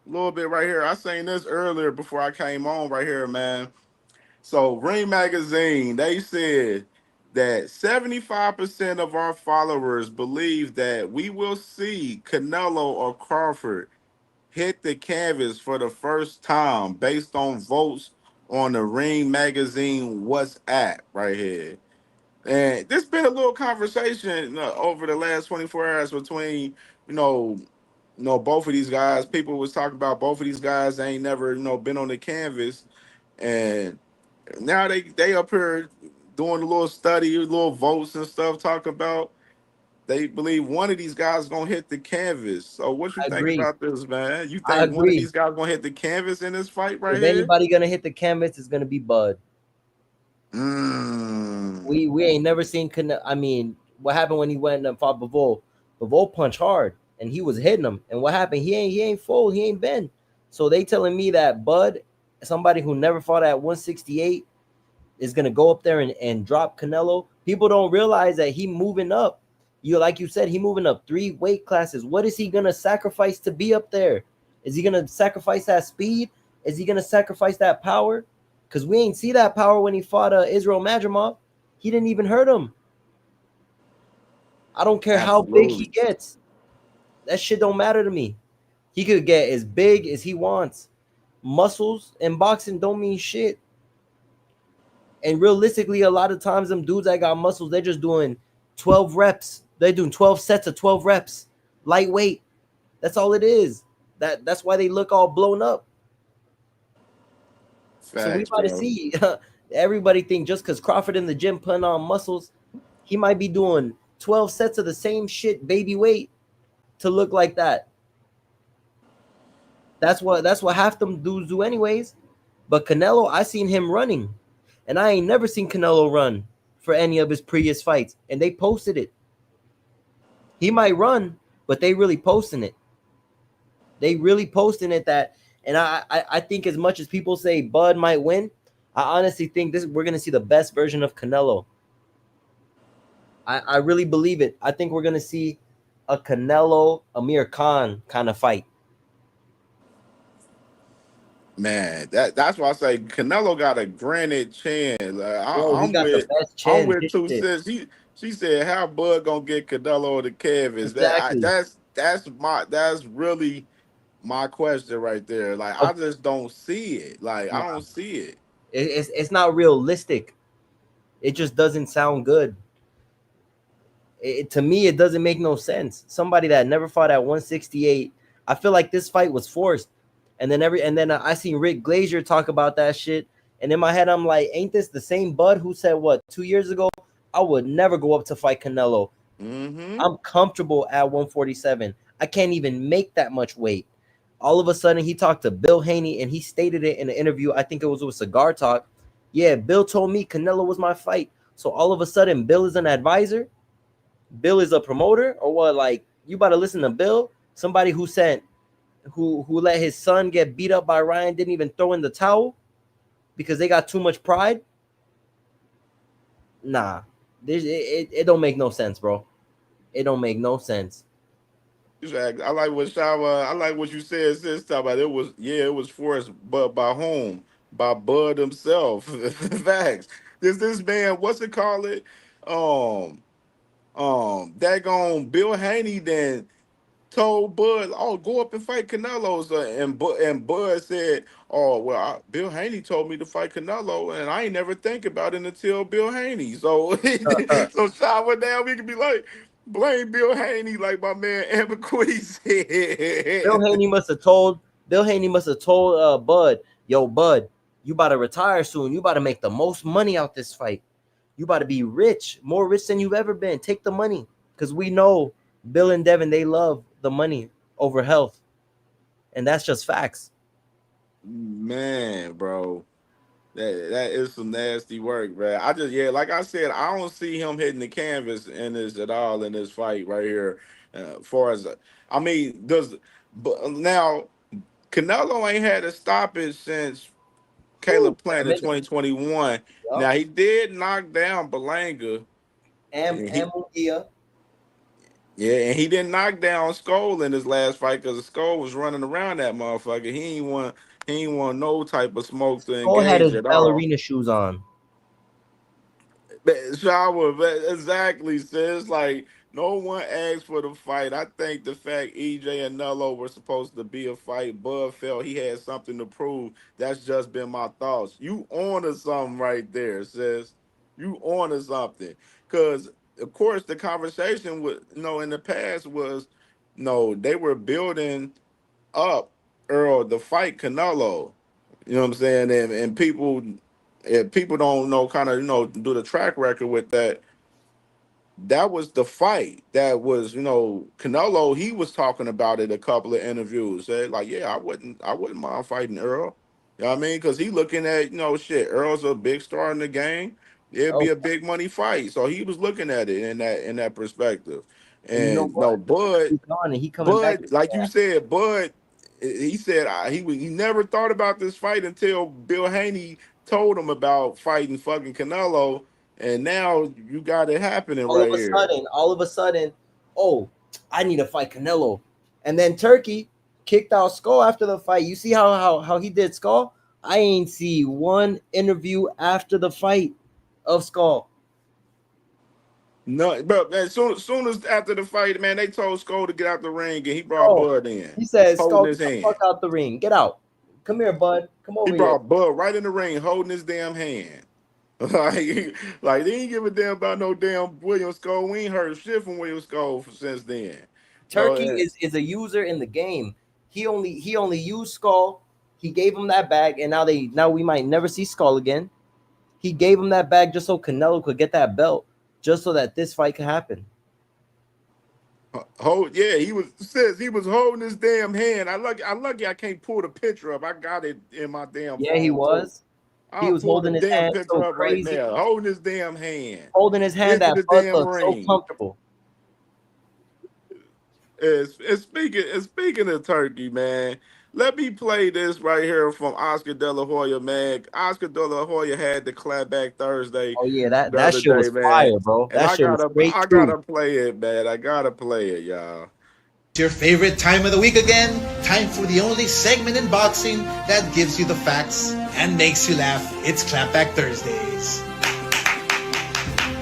a little bit right here. I seen this earlier before I came on right here, man. So Ring Magazine, they said that 75% of our followers believe that we will see Canelo or Crawford hit the canvas for the first time based on votes on the Ring Magazine WhatsApp right here. And there's been a little conversation over the last 24 hours between, both of these guys. People was talking about both of these guys. They ain't never, been on the canvas. And now they up here doing a little study, little votes and stuff, talking about they believe one of these guys is gonna hit the canvas. So what you I think agree. about this, man? You I think one of agree. these guys gonna hit the canvas in this fight right If here? anybody gonna hit the canvas, it's gonna be Bud. Mm. We ain't never seen Canelo. I mean, what happened when he went and fought Bivol? Bivol punched hard, and he was hitting him. And what happened? He ain't full. He ain't bend. So they telling me that Bud, somebody who never fought at 168, is gonna go up there and drop Canelo. People don't realize that he moving up. Like you said, he moving up 3 weight classes. What is he gonna sacrifice to be up there? Is he gonna sacrifice that speed? Is he gonna sacrifice that power? Because we ain't see that power when he fought Israel Madrimov. He didn't even hurt him. I don't care how big he Absolutely. gets. That shit don't matter to me. He could get as big as he wants. Muscles in boxing don't mean shit. And realistically, a lot of times them dudes that got muscles, they're just doing 12 reps. They're doing 12 sets of 12 reps. Lightweight. That's all it is. That's why they look all blown up. So we Facts, about to bro. see everybody think just because Crawford in the gym putting on muscles, he might be doing 12 sets of the same shit, baby weight, to look like that. That's what half them dudes do anyways. But Canelo, I seen him running. And I ain't never seen Canelo run for any of his previous fights. And they posted it. He might run, but they really posting it. They really posting it that, and I think as much as people say Bud might win, I honestly think we're gonna see the best version of Canelo. I really believe it. I think we're gonna see a Canelo Amir Khan kind of fight. Man, that's why I say Canelo got a granted chance. Bro, he got the best I'm chin. with His two shit. cents. She said how Bud gonna get Canelo on the canvas. Exactly. That's really my question right there. Like I just don't see it. Like I Nah, don't see it. it's not realistic. It just doesn't sound good. To me, it doesn't make no sense. Somebody that never fought at 168, I feel like this fight was forced. And then I seen Rick Glazier talk about that shit, and in my head I'm like, ain't this the same Bud who said what 2 years ago? I would never go up to fight Canelo. Mm-hmm. I'm comfortable at 147. I can't even make that much weight. All of a sudden, he talked to Bill Haney, and he stated it in an interview. I think it was with Cigar Talk. Yeah, Bill told me Canelo was my fight. So all of a sudden, Bill is an advisor. Bill is a promoter, or what? Like, you about to listen to Bill, somebody who sent who let his son get beat up by Ryan didn't even throw in the towel because they got too much pride. Nah, it don't make no sense, bro. It don't make no sense. I like what Shava. I like what you said. Sis, about it was it was forced, but by whom? By Bud himself. Facts. This man, what's it called it? Daggone Bill Haney then told Bud, "Oh, go up and fight Canelo." So, and Bud said, "Oh, well, Bill Haney told me to fight Canelo, and I ain't never think about it until Bill Haney." So, so Shava, now we can be like, blame Bill Haney, like my man Amber Queen said. Bill Haney must have told Bud, yo, Bud, you about to retire soon. You about to make the most money out this fight. You about to be rich, more rich than you've ever been. Take the money, because we know Bill and Devin, they love the money over health, and that's just facts. Man, bro, that is some nasty work, man. I just like I said, I don't see him hitting the canvas in this at all in this fight right here. Far as I mean, but now Canelo ain't had a stoppage since Caleb Plant in 2021. Yep. Now he did knock down Belanga. And Munguia. Yeah, and he didn't knock down Skull in his last fight because Skull was running around that motherfucker. He ain't want no type of smoke to Skull had engage his at all. ballerina shoes on. Exactly, sis. Like, no one asked for the fight. I think the fact EJ and Nello were supposed to be a fight, Bud felt he had something to prove. That's just been my thoughts. You on to something right there, sis. You on to something. Because, of course, the conversation in the past was, they were building up Earl to fight Canelo. You know what I'm saying? And people... If people don't know, kind of, do the track record with that, that was the fight. That was, Canelo, he was talking about it a couple of interviews. Said, like, yeah, I wouldn't mind fighting Earl. You know what I mean? Because he looking at, shit, Earl's a big star in the game. It'd be a big money fight. So he was looking at it in that perspective. And Bud, like you said, Bud, he said he never thought about this fight until Bill Haney told him about fighting fucking Canelo, and now you got it happening all of a sudden, oh, I need to fight Canelo. And then Turkey kicked out Skull after the fight. You see how he did Skull? I ain't see one interview after the fight of Skull. No, but as soon as after the fight, man, they told Skull to get out the ring, and he brought Bud in. He said, Skull, get the fuck out the ring. Get out. Come here, Bud. Come over here. He brought Bud right in the ring, holding his damn hand. Like they ain't give a damn about no damn William Skull. We ain't heard shit from William Skull since then. Turkey is a user in the game. He only used Skull. He gave him that bag, and now we might never see Skull again. He gave him that bag just so Canelo could get that belt, just so that this fight could happen. He was holding his damn hand. I lucky I can't pull the picture up. I got it in my damn phone. He was. He was holding his hand so crazy. Right now. Holding his damn hand. Holding his hand, that Bud looked so comfortable. Speaking of Turkey, man, let me play this right here from Oscar De La Hoya, man. Oscar De La Hoya had the clapback Thursday. Oh yeah, that shit was fire, bro. I gotta play it, man. I gotta play it, y'all. It's your favorite time of the week again. Time for the only segment in boxing that gives you the facts and makes you laugh. It's Clapback Thursdays.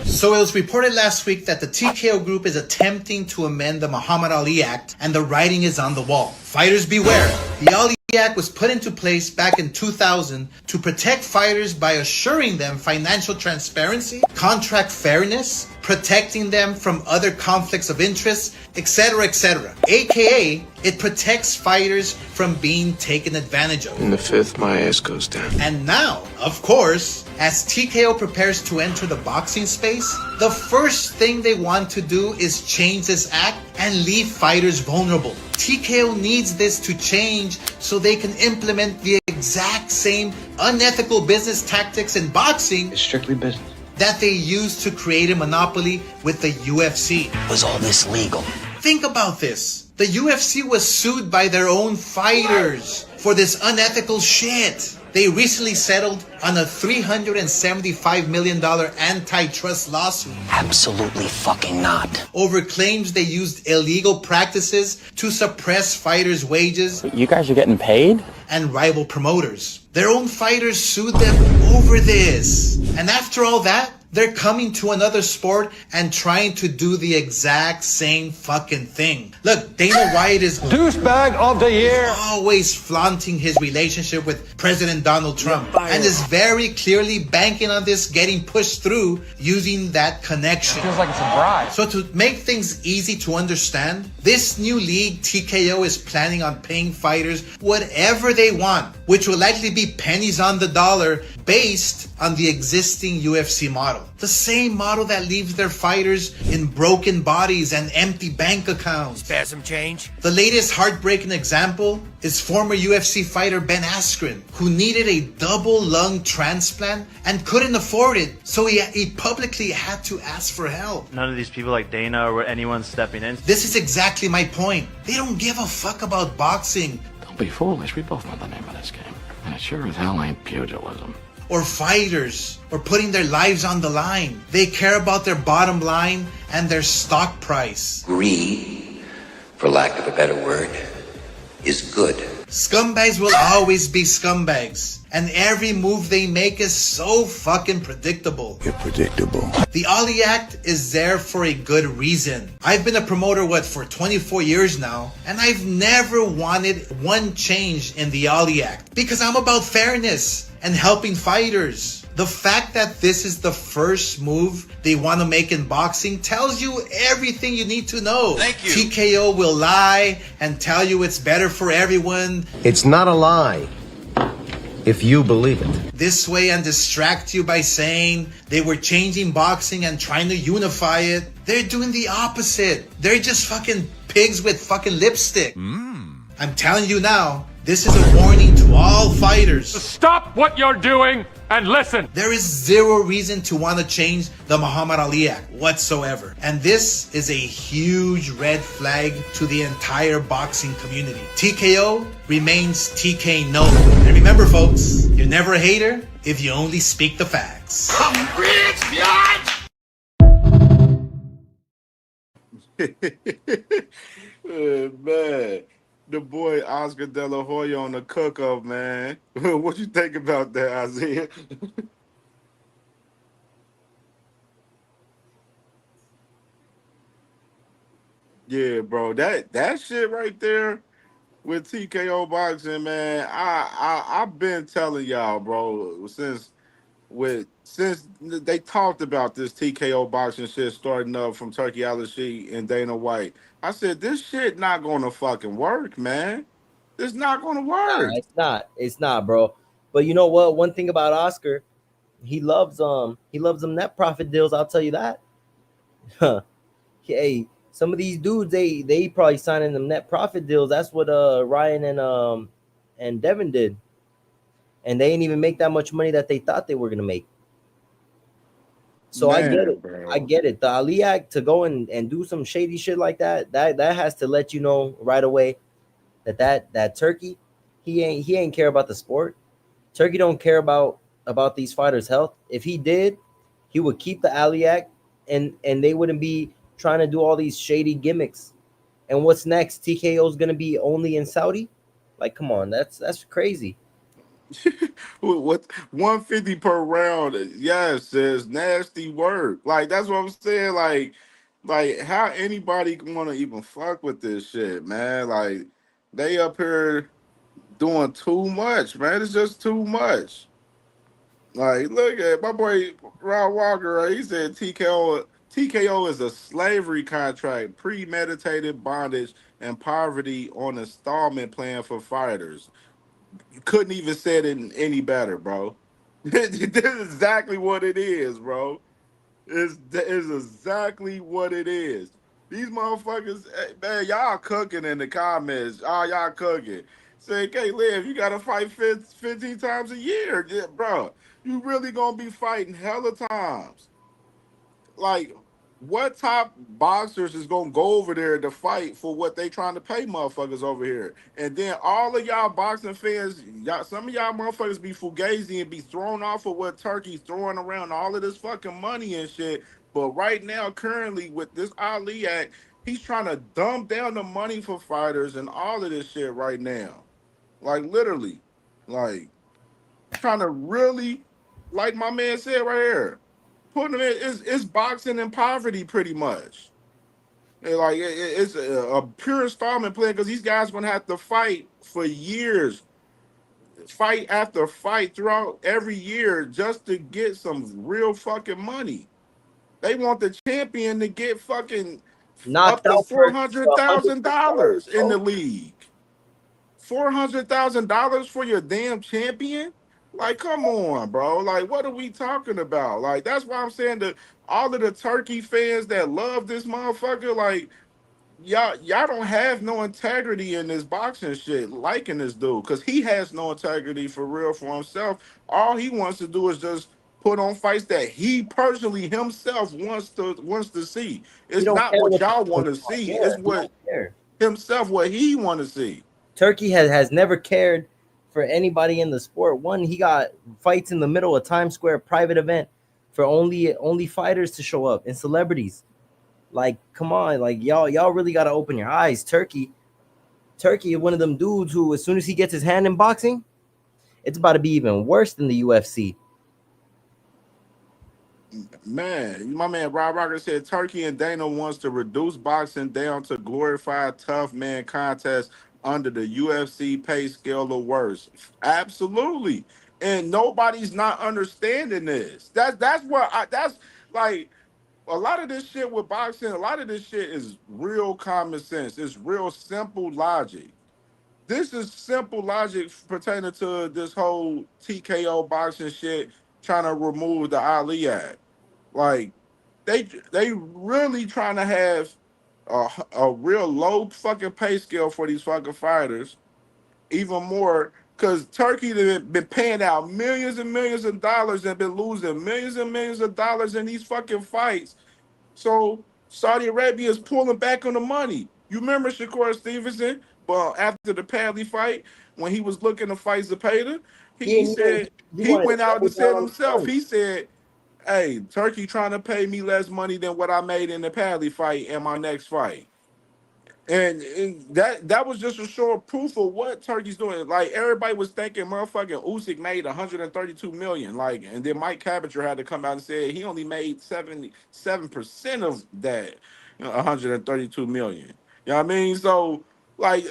So it was reported last week that the TKO group is attempting to amend the Muhammad Ali Act, and the writing is on the wall. Fighters beware. The Ali Act was put into place back in 2000 to protect fighters by assuring them financial transparency, contract fairness, protecting them from other conflicts of interest, etc., etc. AKA, it protects fighters from being taken advantage of. In the fifth, my ass goes down. And now, of course, as TKO prepares to enter the boxing space, the first thing they want to do is change this act and leave fighters vulnerable. TKO needs this to change so they can implement the exact same unethical business tactics in boxing. It's strictly business. That they used to create a monopoly with the UFC. Was all this legal? Think about this. The UFC was sued by their own fighters for this unethical shit. They recently settled on a $375 million antitrust lawsuit. Absolutely fucking not. Over claims they used illegal practices to suppress fighters' wages. You guys are getting paid? And rival promoters. Their own fighters sued them over this. And after all that, they're coming to another sport and trying to do the exact same fucking thing. Look, Dana White is douchebag of the year, always flaunting his relationship with President Donald Trump and is very clearly banking on this getting pushed through using that connection. Feels like it's a bribe. So to make things easy to understand, this new league TKO is planning on paying fighters whatever they want, which will likely be pennies on the dollar based on the existing UFC model. The same model that leaves their fighters in broken bodies and empty bank accounts. Spare some change? The latest heartbreaking example is former UFC fighter Ben Askren, who needed a double lung transplant and couldn't afford it, so he publicly had to ask for help. None of these people like Dana or anyone stepping in. This is exactly my point. They don't give a fuck about boxing. Don't be foolish. We both know the name of this game. And it sure as hell ain't pugilism. Or fighters, or putting their lives on the line. They care about their bottom line and their stock price. Greed, for lack of a better word, is good. Scumbags will always be scumbags. And every move they make is so fucking predictable. You're predictable. The Ali Act is there for a good reason. I've been a promoter, for 24 years now, and I've never wanted one change in the Ali Act because I'm about fairness and helping fighters. The fact that this is the first move they want to make in boxing tells you everything you need to know. Thank you. TKO will lie and tell you it's better for everyone. It's not a lie if you believe it. This way and distract you by saying they were changing boxing and trying to unify it. They're doing the opposite. They're just fucking pigs with fucking lipstick. I'm telling you now, this is a warning to all fighters. Stop what you're doing and listen. There is zero reason to want to change the Muhammad Ali Act whatsoever. And this is a huge red flag to the entire boxing community. TKO remains TK no. And remember folks, you're never a hater if you only speak the facts. I'm rich, bitch! Man. The boy Oscar De La Hoya on the cook-up, man. What you think about that, Isaiah? Yeah, bro. That shit right there with TKO boxing, man. I've been telling y'all, bro, since they talked about this TKO boxing shit starting up from Turkey Al-Sheikh and Dana White. I said, this shit not gonna fucking work, man. It's not gonna work. Nah, it's not. It's not, bro. But you know what? One thing about Oscar, he loves them net profit deals. I'll tell you that. Hey, some of these dudes, they probably signing them net profit deals. That's what Ryan and Devin did, and they ain't even make that much money that they thought they were gonna make. So man, I get it. Bro. I get it. The Ali Act to go and do some shady shit like that has to let you know right away that Turkey, he ain't care about the sport. Turkey don't care about these fighters' health. If he did, he would keep the Ali Act and they wouldn't be trying to do all these shady gimmicks. And what's next? TKO is gonna be only in Saudi? Like, come on, that's crazy. What 150 per round? Yes, says nasty work. Like that's what I'm saying. Like how anybody want to even fuck with this shit, man? Like they up here doing too much, man. It's just too much. Like look at my boy Rod Walker. Right? He said TKO is a slavery contract, premeditated bondage, and poverty on installment plan for fighters. You couldn't even say it any better, bro. This is exactly what it is, bro. It's exactly what it is. These motherfuckers, man, y'all cooking in the comments. Y'all cooking. Say, hey, Liv, you got to fight 15 times a year, bro. You really going to be fighting hella times. Like, what top boxers is gonna go over there to fight for what they trying to pay motherfuckers over here? And then all of y'all boxing fans, y'all, some of y'all motherfuckers be fugazi and be thrown off of what Turkey's throwing around all of this fucking money and shit. But right now, currently with this Ali Act, he's trying to dumb down the money for fighters and all of this shit right now. Like literally, like trying to really, like my man said right here, putting them in it's boxing and poverty pretty much. And like it's a pure installment plan because these guys gonna have to fight for years, fight after fight throughout every year just to get some real fucking money. They want the champion to get fucking up Knocked to out four for hundred thousand $100, dollars in the bro. league. $400,000 for your damn champion? Like, come on, bro. Like, what are we talking about? Like, that's why I'm saying that all of the Turkey fans that love this motherfucker, like, y'all don't have no integrity in this boxing shit, liking this dude, because he has no integrity for real for himself. All he wants to do is just put on fights that he personally himself wants to see. He It's don't not care what what y'all people want to want. see. Yeah, It's he what don't care. himself, what he want to see. Turkey has never cared for anybody in the sport. One, he got fights in the middle of Times Square, private event for only fighters to show up and celebrities. Like, come on, like y'all really gotta open your eyes. Turkey is one of them dudes who, as soon as he gets his hand in boxing, it's about to be even worse than the UFC. Man, my man Rob Rocker said Turkey and Dana wants to reduce boxing down to glorified tough man contest under the UFC pay scale or worse. Absolutely. And nobody's not understanding this. That's like a lot of this shit with boxing, a lot of this shit is real common sense. It's real simple logic. This is simple logic pertaining to this whole TKO boxing shit trying to remove the Ali Act. Like they really trying to have a real low fucking pay scale for these fucking fighters, even more because Turkey been paying out millions and millions of dollars and been losing millions and millions of dollars in these fucking fights. So Saudi Arabia is pulling back on the money. You remember Shakur Stevenson? Well, after the Padley fight, when he was looking to fight Zepeda, he said He he wanted to went out double and down said on the himself. funds. He said, "Hey, Turkey trying to pay me less money than what I made in the Padley fight in my next fight." And that was just a short proof of what Turkey's doing. Like everybody was thinking, motherfucking Usyk made 132 million. Like, and then Mike Cabocher had to come out and say he only made 77% of that, 132 million. You know what I mean? So, like,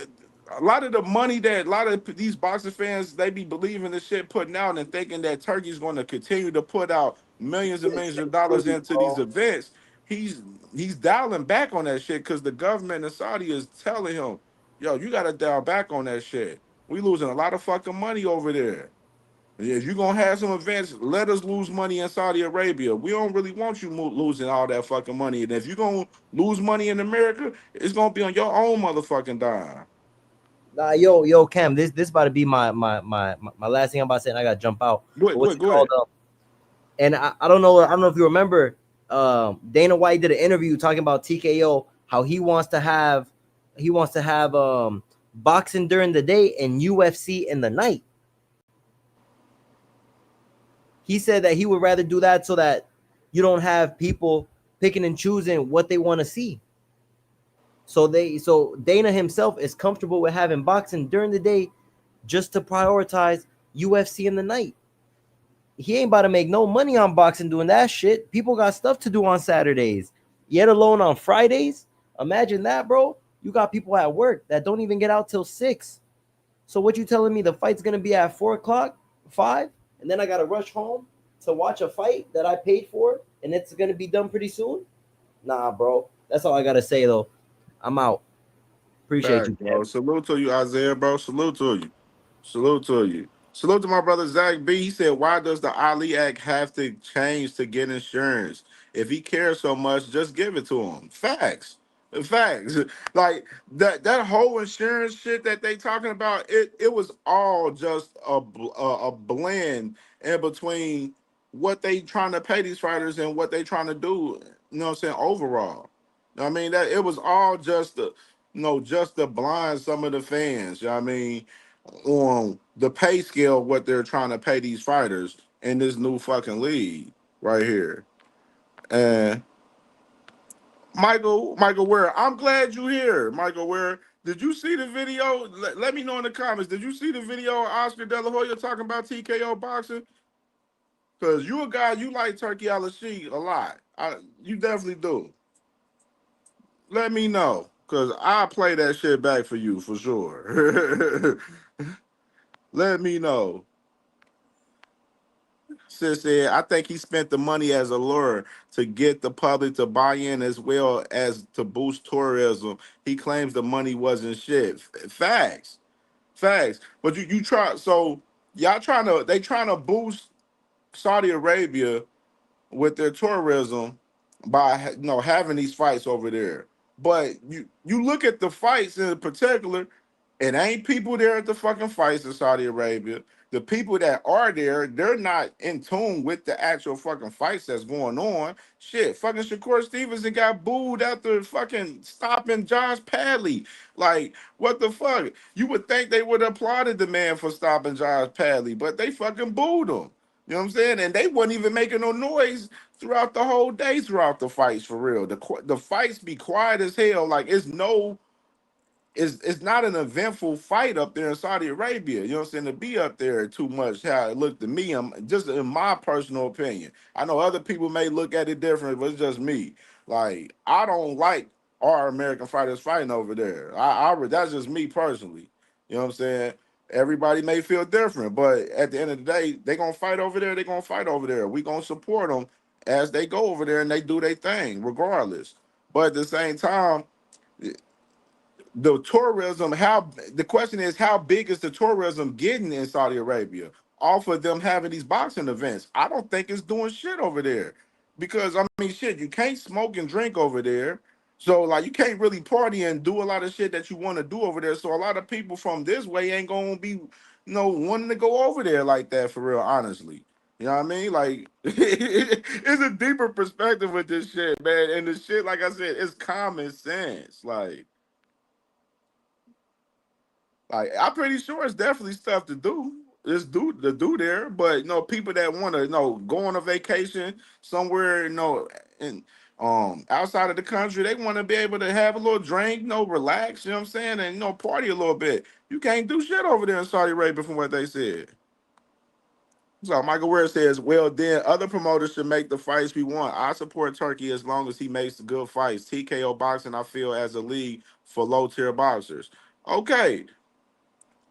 a lot of the money that a lot of these boxing fans they be believing the shit putting out and thinking that Turkey's going to continue to put out millions and millions of dollars into these events. He's he's dialing back on that shit because the government in Saudi is telling him, yo, you gotta dial back on that shit. We losing a lot of fucking money over there. If you're gonna have some events, let us lose money in Saudi Arabia. We don't really want you losing all that fucking money. And if you're gonna lose money in America, it's gonna be on your own motherfucking dime. Nah, yo, Cam, this about to be my last thing I'm about to say, and I gotta jump out. But what's it Go called? ahead. And I don't know if you remember, Dana White did an interview talking about TKO, how he wants to have boxing during the day and UFC in the night. He said that he would rather do that so that you don't have people picking and choosing what they want to see. So Dana himself is comfortable with having boxing during the day just to prioritize UFC in the night. He ain't about to make no money on boxing doing that shit. People got stuff to do on Saturdays, yet alone on Fridays. Imagine that, bro. You got people at work that don't even get out till 6. So what you telling me the fight's gonna be at 4 o'clock, 5, and then I gotta rush home to watch a fight that I paid for, and it's gonna be done pretty soon? Nah, bro. That's all I gotta say though. I'm out. Appreciate you, Fact, bro. Cam. Salute to you, Isaiah, bro. Salute to you. Salute to you. Salute to my brother Zach B. He said, "Why does the Ali Act have to change to get insurance? If he cares so much, just give it to him." Facts. Facts. Like that whole insurance shit that they talking about, it was all just a blend in between what they trying to pay these fighters and what they trying to do, you know what I'm saying, overall. I mean, that it was all just to, just to blind some of the fans, you know what I mean, on the pay scale, what they're trying to pay these fighters in this new fucking league right here. And Michael Ware, I'm glad you're here. Michael Ware, did you see the video? Let me know in the comments. Did you see the video of Oscar De La Hoya talking about TKO boxing? Because you a guy, you like Turkey Al-Sheikh a lot. You definitely do. Let me know. Because I'll play that shit back for you for sure. Let me know. Sis said, I think he spent the money as a lure to get the public to buy in as well as to boost tourism. He claims the money wasn't shit. Facts. Facts. But you try, so they trying to boost Saudi Arabia with their tourism by having these fights over there. But you look at the fights in particular, it ain't people there at the fucking fights in Saudi Arabia. The people that are there, they're not in tune with the actual fucking fights that's going on. Shit, fucking Shakur Stevenson got booed after fucking stopping Josh Padley. Like, what the fuck? You would think they would have applauded the man for stopping Josh Padley, but they fucking booed him. You know what I'm saying? And they wasn't even making no noise throughout the whole day, throughout the fights, for real. The fights be quiet as hell. Like, it's not an eventful fight up there in Saudi Arabia. You know what I'm saying? To be up there too much, how it looked to me, I'm just in my personal opinion. I know other people may look at it different, but it's just me. Like, I don't like our American fighters fighting over there. That's just me personally. You know what I'm saying? Everybody may feel different, but at the end of the day, they gonna fight over there. They gonna fight over there. We gonna support them as they go over there and they do their thing, regardless. But at the same time, the tourism, the question is, how big is the tourism getting in Saudi Arabia off of them having these boxing events? I don't think it's doing shit over there, because I mean, shit, you can't smoke and drink over there, so like you can't really party and do a lot of shit that you want to do over there. So a lot of people from this way ain't gonna be wanting to go over there like that, for real, honestly. You know what I mean? Like, it's a deeper perspective with this shit, man. And the shit, like I said, it's common sense. Like, I'm pretty sure it's definitely stuff to do. It's do there, but people that want to go on a vacation somewhere, in outside of the country, they want to be able to have a little drink, relax, you know what I'm saying, and party a little bit. You can't do shit over there in Saudi Arabia from what they said. So Michael Ware says, well, then other promoters should make the fights we want. I support Turkey as long as he makes the good fights. TKO boxing, I feel, as a league for low tier boxers. Okay,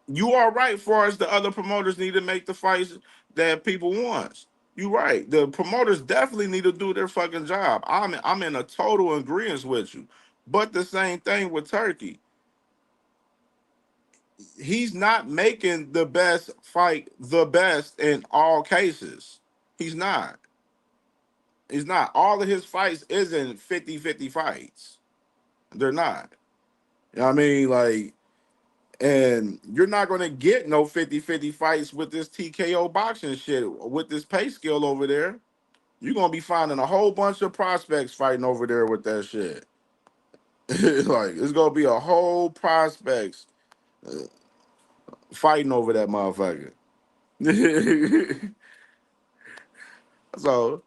you are right. Far as the other promoters need to make the fights that people want. You right. The promoters definitely need to do their fucking job. I'm in a total agreement with you. But the same thing with Turkey. He's not making the best fight the best in all cases. He's not. He's not. All of his fights isn't 50-50 fights. They're not. You know what I mean? Like, and you're not going to get no 50-50 fights with this TKO boxing shit, with this pay scale over there. You're going to be finding a whole bunch of prospects fighting over there with that shit. Like, it's going to be a whole prospects fighting over that motherfucker. So,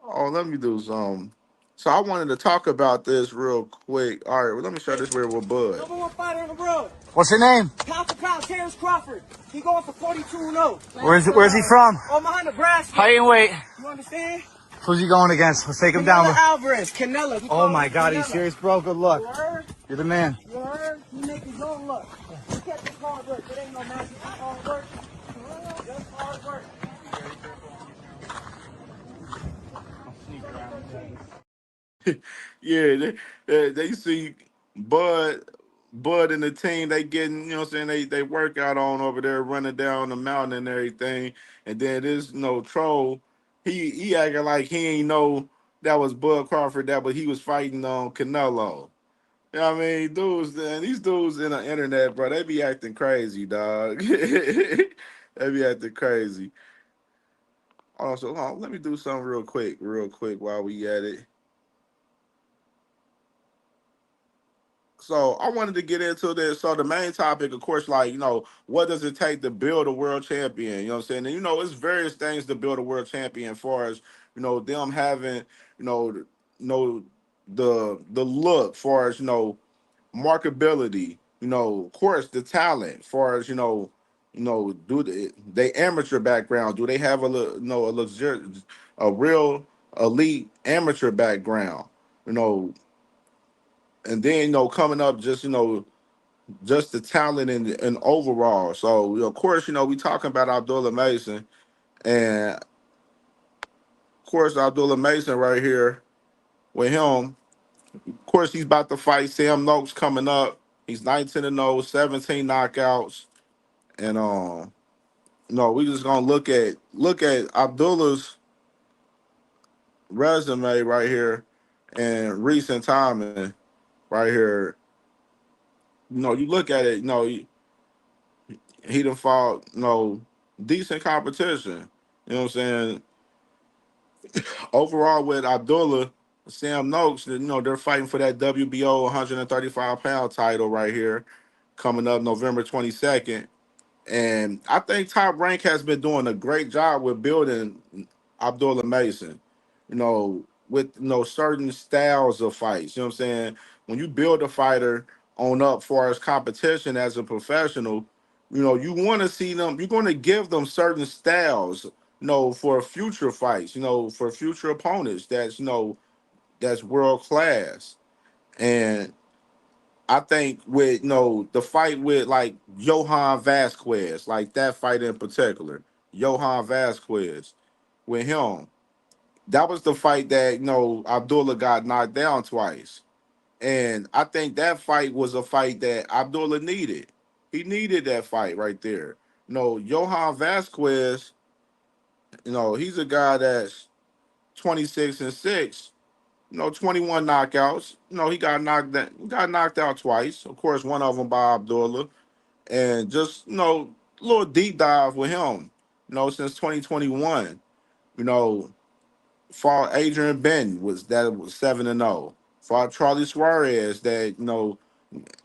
let me do some. So I wanted to talk about this real quick. All right, well, let me share this with Bud. Number one fighter in the world. What's your name? Pound for pound, Terrence Crawford. He going for 42-0. Where's he from? Omaha, Nebraska. Height and weight. You understand? Who's he going against? Let's take him down. Alvarez, Canelo. Oh my God, are you serious, bro? Good luck. You heard? You're the man. You heard? He make his own luck. Look at this hard work. It ain't no magic. It's hard work. Just hard work. Yeah, they see Bud and the team, they getting, you know what I'm saying, they work out on over there, running down the mountain and everything. And then this troll, he acting like he ain't know that was Bud Crawford, but he was fighting on Canelo. You know what I mean? These dudes in the internet, bro, they be acting crazy, dog. They be acting crazy. Also, hold on, let me do something real quick while we at it. So I wanted to get into this. So the main topic, of course, like, what does it take to build a world champion? You know what I'm saying? And it's various things to build a world champion, as far as, them having, you know, the look, far as, marketability, of course, the talent, far as, do they amateur background? Do they have a real elite amateur background? You know, and then coming up, just the talent and overall. So of course, we talking about Abdullah Mason, and of course Abdullah Mason right here with him. Of course, he's about to fight Sam Noakes coming up. He's 19-0, 17 knockouts, and we just gonna look at Abdullah's resume right here and recent timing right here. You look at it. He done fought, decent competition. You know what I'm saying? Overall, with Abdullah, Sam Noakes, they're fighting for that WBO 135-pound title right here, coming up November 22nd. And I think Top Rank has been doing a great job with building Abdullah Mason, with certain styles of fights. You know what I'm saying? When you build a fighter on up for as competition as a professional, you want to see them, you're going to give them certain styles, for future fights, for future opponents that's world class. And I think with the fight with like Johan Vasquez, like that fight in particular, Johan Vasquez with him, that was the fight that Abdullah got knocked down twice, and I think that fight was a fight that Abdullah needed. He needed that fight right there. Johan Vasquez, he's a guy that's 26-6. 21 knockouts. He got knocked out twice. Of course, one of them by Abdullah. And just, a little deep dive with him, since 2021. You know, fought Adrian Benton was 7-0. Fought Charlie Suarez that,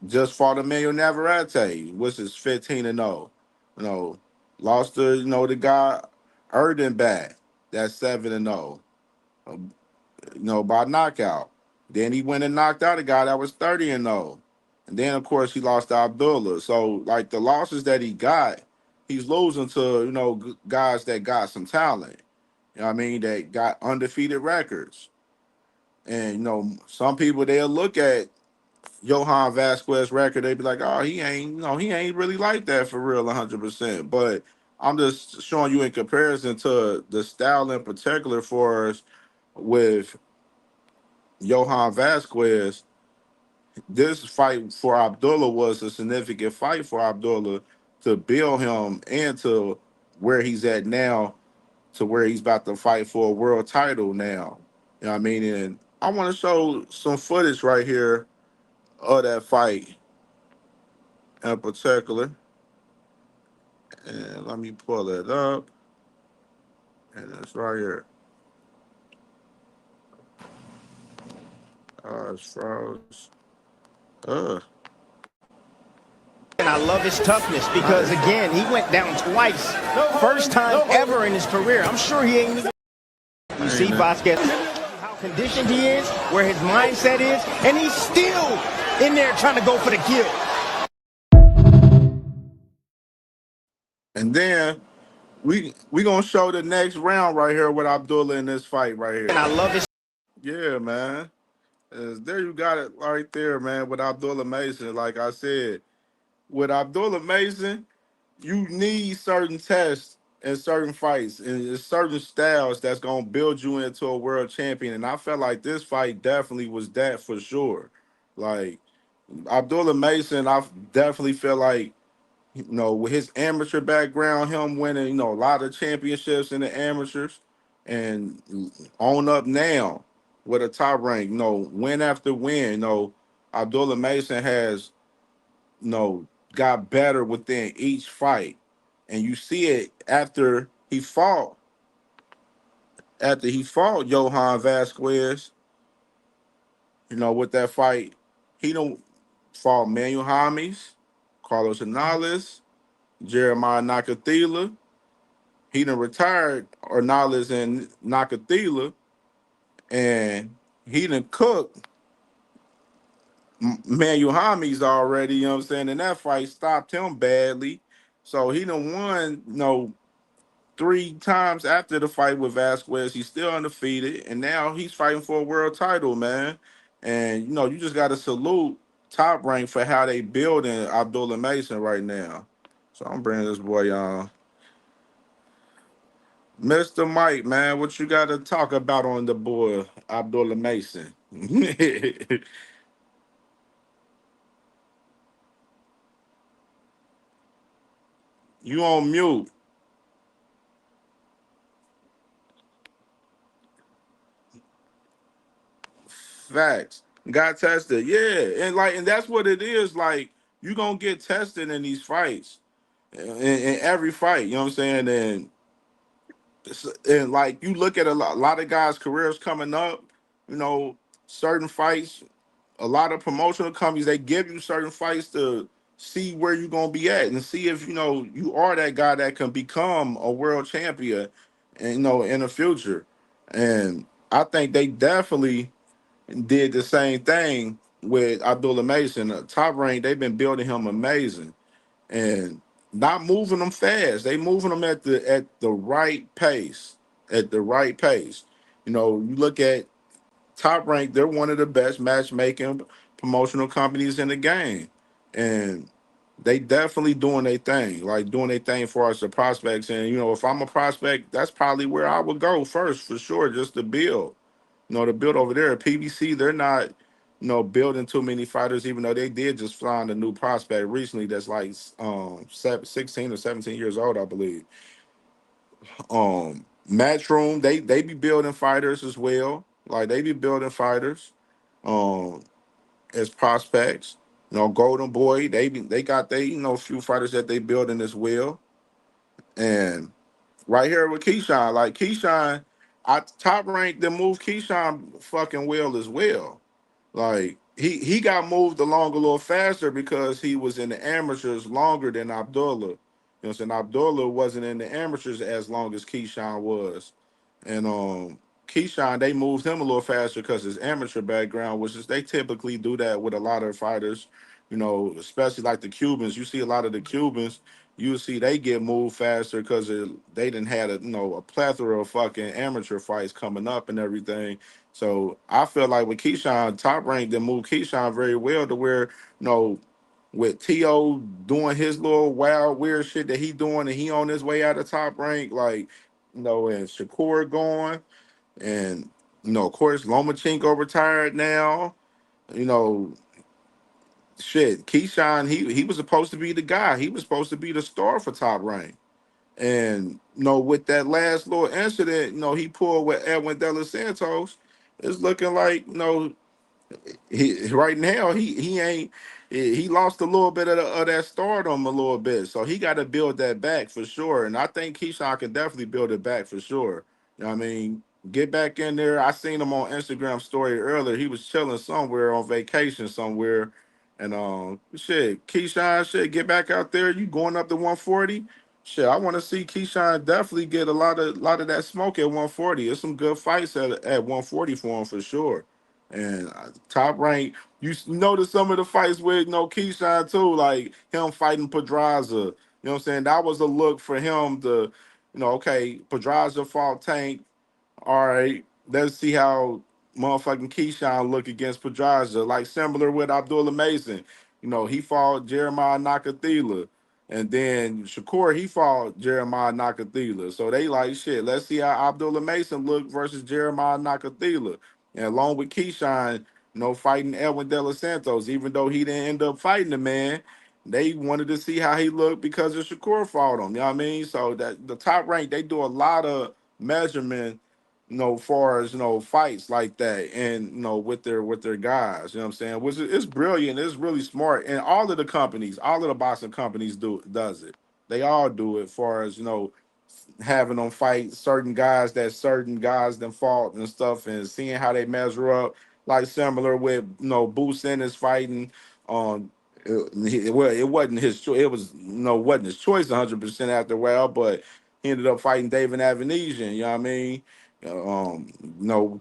just fought Emilio Navarrete, which is 15-0. You know, lost to, the guy Erdenbat, that's 7-0. By knockout. Then he went and knocked out a guy that was 30-0. And then, of course, he lost to Abdullah. So, like, the losses that he got, he's losing to, guys that got some talent. You know what I mean? That got undefeated records. And, some people, they'll look at Johan Vasquez record, they be like, oh, he ain't really like that for real 100%. But I'm just showing you in comparison to the style in particular for us with Johan Vasquez, this fight for Abdullah was a significant fight for Abdullah to build him into where he's at now, to where he's about to fight for a world title now. You know what I mean? And I want to show some footage right here of that fight in particular. And let me pull it up. And it's right here. It's froze. And I love his toughness because, again, he went down twice. First time ever in his career. I'm sure he ain't even. You see Vasquez, how conditioned he is, where his mindset is, and he's still in there trying to go for the kill. And then we gonna show the next round right here with Abdullah in this fight right here. And I love his. Yeah, man. There you got it right there, man, with Abdullah Mason. Like I said, with Abdullah Mason, you need certain tests and certain fights and there's certain styles that's gonna build you into a world champion. And I felt like this fight definitely was that for sure. Like Abdullah Mason, I definitely feel like, with his amateur background, him winning, a lot of championships in the amateurs and on up now with a top rank, win after win, Abdullah Mason has, got better within each fight. And you see it after he fought after he fought Johan Vasquez, with that fight, he done fought Manuel James, Carlos Canales, Jeremiah Nakathila. He done retired Ornales and Nakathila, and he done cooked Manuel James already, you know what I'm saying? And that fight stopped him badly. So he done won, 3 times after the fight with Vasquez. He's still undefeated, and now he's fighting for a world title, man. And you just got to salute Top Rank for how they building Abdullah Mason right now. So I'm bringing this boy on, Mr. Mike, man. What you got to talk about on the boy Abdullah Mason? You on mute? Facts. Got tested, yeah, and that's what it is. Like you gonna get tested in these fights, in every fight. You know what I'm saying? And like you look at a lot of guys' careers coming up. You know, certain fights. A lot of promotional companies they give you certain fights to see where you're gonna be at and see if you are that guy that can become a world champion, and in the future. And I think they definitely did the same thing with Abdullah Mason. Top Rank, they've been building him amazing and not moving them fast. They moving them at the right pace. At the right pace. You look at Top Rank, they're one of the best matchmaking promotional companies in the game. And they definitely doing their thing, like doing their thing for us, the prospects. And if I'm a prospect, that's probably where I would go first for sure, just to build. To build over there at PBC, they're not, building too many fighters, even though they did just find a new prospect recently that's like 16 or 17 years old, I believe. Matchroom, they be building fighters as well. Like they be building fighters um as prospects. Golden Boy, they got few fighters that they building as well. And right here with Keyshawn, like Keyshawn, I Top Rank them move Keyshawn fucking well as well. Like he got moved along a little faster because he was in the amateurs longer than Abdullah. What I'm saying? Abdullah wasn't in the amateurs as long as Keyshawn was. And Keyshawn, they moved him a little faster because his amateur background, which is they typically do that with a lot of fighters, especially like the Cubans. You see a lot of the Cubans, you see they get moved faster because they didn't had a plethora of fucking amateur fights coming up and everything. So I feel like with Keyshawn, Top Rank that moved Keyshawn very well to where, with T.O. doing his little wild, weird shit that he doing and he on his way out of Top Rank, like, and Shakur going, and, of course, Lomachenko retired now, you know, shit, Keyshawn, he was supposed to be the guy. He was supposed to be the star for Top Rank. And with that last little incident, he pulled with Edwin De Los Santos, it's looking like, he right now he ain't he lost a little bit of that stardom a little bit, so he got to build that back for sure. And I think Keyshawn can definitely build it back for sure. What I mean, get back in there. I seen him on Instagram story earlier. He was chilling somewhere on vacation somewhere, and shit, Keyshawn, shit, get back out there. You going up to 140? Shit, I want to see Keyshawn definitely get a lot of that smoke at 140. There's some good fights at 140 for him for sure. And Top Rank, notice some of the fights with Keyshawn too, like him fighting Pedraza. You know what I'm saying? That was a look for him to, okay, Pedraza fought Tank. All right, let's see how motherfucking Keyshawn look against Pedraza. Like similar with Abdullah Mason. He fought Jeremiah Nakathila. And then Shakur, he fought Jeremiah Nakathila. So they like, shit, let's see how Abdullah Mason look versus Jeremiah Nakathila. And along with Keyshawn, fighting Edwin De Los Santos, even though he didn't end up fighting the man, they wanted to see how he looked because of Shakur fought him. You know what I mean? So that the Top Rank, they do a lot of measurement far as fights like that, and with their guys, you know what I'm saying, which is it's brilliant, it's really smart. And all of the boxing companies does it. They all do it far as having them fight certain guys that certain guys then fought and stuff, and seeing how they measure up, like similar with Boots Ennis fighting. Well, it wasn't his choice. It was wasn't his choice 100% after a while, but he ended up fighting David Avanesian. You know what I mean?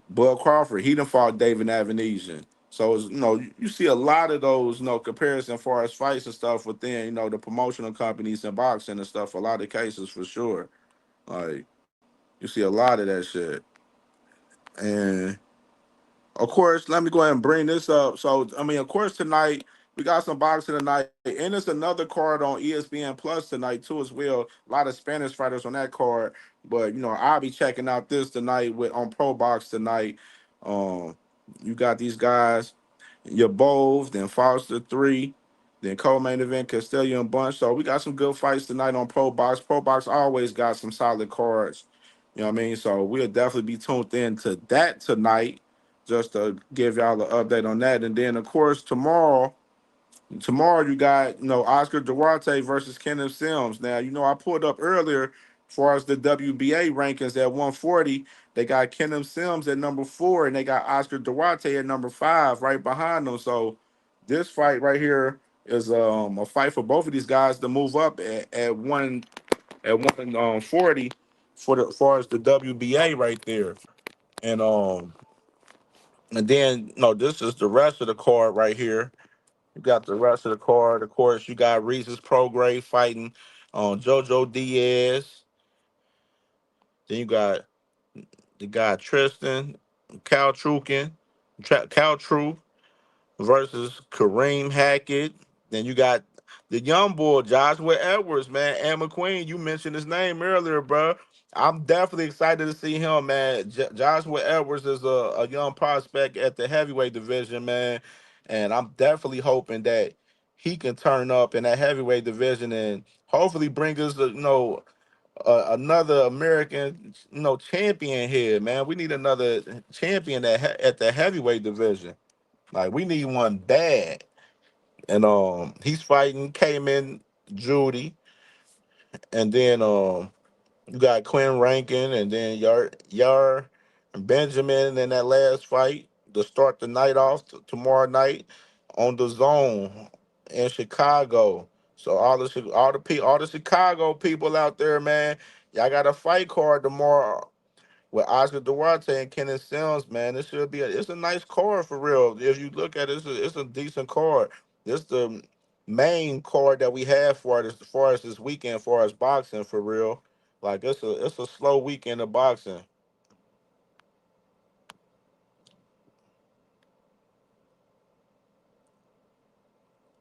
Bud Crawford. He done fought David Avanesian. So it's, you see a lot of those comparison far as fights and stuff within the promotional companies and boxing and stuff. A lot of cases for sure. Like you see a lot of that shit. And of course, let me go ahead and bring this up. So, I mean, of course, tonight we got some boxing tonight, and it's another card on ESPN Plus tonight too, as well. A lot of Spanish fighters on that card, but I'll be checking out this tonight with on Pro Box tonight. Um, you got these guys, your Bove, then Foster 3, then co-main event Castellion Bunch. So we got some good fights tonight on Pro Box. Pro Box always got some solid cards. You know what I mean? So we'll definitely be tuned in to that tonight, just to give y'all an update on that. And then of course tomorrow you got Oscar Duarte versus Kenneth Sims. Now I pulled up earlier as far as the WBA rankings at 140. They got Kenneth Sims at number 4, and they got Oscar Duarte at number 5, right behind them. So this fight right here is a fight for both of these guys to move up at 140 for the as far as the WBA right there. And then this is the rest of the card right here. You got the rest of the card. Of course, you got Regis Prograis fighting on Jojo Diaz. Then you got the guy Tristan Caltrukin, Caltru versus Kareem Hackett. Then you got the young boy Joshua Edwards, man. And McQueen, you mentioned his name earlier, bro. I'm definitely excited to see him, man. Joshua Edwards is a young prospect at the heavyweight division, man. And I'm definitely hoping that he can turn up in that heavyweight division and hopefully bring us, another American, champion here, man. We need another champion at the heavyweight division. Like we need one bad. And he's fighting Cayman Judy, and then you got Quinn Rankin, and then Yar and Benjamin in that last fight to start the night off tomorrow night on the Zone in Chicago. So all the Chicago people out there, man, y'all got a fight card tomorrow with Oscar Duarte and Kenneth Sims, man. This should be it's a nice card for real. If you look at it, it's a decent card. This the main card that we have for it as far as this weekend, for as boxing for real. Like it's a slow weekend of boxing.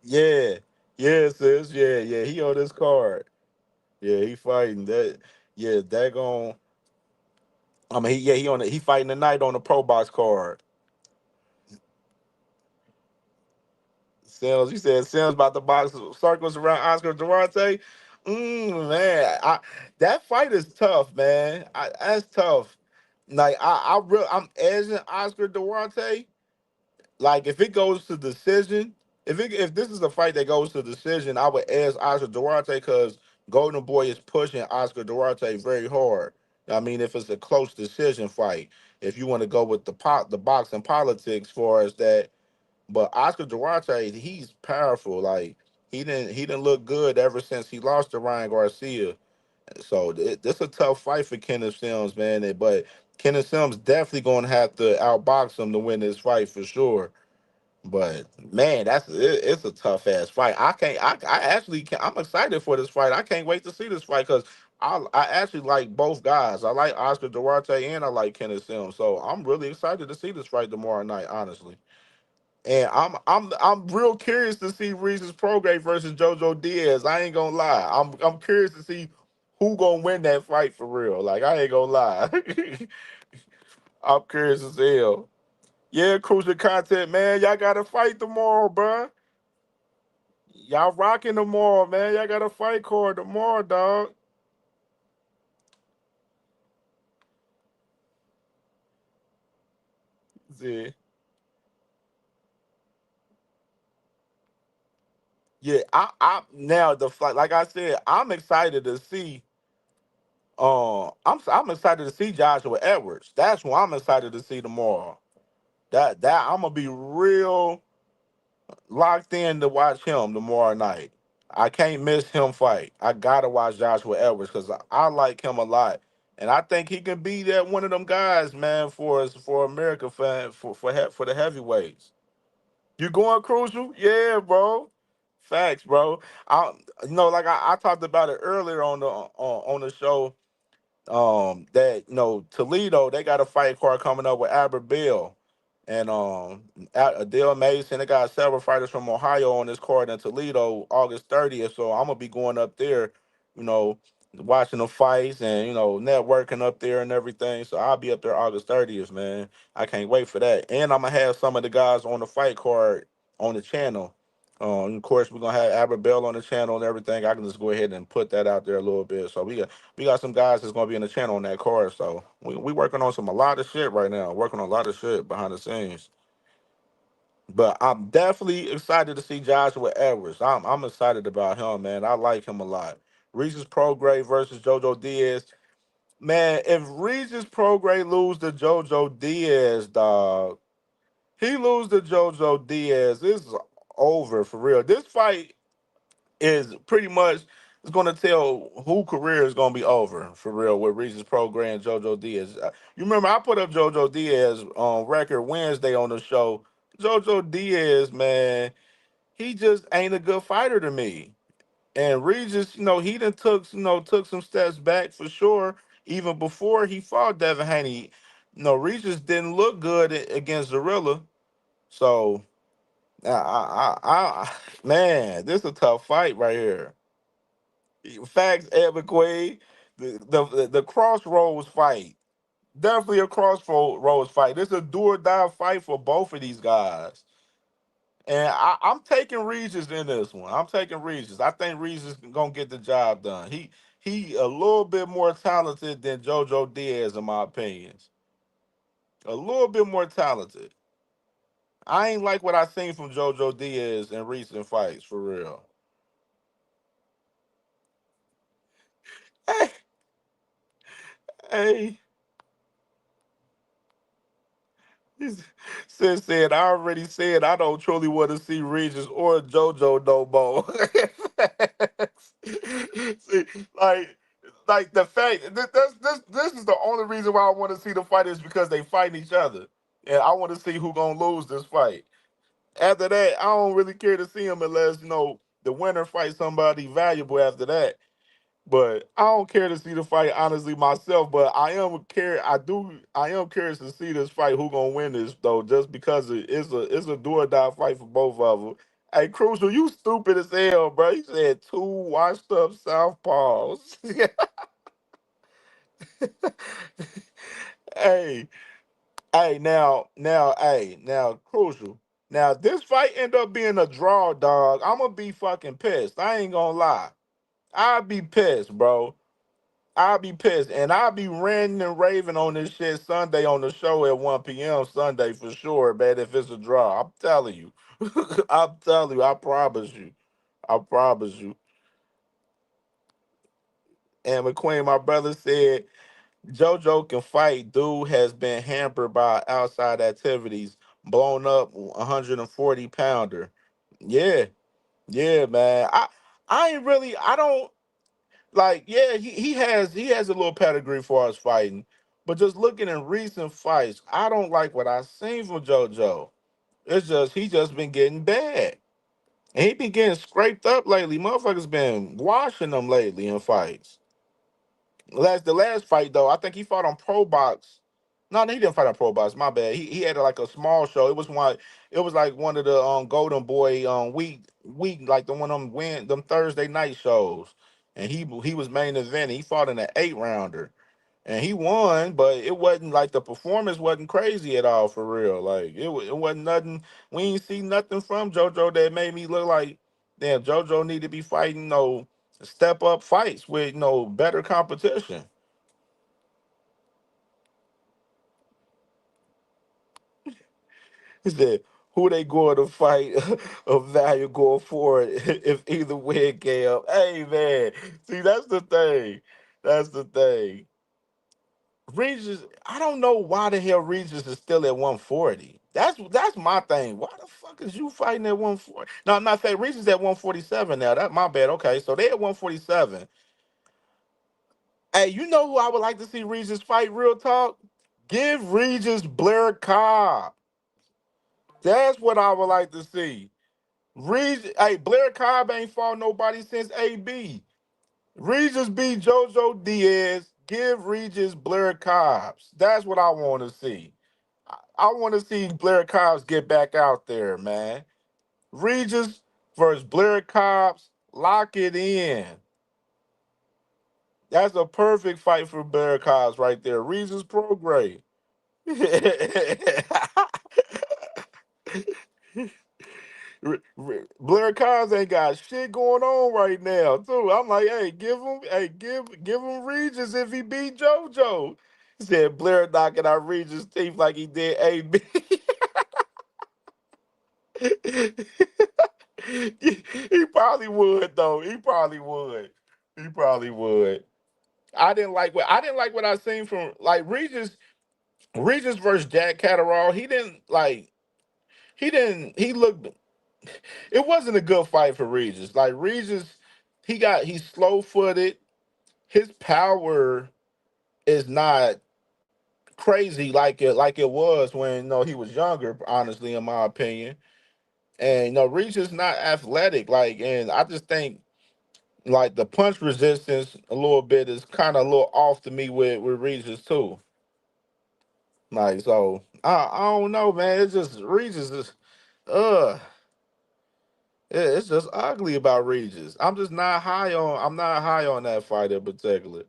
Yeah, yeah, sis. Yeah, yeah. He on this card. Yeah, he fighting that. Yeah, that gon' I mean, he fighting tonight on the Pro Box card. Sims, you said Sims about to box circles around Oscar Duarte. Man, that fight is tough, man. That's tough. Like I'm edging Oscar Duarte. Like if it goes to decision, if this is a fight that goes to decision, I would edge Oscar Duarte because Golden Boy is pushing Oscar Duarte very hard. I mean, if it's a close decision fight, if you want to go with the boxing politics for us that, but Oscar Duarte, he's powerful. Like he didn't look good ever since he lost to Ryan Garcia. So this a tough fight for Kenneth Sims, man. But Kenneth Sims definitely gonna have to outbox him to win this fight for sure. But man, it's a tough ass fight. I can't. I actually can, I'm excited for this fight. I can't wait to see this fight because I actually like both guys. I like Oscar Duarte and I like Kenneth Sims. So I'm really excited to see this fight tomorrow night. Honestly. And I'm real curious to see Reese's Prograde versus JoJo Diaz. I ain't gonna lie. I'm curious to see who gonna win that fight for real. Like I ain't gonna lie. I'm curious as hell. Yeah, crucial content, man. Y'all gotta fight tomorrow, bruh. Y'all rocking tomorrow, man. Y'all got a fight card tomorrow, dog. Yeah, yeah. I now the fight. Like I said, I'm excited to see I'm excited to see Joshua Edwards. That's who I'm excited to see tomorrow. That I'm gonna be real locked in to watch him tomorrow night. I can't miss him fight. I gotta watch Joshua Edwards because I like him a lot, and I think he can be that one of them guys, man, for America for the heavyweights. You going crucial? Yeah, bro. Facts, bro. Like I talked about it earlier on the show. That Toledo, they got a fight card coming up with Albert Bill and Adele Mason. They got several fighters from Ohio on this card in Toledo August 30th. So I'm gonna be going up there, you know, watching the fights and networking up there and everything. So I'll be up there August 30th, man. I can't wait for that. And I'm gonna have some of the guys on the fight card on the channel. Of course, we're gonna have Albert Bell on the channel and everything. I can just go ahead and put that out there a little bit. So we got some guys that's gonna be in the channel on that card. So we working on a lot of shit right now. Working on a lot of shit behind the scenes. But I'm definitely excited to see Joshua Edwards. I'm excited about him, man. I like him a lot. Regis Prograis versus JoJo Diaz. Man, if Regis Prograis lose to JoJo Diaz, dog, he lose to JoJo Diaz, it's over for real. This fight is pretty much it's going to tell who career is going to be over for real with Regis Prograis and JoJo Diaz. You remember I put up JoJo Diaz on record Wednesday on the show. JoJo Diaz, man, he just ain't a good fighter to me. And Regis, he done took some steps back for sure. Even before he fought Devin Haney, Regis didn't look good against Zorilla. So, man, this is a tough fight right here. Facts, Ed McQuaid. The crossroads fight. Definitely a crossroads fight. This is a do or die fight for both of these guys. And I'm taking Regis in this one. I'm taking Regis. I think Regis is gonna get the job done. He a little bit more talented than JoJo Diaz, in my opinions. A little bit more talented. I ain't like what I seen from JoJo Diaz in recent fights, for real. Hey, hey. Said, I already said I don't truly want to see Regis or JoJo no more. See, like the fact this is the only reason why I want to see the fight is because they fighting each other, and I want to see who gonna lose this fight. After that, I don't really care to see him unless the winner fights somebody valuable after that. But I don't care to see the fight honestly myself. But I am curious to see this fight. Who gonna win this though? Just because it's a do or die fight for both of them. Hey, Crucial, you stupid as hell, bro. You said two washed up southpaws. hey, now, Crucial. Now this fight end up being a draw, dog. I'm gonna be fucking pissed. I ain't gonna lie. I'll be pissed, bro. I'll be pissed. And I'll be ranting and raving on this shit Sunday on the show at 1 p.m. Sunday for sure, man, if it's a draw. I'm telling you. I'm telling you. I promise you. I promise you. And McQueen, my brother said, JoJo can fight. Dude has been hampered by outside activities. Blown up 140 pounder. Yeah. Yeah, man. I don't. Like, yeah, he has a little pedigree for us fighting, but just looking in recent fights, I don't like what I seen from JoJo. It's just he just been getting bad, and he been getting scraped up lately. Motherfuckers been washing them lately in fights. The last fight though, I think he fought on Pro Box. No, he didn't fight on Pro Box. My bad. He had like a small show. It was one. It was like one of the Golden Boy week like the one of them Thursday night shows, and he was main event. He fought in an 8 rounder, and he won. But it wasn't like the performance wasn't crazy at all for real. Like it wasn't nothing. We ain't see nothing from JoJo that made me look like damn JoJo need to be fighting no step up fights with no better competition. He said, who they going to fight of value going forward if either win came up. Hey man, see that's the thing. That's the thing. Regis, I don't know why the hell Regis is still at 140. That's my thing. Why the fuck is you fighting at 140? No, I'm not saying Regis at 147 now. That's my bad. Okay, so they at 147. Hey, you know who I would like to see Regis fight? Real talk. Give Regis Blair Cobb. That's what I would like to see. Regis, hey, Blair Cobb ain't fought nobody since AB. Regis beat JoJo Diaz. Give Regis Blair Cobbs. That's what I want to see. I want to see Blair Cobbs get back out there, man. Regis versus Blair Cobbs. Lock it in. That's a perfect fight for Blair Cobbs right there. Regis Prograde. Blair Cobbs ain't got shit going on right now, too. I'm like, hey, give him Regis if he beat JoJo. He said Blair knocking out Regis' teeth like he did AB. He probably would though. He probably would. He probably would. I didn't like what I seen from like Regis versus Jack Catterall. He looked it wasn't a good fight for Regis. Like Regis, he's slow footed. His power is not crazy like it was when he was younger, honestly, in my opinion. And Regis not athletic. And I just think like the punch resistance a little bit is kind of a little off to me with Regis too. Like so, I don't know, man. It's just Regis is, uh, it's just ugly about Regis. I'm not high on that fight in particular.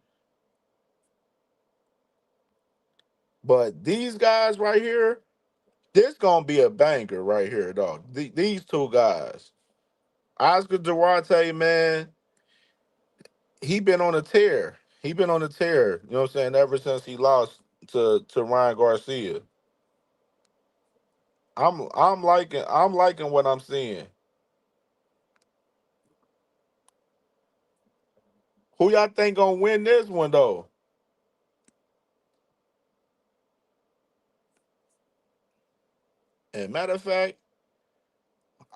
But these guys right here, this gonna be a banker right here, dog. These two guys, Oscar Duarte, man, he been on a tear. He been on a tear. You know what I'm saying? Ever since he lost to Ryan Garcia. I'm liking what I'm seeing. Who y'all think gonna win this one though? And matter of fact,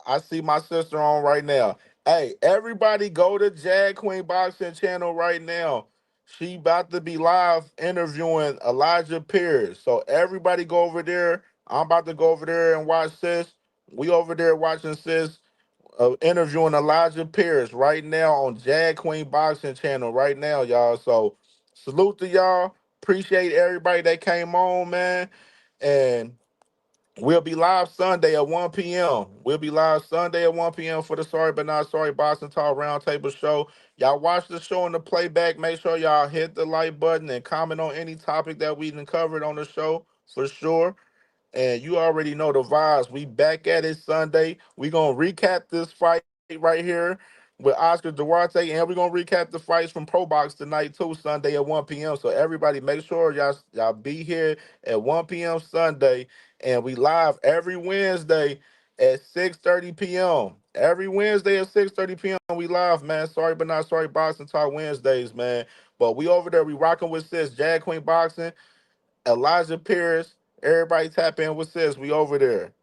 I see my sister on right now. Hey, everybody go to Jag Queen Boxing channel right now. She about to be live interviewing Elijah Pierce. So everybody go over there. I'm about to go over there and watch sis. We over there watching sis interviewing Elijah Pierce right now on Jag Queen Boxing channel right now, y'all. So salute to y'all. Appreciate everybody that came on, man. And we'll be live Sunday at 1 p.m. We'll be live Sunday at 1 p.m. for the Sorry But Not Sorry Boxing Talk Roundtable Show. Y'all watch the show in the playback. Make sure y'all hit the like button and comment on any topic that we done covered on the show for sure. And you already know the vibes. We back at it Sunday. We gonna recap this fight right here with Oscar Duarte, and we're gonna recap the fights from Pro Box tonight too, Sunday at 1 p.m. So everybody make sure y'all be here at 1 p.m. Sunday. And we live every Wednesday at 6:30 p.m. Every Wednesday at 6:30 p.m. we live, man. Sorry but not sorry Boxing Talk Wednesdays, man. But we over there, we rocking with sis, Jag Queen Boxing. Elijah Pierce. Everybody tap in with sis. We over there.